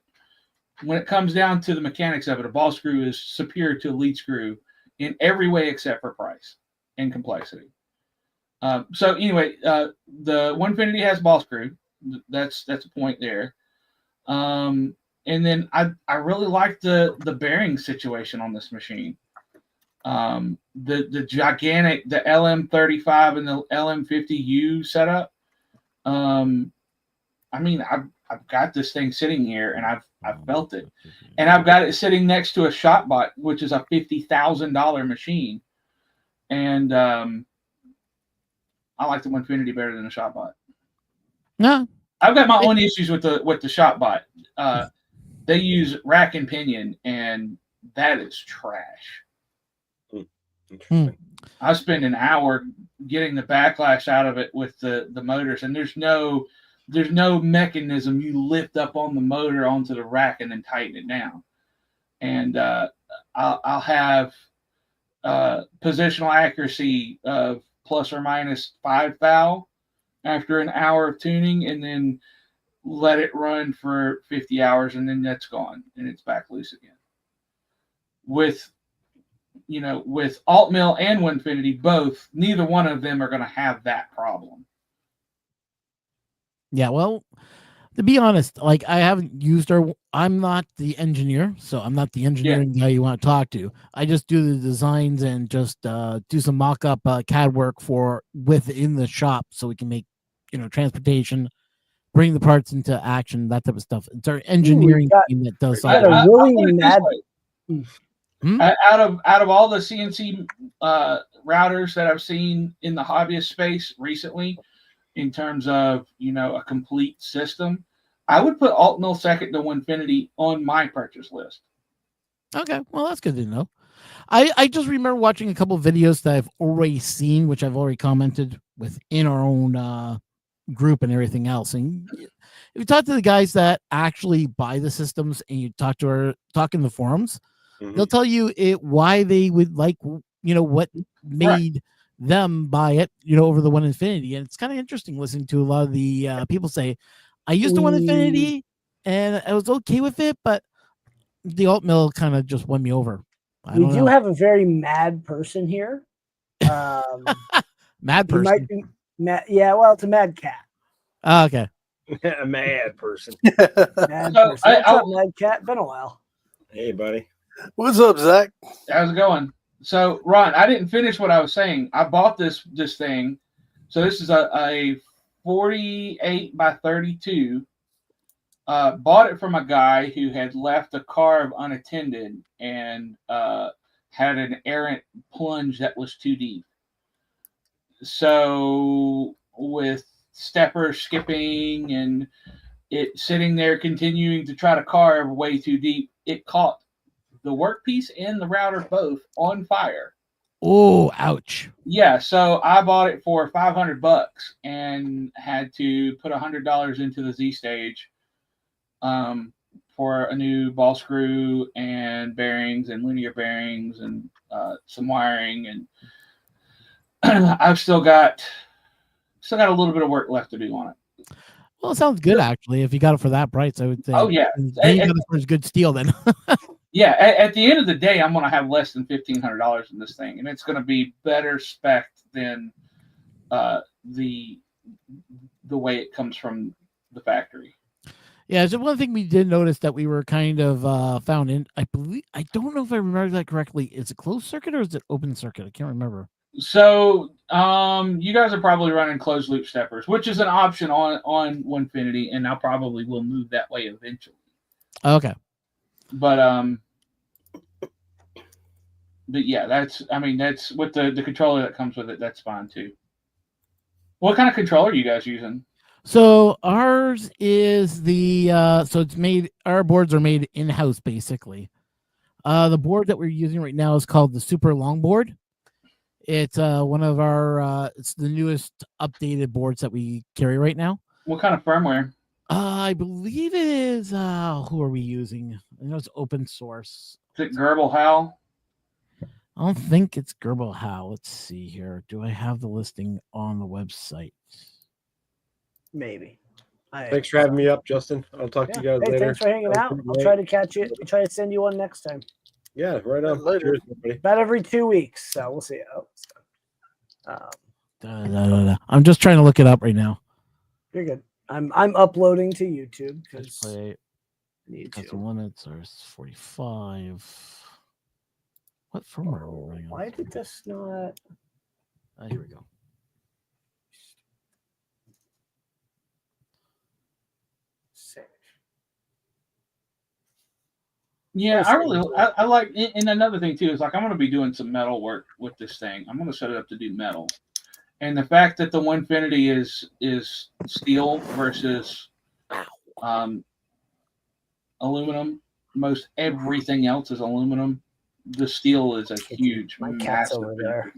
when it comes down to the mechanics of it, a ball screw is superior to a lead screw in every way except for price and complexity. So anyway, the Onefinity has ball screw. That's a point there. And then I really like the bearing situation on this machine. The gigantic, the LM35 and the LM50U setup. I mean, I've got this thing sitting here and I've felt it, and I've got it sitting next to a ShotBot, which is a $50,000 machine, and I like the Onefinity better than the ShotBot. No, I've got my own issues with the ShotBot. They use rack and pinion, and that is trash. I spend an hour getting the backlash out of it with the motors, and there's no mechanism you lift up on the motor onto the rack and then tighten it down. And I'll have positional accuracy of plus or minus 5 thou after an hour of tuning, and then let it run for 50 hours, and then that's gone and it's back loose again. With alt mill and Onefinity, both, neither one of them are going to have that problem. Yeah, well, to be honest, like I haven't used her. I'm not the engineer, so I'm not the engineering guy you want to talk to. I just do the designs and just do some mock-up CAD work for within the shop, so we can make transportation, bring the parts into action, that type of stuff. It's our engineering team that does all that. Out of all the CNC routers that I've seen in the hobbyist space recently, in terms of a complete system, I would put Alt Millisecond to Winfinity on my purchase list. Okay, well that's good to know. I just remember watching a couple of videos that I've already seen, which I've already commented within our own group and everything else. And if you talk to the guys that actually buy the systems and you talk in the forums, they'll tell you why they would like what made them buy it over the One Infinity. And it's kind of interesting listening to a lot of the people say, I used the One Infinity and I was okay with it, but the alt mill kind of just won me over. We do have a very mad person here. Mad person. Might be mad. Yeah, well, it's a mad cat. Oh, okay. A mad person. Mad person. What's up, mad cat? Been a while. Hey, buddy. What's up, Zach? How's it going? So, Ron, I didn't finish what I was saying. I bought this thing. So this is a 48 by 32. Bought it from a guy who had left a carve unattended and had an errant plunge that was too deep. So with stepper skipping and it sitting there continuing to try to carve way too deep, it caught the workpiece and the router both on fire. Oh, ouch. Yeah, so I bought it for $500 and had to put $100 into the Z stage for a new ball screw and bearings and linear bearings and some wiring, and I've still got a little bit of work left to do on it. Well, it sounds good actually. If you got it for that price, I would think. Oh yeah, then you got it for good steel then. Yeah, at the end of the day, I'm going to have less than $1,500 in this thing, and it's going to be better spec'd than the way it comes from the factory. Yeah, so one thing we did notice that we were kind of found in, I believe, I don't know if I remember that correctly. Is it closed circuit or is it open circuit? I can't remember. So you guys are probably running closed loop steppers, which is an option on Winfinity, and I probably will move that way eventually. Okay. But yeah, that's with the controller that comes with it. That's fine too. What kind of controller are you guys using? So ours is so it's made. Our boards are made in house basically. The board that we're using right now is called the Super Long Board. It's one of our it's the newest updated boards that we carry right now. What kind of firmware? I believe it is who are we using? I know it's open source. Is it Gerbil Hal? I don't think it's Gerbil Hal. Let's see here. Do I have the listing on the website? Maybe. Thanks for having me up, Justin. I'll talk to you guys later. Thanks for hanging out. I'll try to catch you. I'll try to send you one next time. Yeah, right on. Later. Cheers, about every 2 weeks. So we'll see. I'm just trying to look it up right now. You're good. I'm uploading to YouTube because I need to. One it's 45. What firmware are we running on? Why did this not? Here we go. Yeah, I like, and another thing too is like I'm going to be doing some metal work with this thing. I'm going to set it up to do metal, and the fact that the Winfinity is steel versus aluminum. Most everything else is aluminum. The steel is a huge, massive over there.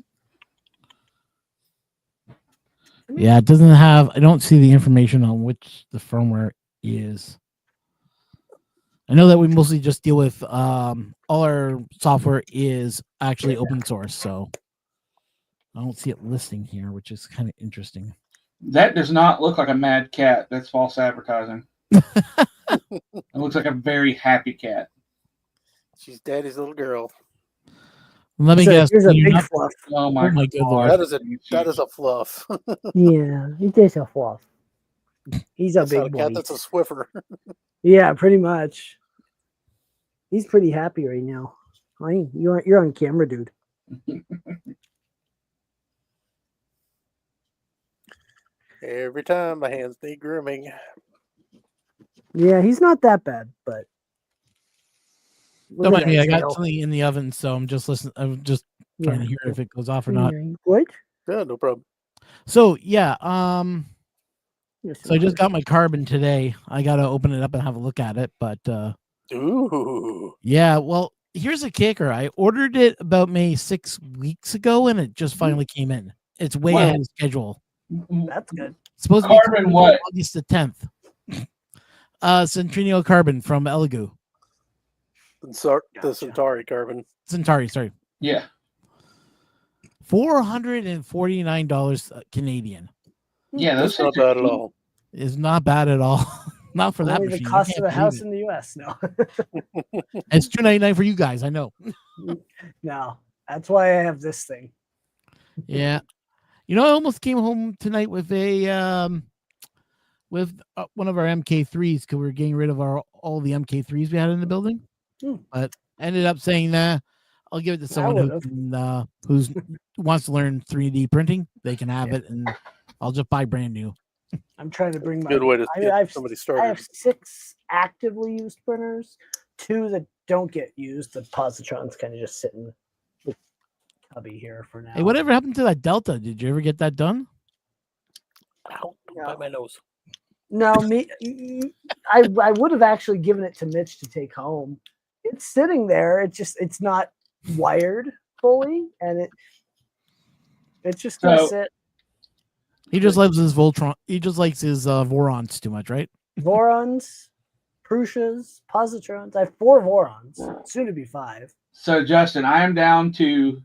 Yeah, it doesn't have. I don't see the information on which the firmware is. I know that we mostly just deal with all our software is actually open source, so I don't see it listing here, which is kind of interesting. That does not look like a mad cat. That's false advertising. It looks like a very happy cat. She's daddy's little girl. Let me guess. Here's a big fluff. Oh my good Lord. That is a fluff. Yeah, it is a fluff. He's a big boy. Cat, that's a Swiffer. Yeah, pretty much. He's pretty happy right now. You're on camera, dude. Every time my hands need grooming. Yeah, he's not that bad, but Don't mind me. I got Exhale. something in the oven, so I'm just listening. I'm just trying to hear if it goes off or not. What? Yeah, no problem. So yeah, Yes, so I just got my carbon today. I gotta open it up and have a look at it. But Ooh. yeah, well, here's a kicker. I ordered it about maybe 6 weeks ago, and it just finally came in. It's way Wow. ahead of schedule. That's good. It's supposed to be Carbon coming what? August the 10th. Centennial Carbon from Elegoo. The Centauri carbon. Centauri, sorry. Yeah. $449 Canadian. Yeah, those That's not things are bad at cheap. all. Is not bad at all. Not for that Only machine. the I cost can't of a believe house it. in the U.S. No, It's $299 for you guys. I know. no. That's why I have this thing. Yeah. You know, I almost came home tonight with a one of our MK3s because we were getting rid of all the MK3s we had in the building. But ended up saying, nah, I'll give it to someone who wants to learn 3D printing. They can have it, and I'll just buy brand new. I'm trying to bring my. Good way to I get have, somebody I started. have 6 actively used printers, 2 that don't get used. The positrons kind of just sit in the cubby here for now. Hey, whatever happened to that Delta? Did you ever get that done? Ow, bite my nose. No, I would have actually given it to Mitch to take home. It's sitting there. It's not wired fully, and it's just gonna sit. He just loves his Voltron. He just likes his Vorons too much, right? Vorons, Prussias, positrons. I have 4 Vorons, soon to be 5. So Justin, I am down to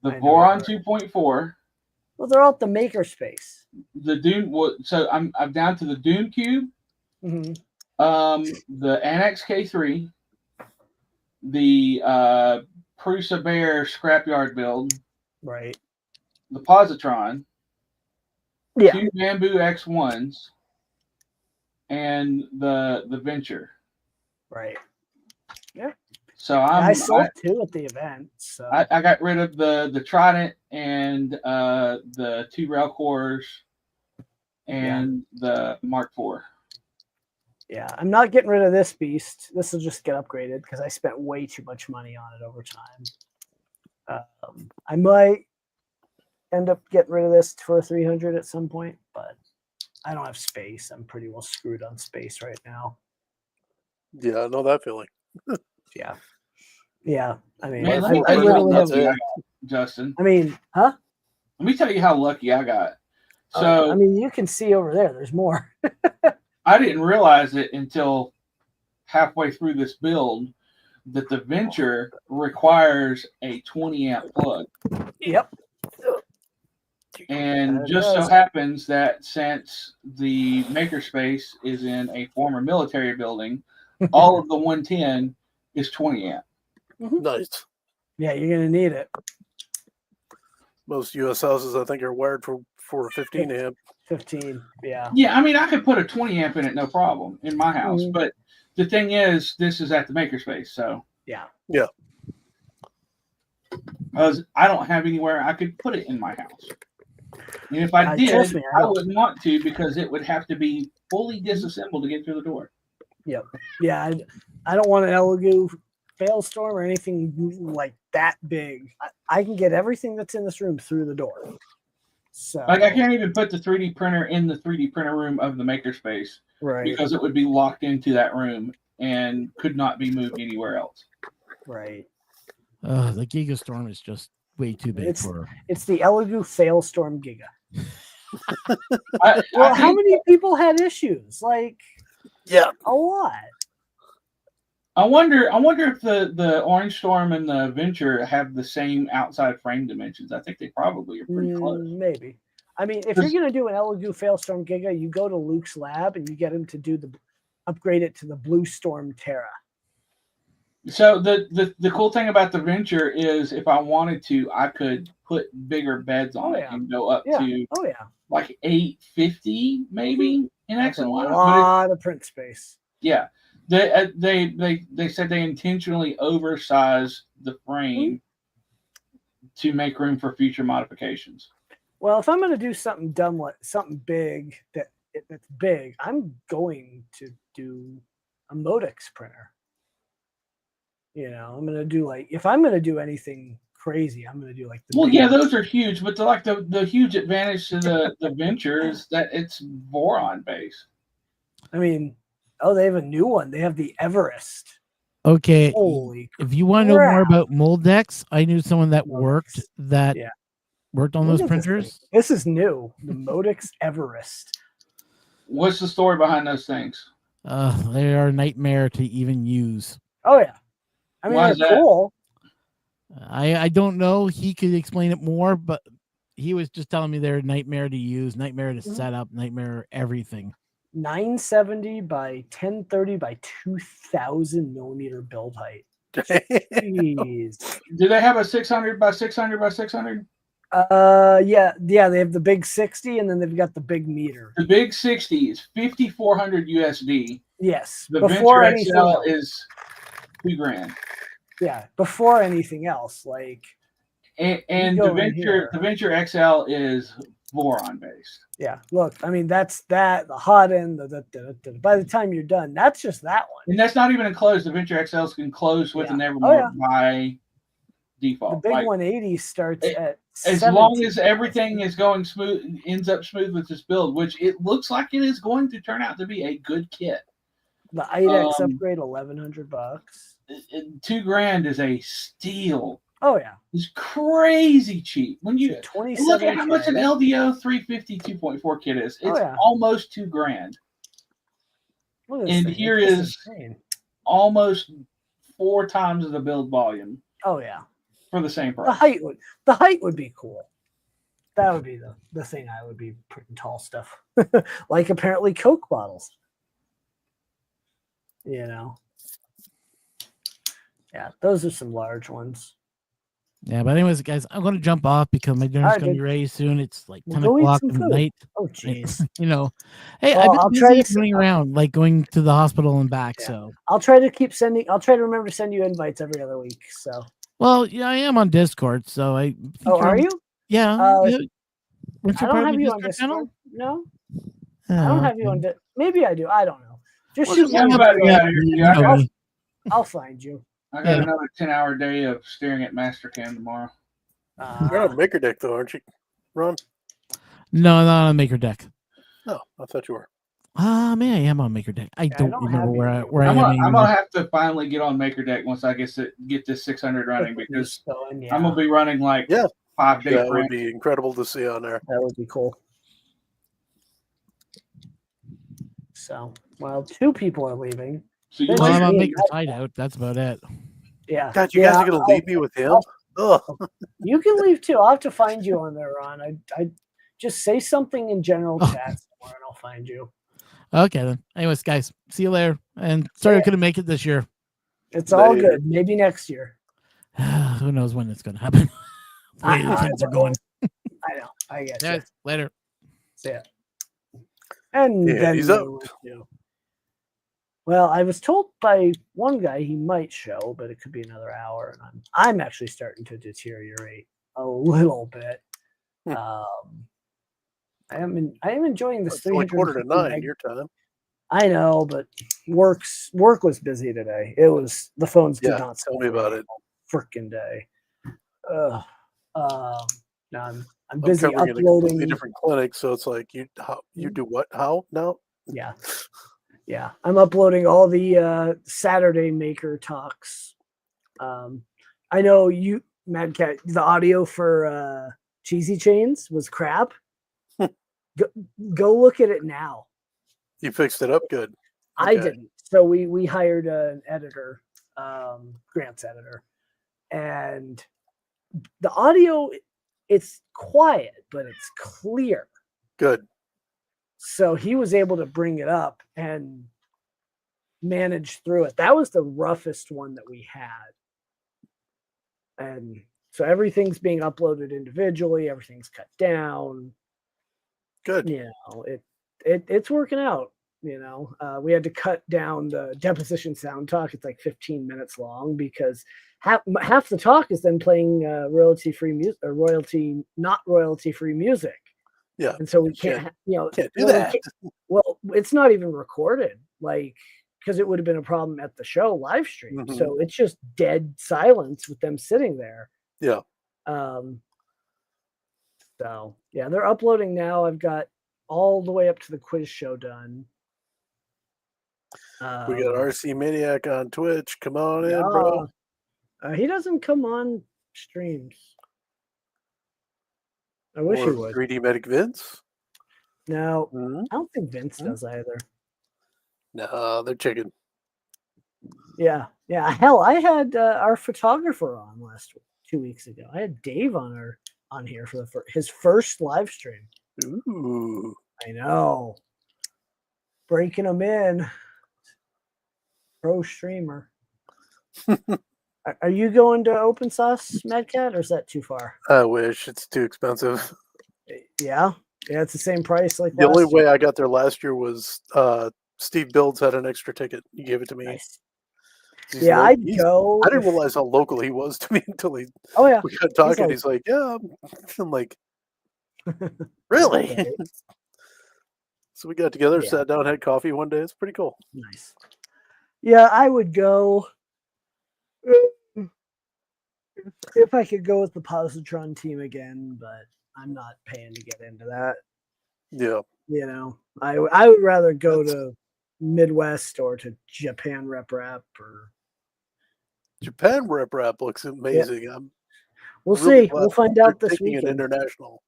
the Voron 2.4. Well, they're all at the makerspace. The Doom. So I'm down to the Doom Cube. Mm-hmm. The Annex K3. The Prusa Bear Scrapyard build. Right. The Positron. Yeah. 2 Bamboo X1s. And the Venture. Right. Yeah. So I sold 2 at the event. So I got rid of the Trident and the 2 rail cores and the Mark IV. Yeah, I'm not getting rid of this beast. This will just get upgraded because I spent way too much money on it over time. I might end up getting rid of this for 300 at some point, but I don't have space. I'm pretty well screwed on space right now. Yeah, I know that feeling. Yeah. Yeah. I mean, Man, let I me tell you how literally lucky have. I got, Justin. I mean, huh? Let me tell you how lucky I got. So I mean, you can see over there. There's more. I didn't realize it until halfway through this build that the Venture requires a 20 amp plug. Yep. And just so happens that since the makerspace is in a former military building, all of the 110 is 20 amp. Nice. Yeah, you're gonna need it. Most U.S. houses, I think, are wired for 15 amp. 15. Yeah. Yeah, I mean, I could put a 20 amp in it, no problem, in my house. But the thing is, this is at the makerspace, so yeah. Because I don't have anywhere I could put it in my house. And if I did, trust me, I wouldn't want to because it would have to be fully disassembled to get through the door. Yep. Yeah, I don't want an Elegoo Failstorm or anything like that big. I can get everything that's in this room through the door. So Like I can't even put the 3D printer in the 3D printer room of the makerspace, right? Because it would be locked into that room and could not be moved anywhere else. Right. The Gigastorm is just way too big for her. It's the Elegoo Failstorm Giga. Well, how many people had issues? Like, yeah, a lot. I wonder if the Orange Storm and the Venture have the same outside frame dimensions. I think they probably are pretty close. Maybe. I mean, if you're going to do an Elegoo Failstorm Giga, you go to Luke's lab and you get him to upgrade it to the Blue Storm Terra. So the cool thing about the Venture is if I wanted to, I could put bigger beds on it and go up to like 850 maybe in X and Y. A lot of print space. Yeah. They said they intentionally oversized the frame to make room for future modifications. Well, if I'm going to do something dumb, like something big that's big, I'm going to do a Modex printer. You know, I'm gonna do like if I'm gonna do anything crazy, I'm gonna do like the Well, big yeah, ones. those are huge, but the huge advantage to the Venture is that it's boron based. I mean, oh, they have a new one. They have the Everest. Okay, Holy if you want to know more crap. about Moldex, I knew someone that Modex. worked on Look those at this thing. printers. This is new. The Modex Everest. What's the story behind those things? They are a nightmare to even use. Oh yeah. I mean, Why they're is that? cool. I don't know. He could explain it more, but he was just telling me they're a nightmare to use, nightmare to set up, nightmare everything. 970 by 1030 by 2000 millimeter build height. Jeez. Do they have a 600 by 600 by 600? Yeah, they have the big 60 and then they've got the big meter. The big 60 is 5,400 USD. Yes. The Before Venture anything XL else. is $2,000. Yeah, before anything else, like and go the in here. Venture XL is boron based. Yeah, look, I mean that's the hot end. By the time you're done, that's just that one. And that's not even enclosed. The Venture XLs can close with an Evermore Oh, yeah. by default. The big 180 starts at as long as everything is going smooth, ends up smooth with this build, which it looks like it is going to turn out to be a good kit. The IDEX upgrade $1,100. $2,000 is a steal. Oh yeah, it's crazy cheap. When you look at how much an 27K. LDO 350 2.4 kit is, it's almost $2,000. And here is almost 4 times the build volume. Oh yeah, for the same price. The height would be cool. That would be the thing I would be putting tall stuff. Like apparently Coke bottles. You know. Yeah, those are some large ones. Yeah, but anyways, guys, I'm going to jump off because my dinner's going to be ready soon. It's like 10 go eat o'clock some at food. night. Oh, jeez. You know, hey, Well, I've I'll been try busy to running around, like going to the hospital and back. Yeah. So I'll try to remember to send you invites every other week. So. Well, yeah, I am on Discord, so I. Oh, are you? Yeah. I don't have you on Discord. Channel? No. I don't have you on. Maybe I do. I don't know. Just Well, shoot me. I'll find you. I got another 10-hour day of staring at Mastercam tomorrow. You're on Maker Deck though, aren't you, Ron? No, not on Maker Deck. No, I thought you were. Man, I am on Maker Deck. I don't remember where I am. I'm gonna have to finally get on Maker Deck once I get this 600 running because I'm gonna be running like 5 days. That would be incredible to see on there. That would be cool. So, well, 2 people are leaving. So I'm on Maker Side Out. That's about it. Yeah. God, you guys are gonna leave me with him? You can leave too. I'll have to find you on there, Ron. I just say something in general chat somewhere and I'll find you. Okay then. Anyways, guys, see you later. And sorry I couldn't make it this year. It's all good. Maybe next year. Who knows when it's gonna happen? The way the kids are going. I know. I get you. Later. See ya. And then he's out. Well, I was told by one guy he might show, but it could be another hour, and I'm actually starting to deteriorate a little bit. I am enjoying this. It's only 8:45 your time. I know, but work was busy today. It was the phones did not tell me about it. Freaking day. No, I'm busy covering uploading a different clinic, so it's like you do what? How now? Yeah, I'm uploading all the Saturday Maker talks. I know you, Mad Cat, the audio for Cheesy Chains was crap. Go look at it now. You fixed it up good. Okay. I didn't. So we hired an editor, Grant's editor, and the audio, it's quiet, but it's clear. Good. So he was able to bring it up and manage through it. That was the roughest one that we had. And so everything's being uploaded individually. Everything's cut down. Good. You know, it's working out. You know, we had to cut down the deposition sound talk. It's like 15 minutes long because half the talk is then playing royalty-free music or not royalty-free music. Yeah. And so we can't do that. Well, it's not even recorded. Like, because it would have been a problem at the show live stream. Mhm. So it's just dead silence with them sitting there. Yeah. So yeah, they're uploading now. I've got all the way up to the quiz show done. We got RC Maniac on Twitch. Come on in, bro. He doesn't come on streams. I wish he would. 3D Medic Vince? No, Mhm. I don't think Vince does either. No, they're chicken. Yeah. Hell, I had our photographer on 2 weeks ago. I had Dave on here for his first live stream. Ooh. I know. Breaking him in. Pro streamer. Are you going to Open Sauce, Madcat, or is that too far? I wish. It's too expensive. Yeah, it's the same price like The only last way year. I got there last year was Steve Builds had an extra ticket. He gave it to me. Nice. He's Yeah, local. I'd go. I didn't realize how local he was to me until we got talking. like- He's like, yeah. I'm like, really? Right. So we got together, Yeah. sat down, had coffee one day. It's pretty cool. Nice. Yeah, I would go if I could go with the Positron team again, but I'm not paying to get into that. Yeah. You know, I would rather go to Midwest or to Japan Rep or Japan Rep looks amazing. I'm we'll really see. We'll glad find they're out this taking it weekend. international.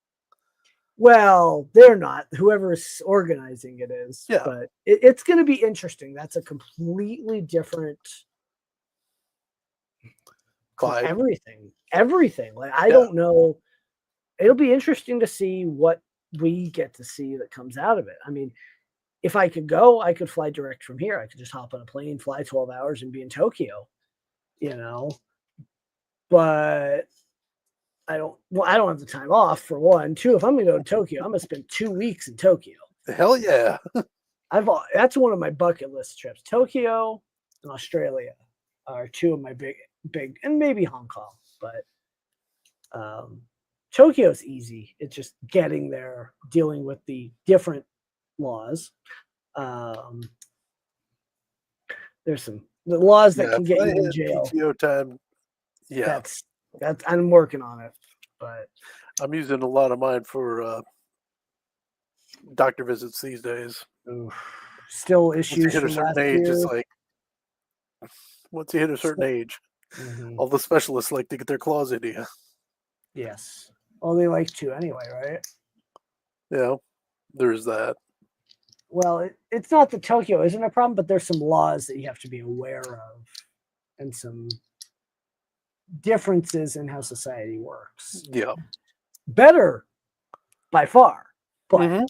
Well, they're not. Whoever is organizing it is. Yeah. But it's going to be interesting. That's a completely different Vibe. Everything. Like I don't know. It'll be interesting to see what we get to see that comes out of it. I mean, if I could go, I could fly direct from here. I could just hop on a plane, fly 12 hours, and be in Tokyo. You know, but I don't have the time off for one. Two, if I'm gonna go to Tokyo, I'm gonna spend 2 weeks in Tokyo. Hell yeah. That's one of my bucket list trips. Tokyo and Australia are two of my big, and maybe Hong Kong, but Tokyo's easy. It's just getting there, dealing with the different laws. There's the laws that can get you in jail. PTO time. Yeah. That's I'm working on it, but I'm using a lot of mine for doctor visits these days. Still Once you issues hit a from certain last age, year. it's like once you hit a certain age, Mhm. all the specialists like to get their claws into you. Yes. Well, they like to anyway, right? Yeah, there's that. Well, it's not that Tokyo isn't a problem, but there's some laws that you have to be aware of and some differences in how society works. Yeah. Better by far, but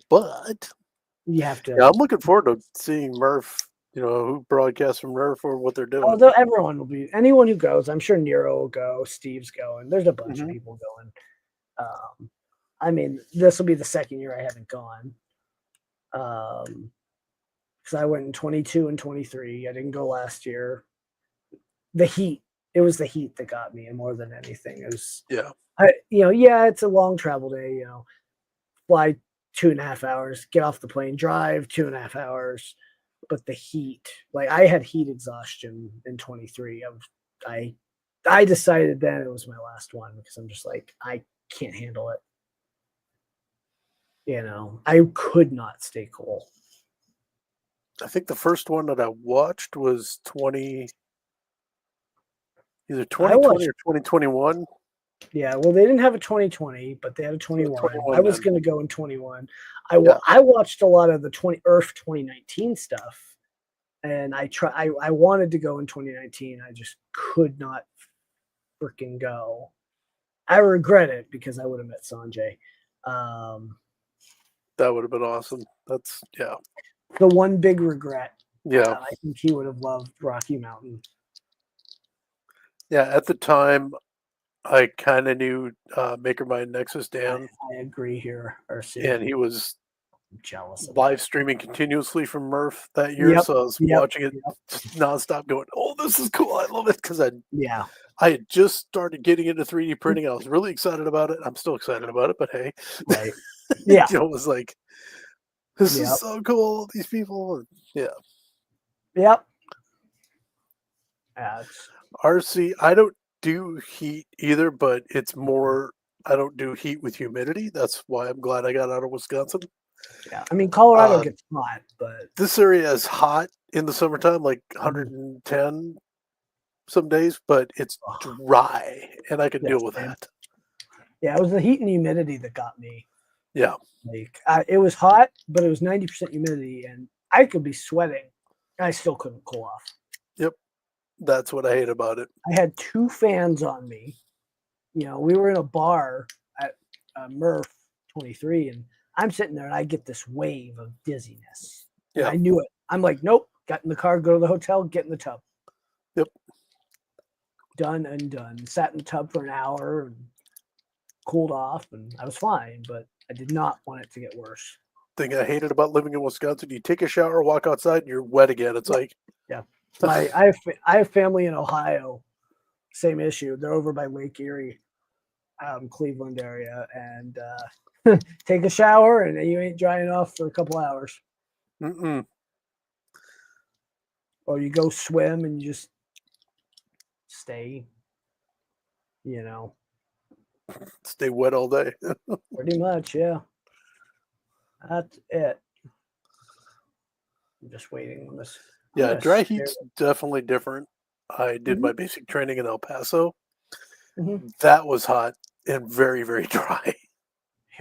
But you have to. yeah, I'm looking forward to seeing Murph. You know, who broadcasts from Murph or what they're doing. Although everyone will be, anyone who goes, I'm sure Nero will go, Steve's going. There's a bunch of people going. I mean, this will be the second year I haven't gone. Because I went in 22 and 23. I didn't go last year. The heat. It was the heat that got me, and more than anything, it was. Yeah. It's a long travel day. Fly 2.5 hours, get off the plane, drive 2.5 hours. But the heat, like I had heat exhaustion in 23. I decided then it was my last one because I'm just like, I can't handle it. I could not stay cool. I think the first one that I watched was either 2020 or 2021. Yeah, well, they didn't have a 2020, but they had a 21. 21 I was then. going to go in 21. I watched a lot of the Earth 2019 stuff, and I wanted to go in 2019. I just could not freaking go. I regret it because I would have met Sanjay. That would have been awesome. That's The one big regret. Yeah. I think he would have loved Rocky Mountain. Yeah, at the time, I kind of knew Makermind Nexus Dan. I agree here, RC. And he was jealous of live streaming continuously from Murph that year. So I was watching it nonstop going, oh, this is cool. I love it. Because I had just started getting into 3D printing. I was really excited about it. I'm still excited about it, but hey. Right. Yeah. It was like, This is so cool. These people. Yeah. Yep. RC, I don't do heat either, but it's more, I don't do heat with humidity. That's why I'm glad I got out of Wisconsin. Yeah. I mean, Colorado gets hot, but this area is hot in the summertime, like 110 some days, but it's dry and I can deal with that. Yeah, it was the heat and humidity that got me. Yeah. Like it was hot, but it was 90% humidity, and I could be sweating. I still couldn't cool off. Yep. That's what I hate about it. I had 2 fans on me. You know, we were in a bar at Murph 23, and I'm sitting there, and I get this wave of dizziness. Yeah. I knew it. I'm like, nope. Got in the car, go to the hotel, get in the tub. Yep. Done and done. Sat in the tub for an hour and cooled off, and I was fine, but I did not want it to get worse. Thing I hated about living in Wisconsin, you take a shower, walk outside, and you're wet again. It's like, yeah. I have family in Ohio, same issue. They're over by Lake Erie, Cleveland area, and take a shower and you ain't drying off for a couple hours. Or you go swim and you just stay, you know. Stay wet all day. Pretty much, yeah. That's it. I'm just waiting on this. Yeah, dry heat's definitely different. I did my basic training in El Paso. That was hot and very, very dry.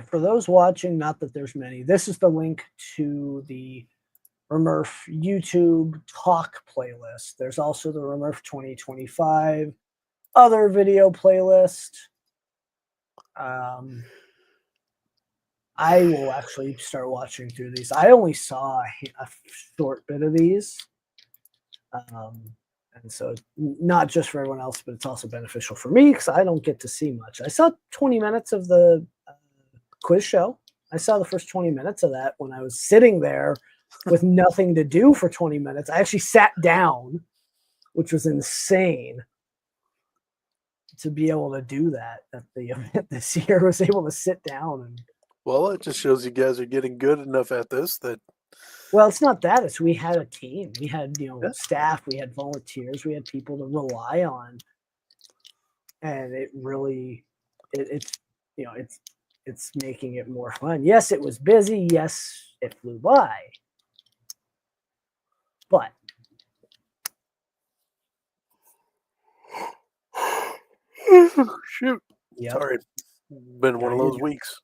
For those watching, not that there's many, this is the link to the Remurf YouTube talk playlist. There's also the Remurf 2025 other video playlist. I will actually start watching through these. I only saw a short bit of these. And so not just for everyone else, but it's also beneficial for me because I don't get to see much. I saw 20 minutes of the quiz show. I saw the first 20 minutes of that when I was sitting there with nothing to do for 20 minutes. I actually sat down, which was insane to be able to do that at the event this year. I was able to sit down and. Well, it just shows you guys are getting good enough at this that. Well, it's not that. It's we had a team. We had, staff. We had volunteers. We had people to rely on, and it really, it's making it more fun. Yes, it was busy. Yes, it flew by, but. Shoot. Yep. Sorry. Been one of those weeks.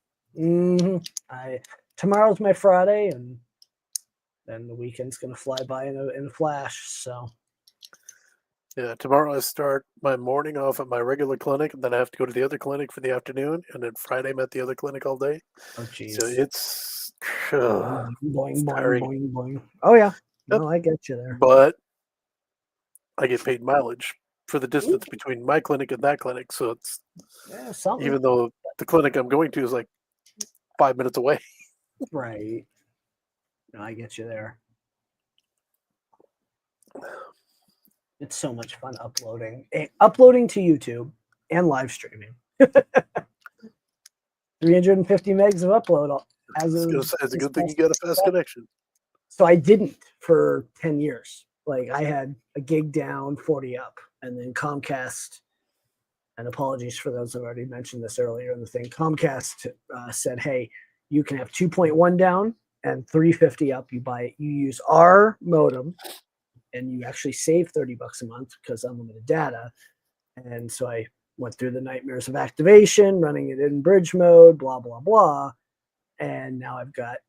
Tomorrow's my Friday, and then the weekend's gonna fly by in a flash. So yeah, tomorrow I start my morning off at my regular clinic, and then I have to go to the other clinic for the afternoon, and then Friday I'm at the other clinic all day. Oh geez. So it's boing, boing, boing. Oh yeah. Yep. No, I get you there. But I get paid mileage for the distance between my clinic and that clinic. So it's even though the clinic I'm going to is like 5 minutes away. Right. No, I get you there. It's so much fun uploading to YouTube and live streaming. 350 megs of upload. It's a good thing you got a fast connection. So I didn't for 10 years. Like I had a gig down, 40 up, and then Comcast. And apologies for those who already mentioned this earlier in the thing. Comcast said, "Hey, you can have 2.1 down and 350 up. You use our modem, and you actually save $30 a month because unlimited data." And so I went through the nightmares of activation, running it in bridge mode, blah blah blah, and now I've got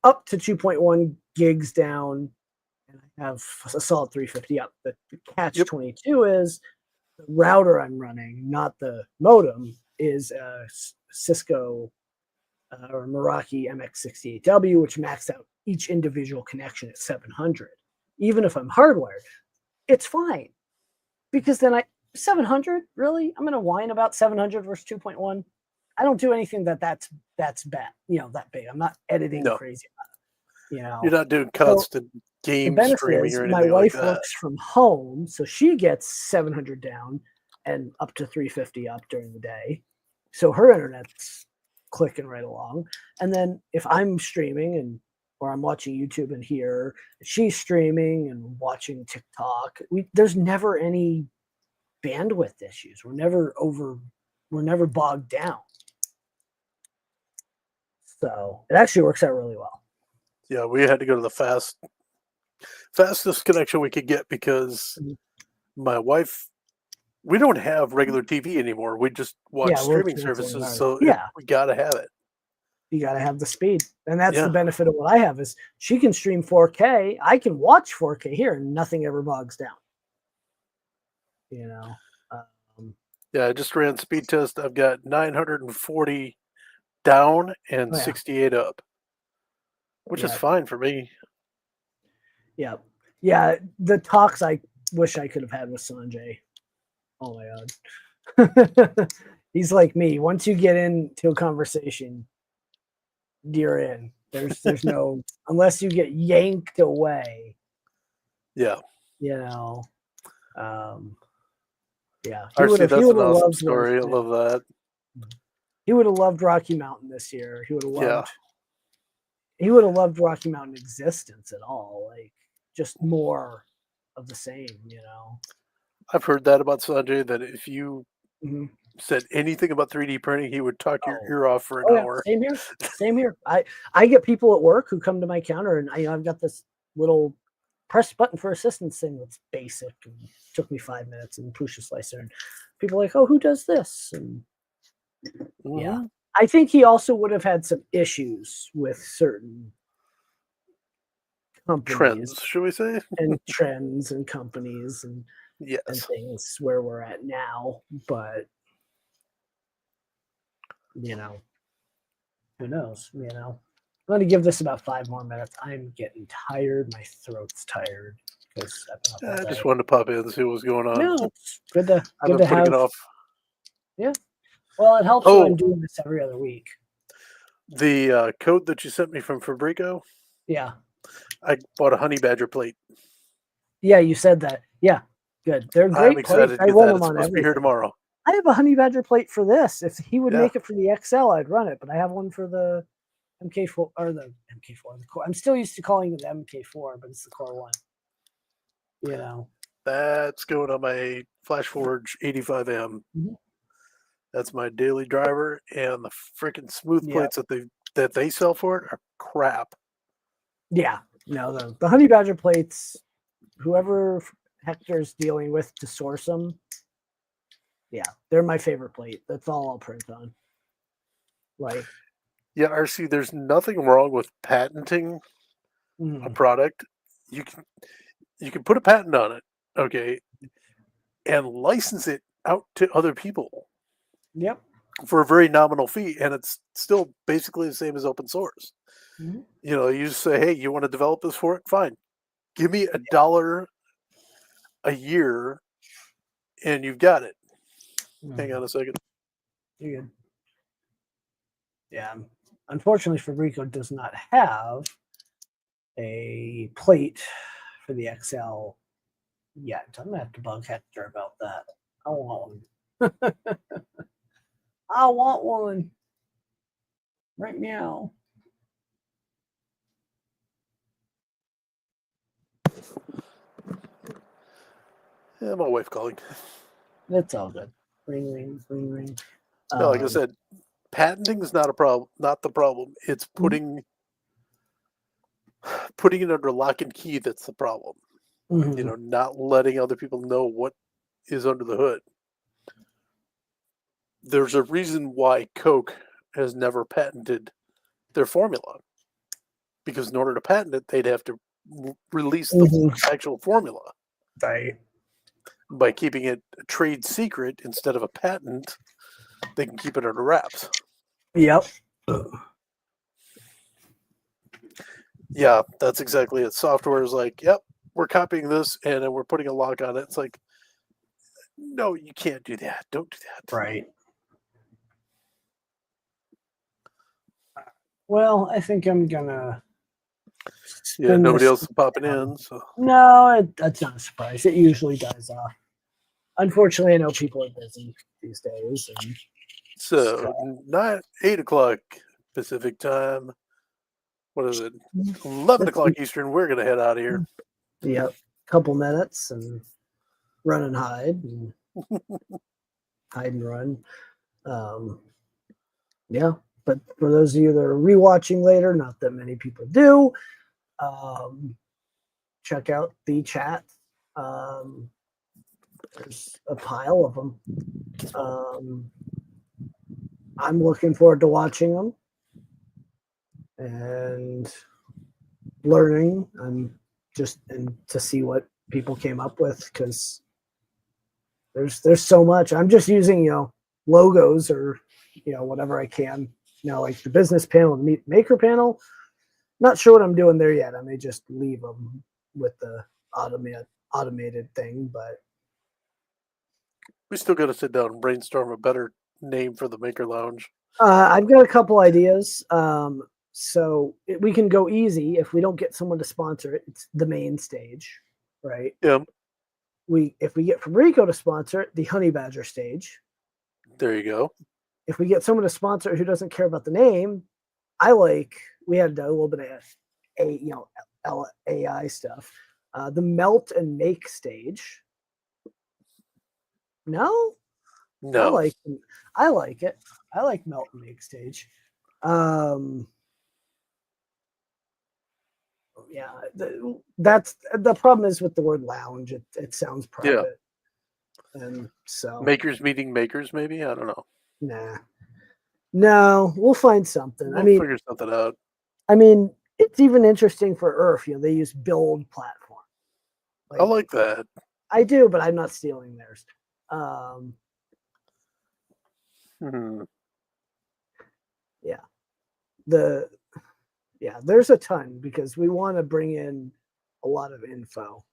up to 2.1 gigs down, and I have a solid 350 up. The catch 22 is the router I'm running, not the modem, is a Cisco or Meraki MX68W, which maxed out each individual connection at 700. Even if I'm hardwired, it's fine. Because then 700, really? I'm going to whine about 700 versus 2.1? I don't do anything that's bad, that big. I'm not editing crazy about it. You're not doing constant game streaming or anything my wife like that. works from home, so she gets 700 down and up to 350 up during the day. So her internet's clicking right along. And then if I'm streaming or I'm watching YouTube and here, she's streaming and watching TikTok, there's never any bandwidth issues. We're never bogged down. So it actually works out really well. Yeah, we had to go to the fastest connection we could get because my wife, we don't have regular TV anymore. We just watch streaming services, so we gotta have it. You gotta have the speed, and that's the benefit of what I have is she can stream 4K. I can watch 4K here, and nothing ever bogs down. You know. I just ran speed test. I've got 940 down and 68 up, which is fine for me. Yeah. The talks I wish I could have had with Sanjay. Oh my God. He's like me. Once you get into a conversation, you're in. There's no, unless you get yanked away. Yeah. You know. Actually, that's an awesome story. I love that. He would have loved Rocky Mountain this year. He would have loved. He would have loved Rocky Mountain existence at all. Like just more of the same. You know. I've heard that about Sanjay. That if you said anything about 3D printing, he would talk your ear off for an hour. Same here. I get people at work who come to my counter, and I've got this little press button for assistance thing that's basic and took me 5 minutes and push a slicer, and people are like, oh, who does this? And I think he also would have had some issues with certain companies, trends, should we say, and trends and companies and things where we're at now. But you know, who knows? You know, I'm going to give this about 5 more minutes. I'm getting tired. My throat's tired. I just wanted to pop in and see what was going on. No, it's good to putting it off. Yeah. Well, it helps when I'm doing this every other week. The code that you sent me from Fabrico. Yeah. I bought a honey badger plate. Yeah, you said that. Yeah, good. They're great. I'm excited plates. to get that. It's supposed to be here tomorrow. I have a honey badger plate for this. If he would make it for the XL, I'd run it. But I have one for the MK4 or the MK4. The core. I'm still used to calling it the MK4, but it's the core one. You know, that's going on my FlashForge 85M. That's my daily driver, and the freaking smooth plates that they sell for it are crap. Yeah, no, the honey badger plates, whoever Hector's dealing with to source them, they're my favorite plate. That's all I'll print on. Like, RC, there's nothing wrong with patenting a product. You can put a patent on it, okay, and license it out to other people. Yep. For a very nominal fee, and it's still basically the same as open source. You know, you just say, hey, you want to develop this for it? Fine. Give me $1 a year, and you've got it. Hang on a second. You're good. Yeah. Unfortunately, Fabrico does not have a plate for the XL yet. I'm going to have to bug Hector about that. I want one. I want one. Right meow. Yeah, my wife calling. That's all good. Ring, ring, ring, ring. No, like I said, patenting is not a problem. Not the problem. It's putting it under lock and key that's the problem. You know, not letting other people know what is under the hood. There's a reason why Coke has never patented their formula, because in order to patent it, they'd have to release the actual formula. Right. By keeping it a trade secret instead of a patent, they can keep it under wraps. Yep. Yeah, that's exactly it. Software is like, yep, we're copying this and then we're putting a lock on it. It's like, no, you can't do that. Don't do that. Right. Well, I think I'm gonna. Yeah, nobody else is popping in. So no, that's not a surprise. It usually does. Unfortunately, I know people are busy these days, and So 8 o'clock Pacific time. What is it? 11 o'clock Eastern. We're gonna head out of here. Yep, couple minutes and run and hide and run. Yeah, but for those of you that are rewatching later, not that many people do, check out the chat. There's a pile of them. I'm looking forward to watching them and learning. And to see what people came up with, because there's so much. I'm just using logos or whatever I can. Like the business panel, the maker panel. Not sure what I'm doing there yet. I may just leave them with the automated thing, but We still got to sit down and brainstorm a better name for the Maker Lounge. I've got a couple ideas. So we can go easy if we don't get someone to sponsor it. It's the main stage, right? Yeah. If we get Fabrico to sponsor it, the Honey Badger stage. There you go. If we get someone to sponsor it who doesn't care about the name, we had a little bit of AI stuff. The Melt and Make stage. No. I like it. I like Melt and Make stage. Yeah, that's the problem is with the word lounge. It sounds private, and so makers meeting makers. Maybe, I don't know. No, we'll find something. We'll figure something out. I mean, it's even interesting for Earth. They use build platform. I like that. I do, but I'm not stealing theirs. Yeah, there's a ton because we want to bring in a lot of info.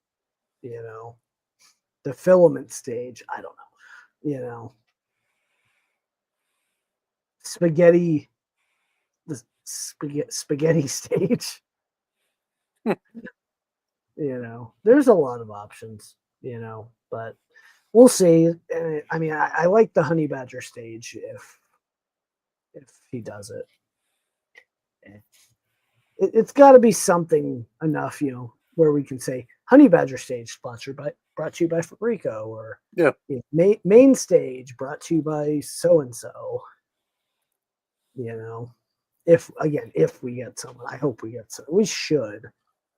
The filament stage. I don't know. Spaghetti. The spaghetti stage. There's a lot of options. But we'll see. I mean, I like the Honey Badger stage if he does it. It's got to be something enough, where we can say Honey Badger stage brought to you by Fabrico, or main stage brought to you by so and so. If we get someone, I hope we get someone. We should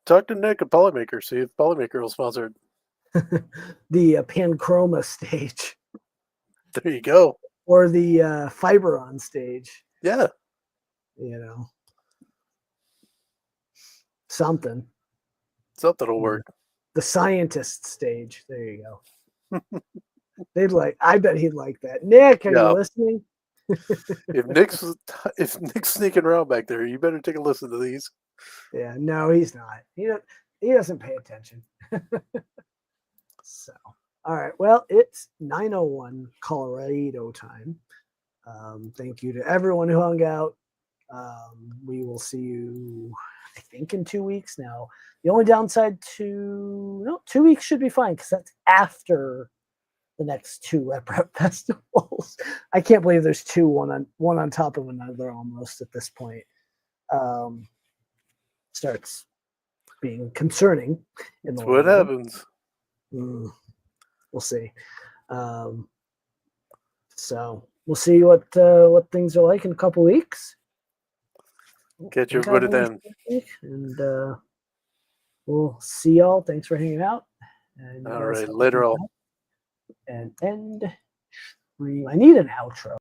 talk to Nick at Polymaker, see if Polymaker will sponsor it. The Panchroma stage. There you go. Or the Fiberon stage. Yeah. Something will work. The scientist stage. There you go. I bet he'd like that. Nick, are you listening? If Nick's sneaking around back there, you better take a listen to these. Yeah, no, he's not. He doesn't pay attention. So, all right. Well, it's 9:01 Colorado time. Thank you to everyone who hung out. We will see you, I think, in 2 weeks now. The only downside 2 weeks should be fine because that's after the next 2 rep festivals. I can't believe there's 2, one on top of another almost at this point. Starts being concerning. That's what happens. We'll see. So we'll see what things are like in a couple weeks. Catch everybody then. And we'll see y'all. Thanks for hanging out. And all right, later all. And end stream. I need an outro.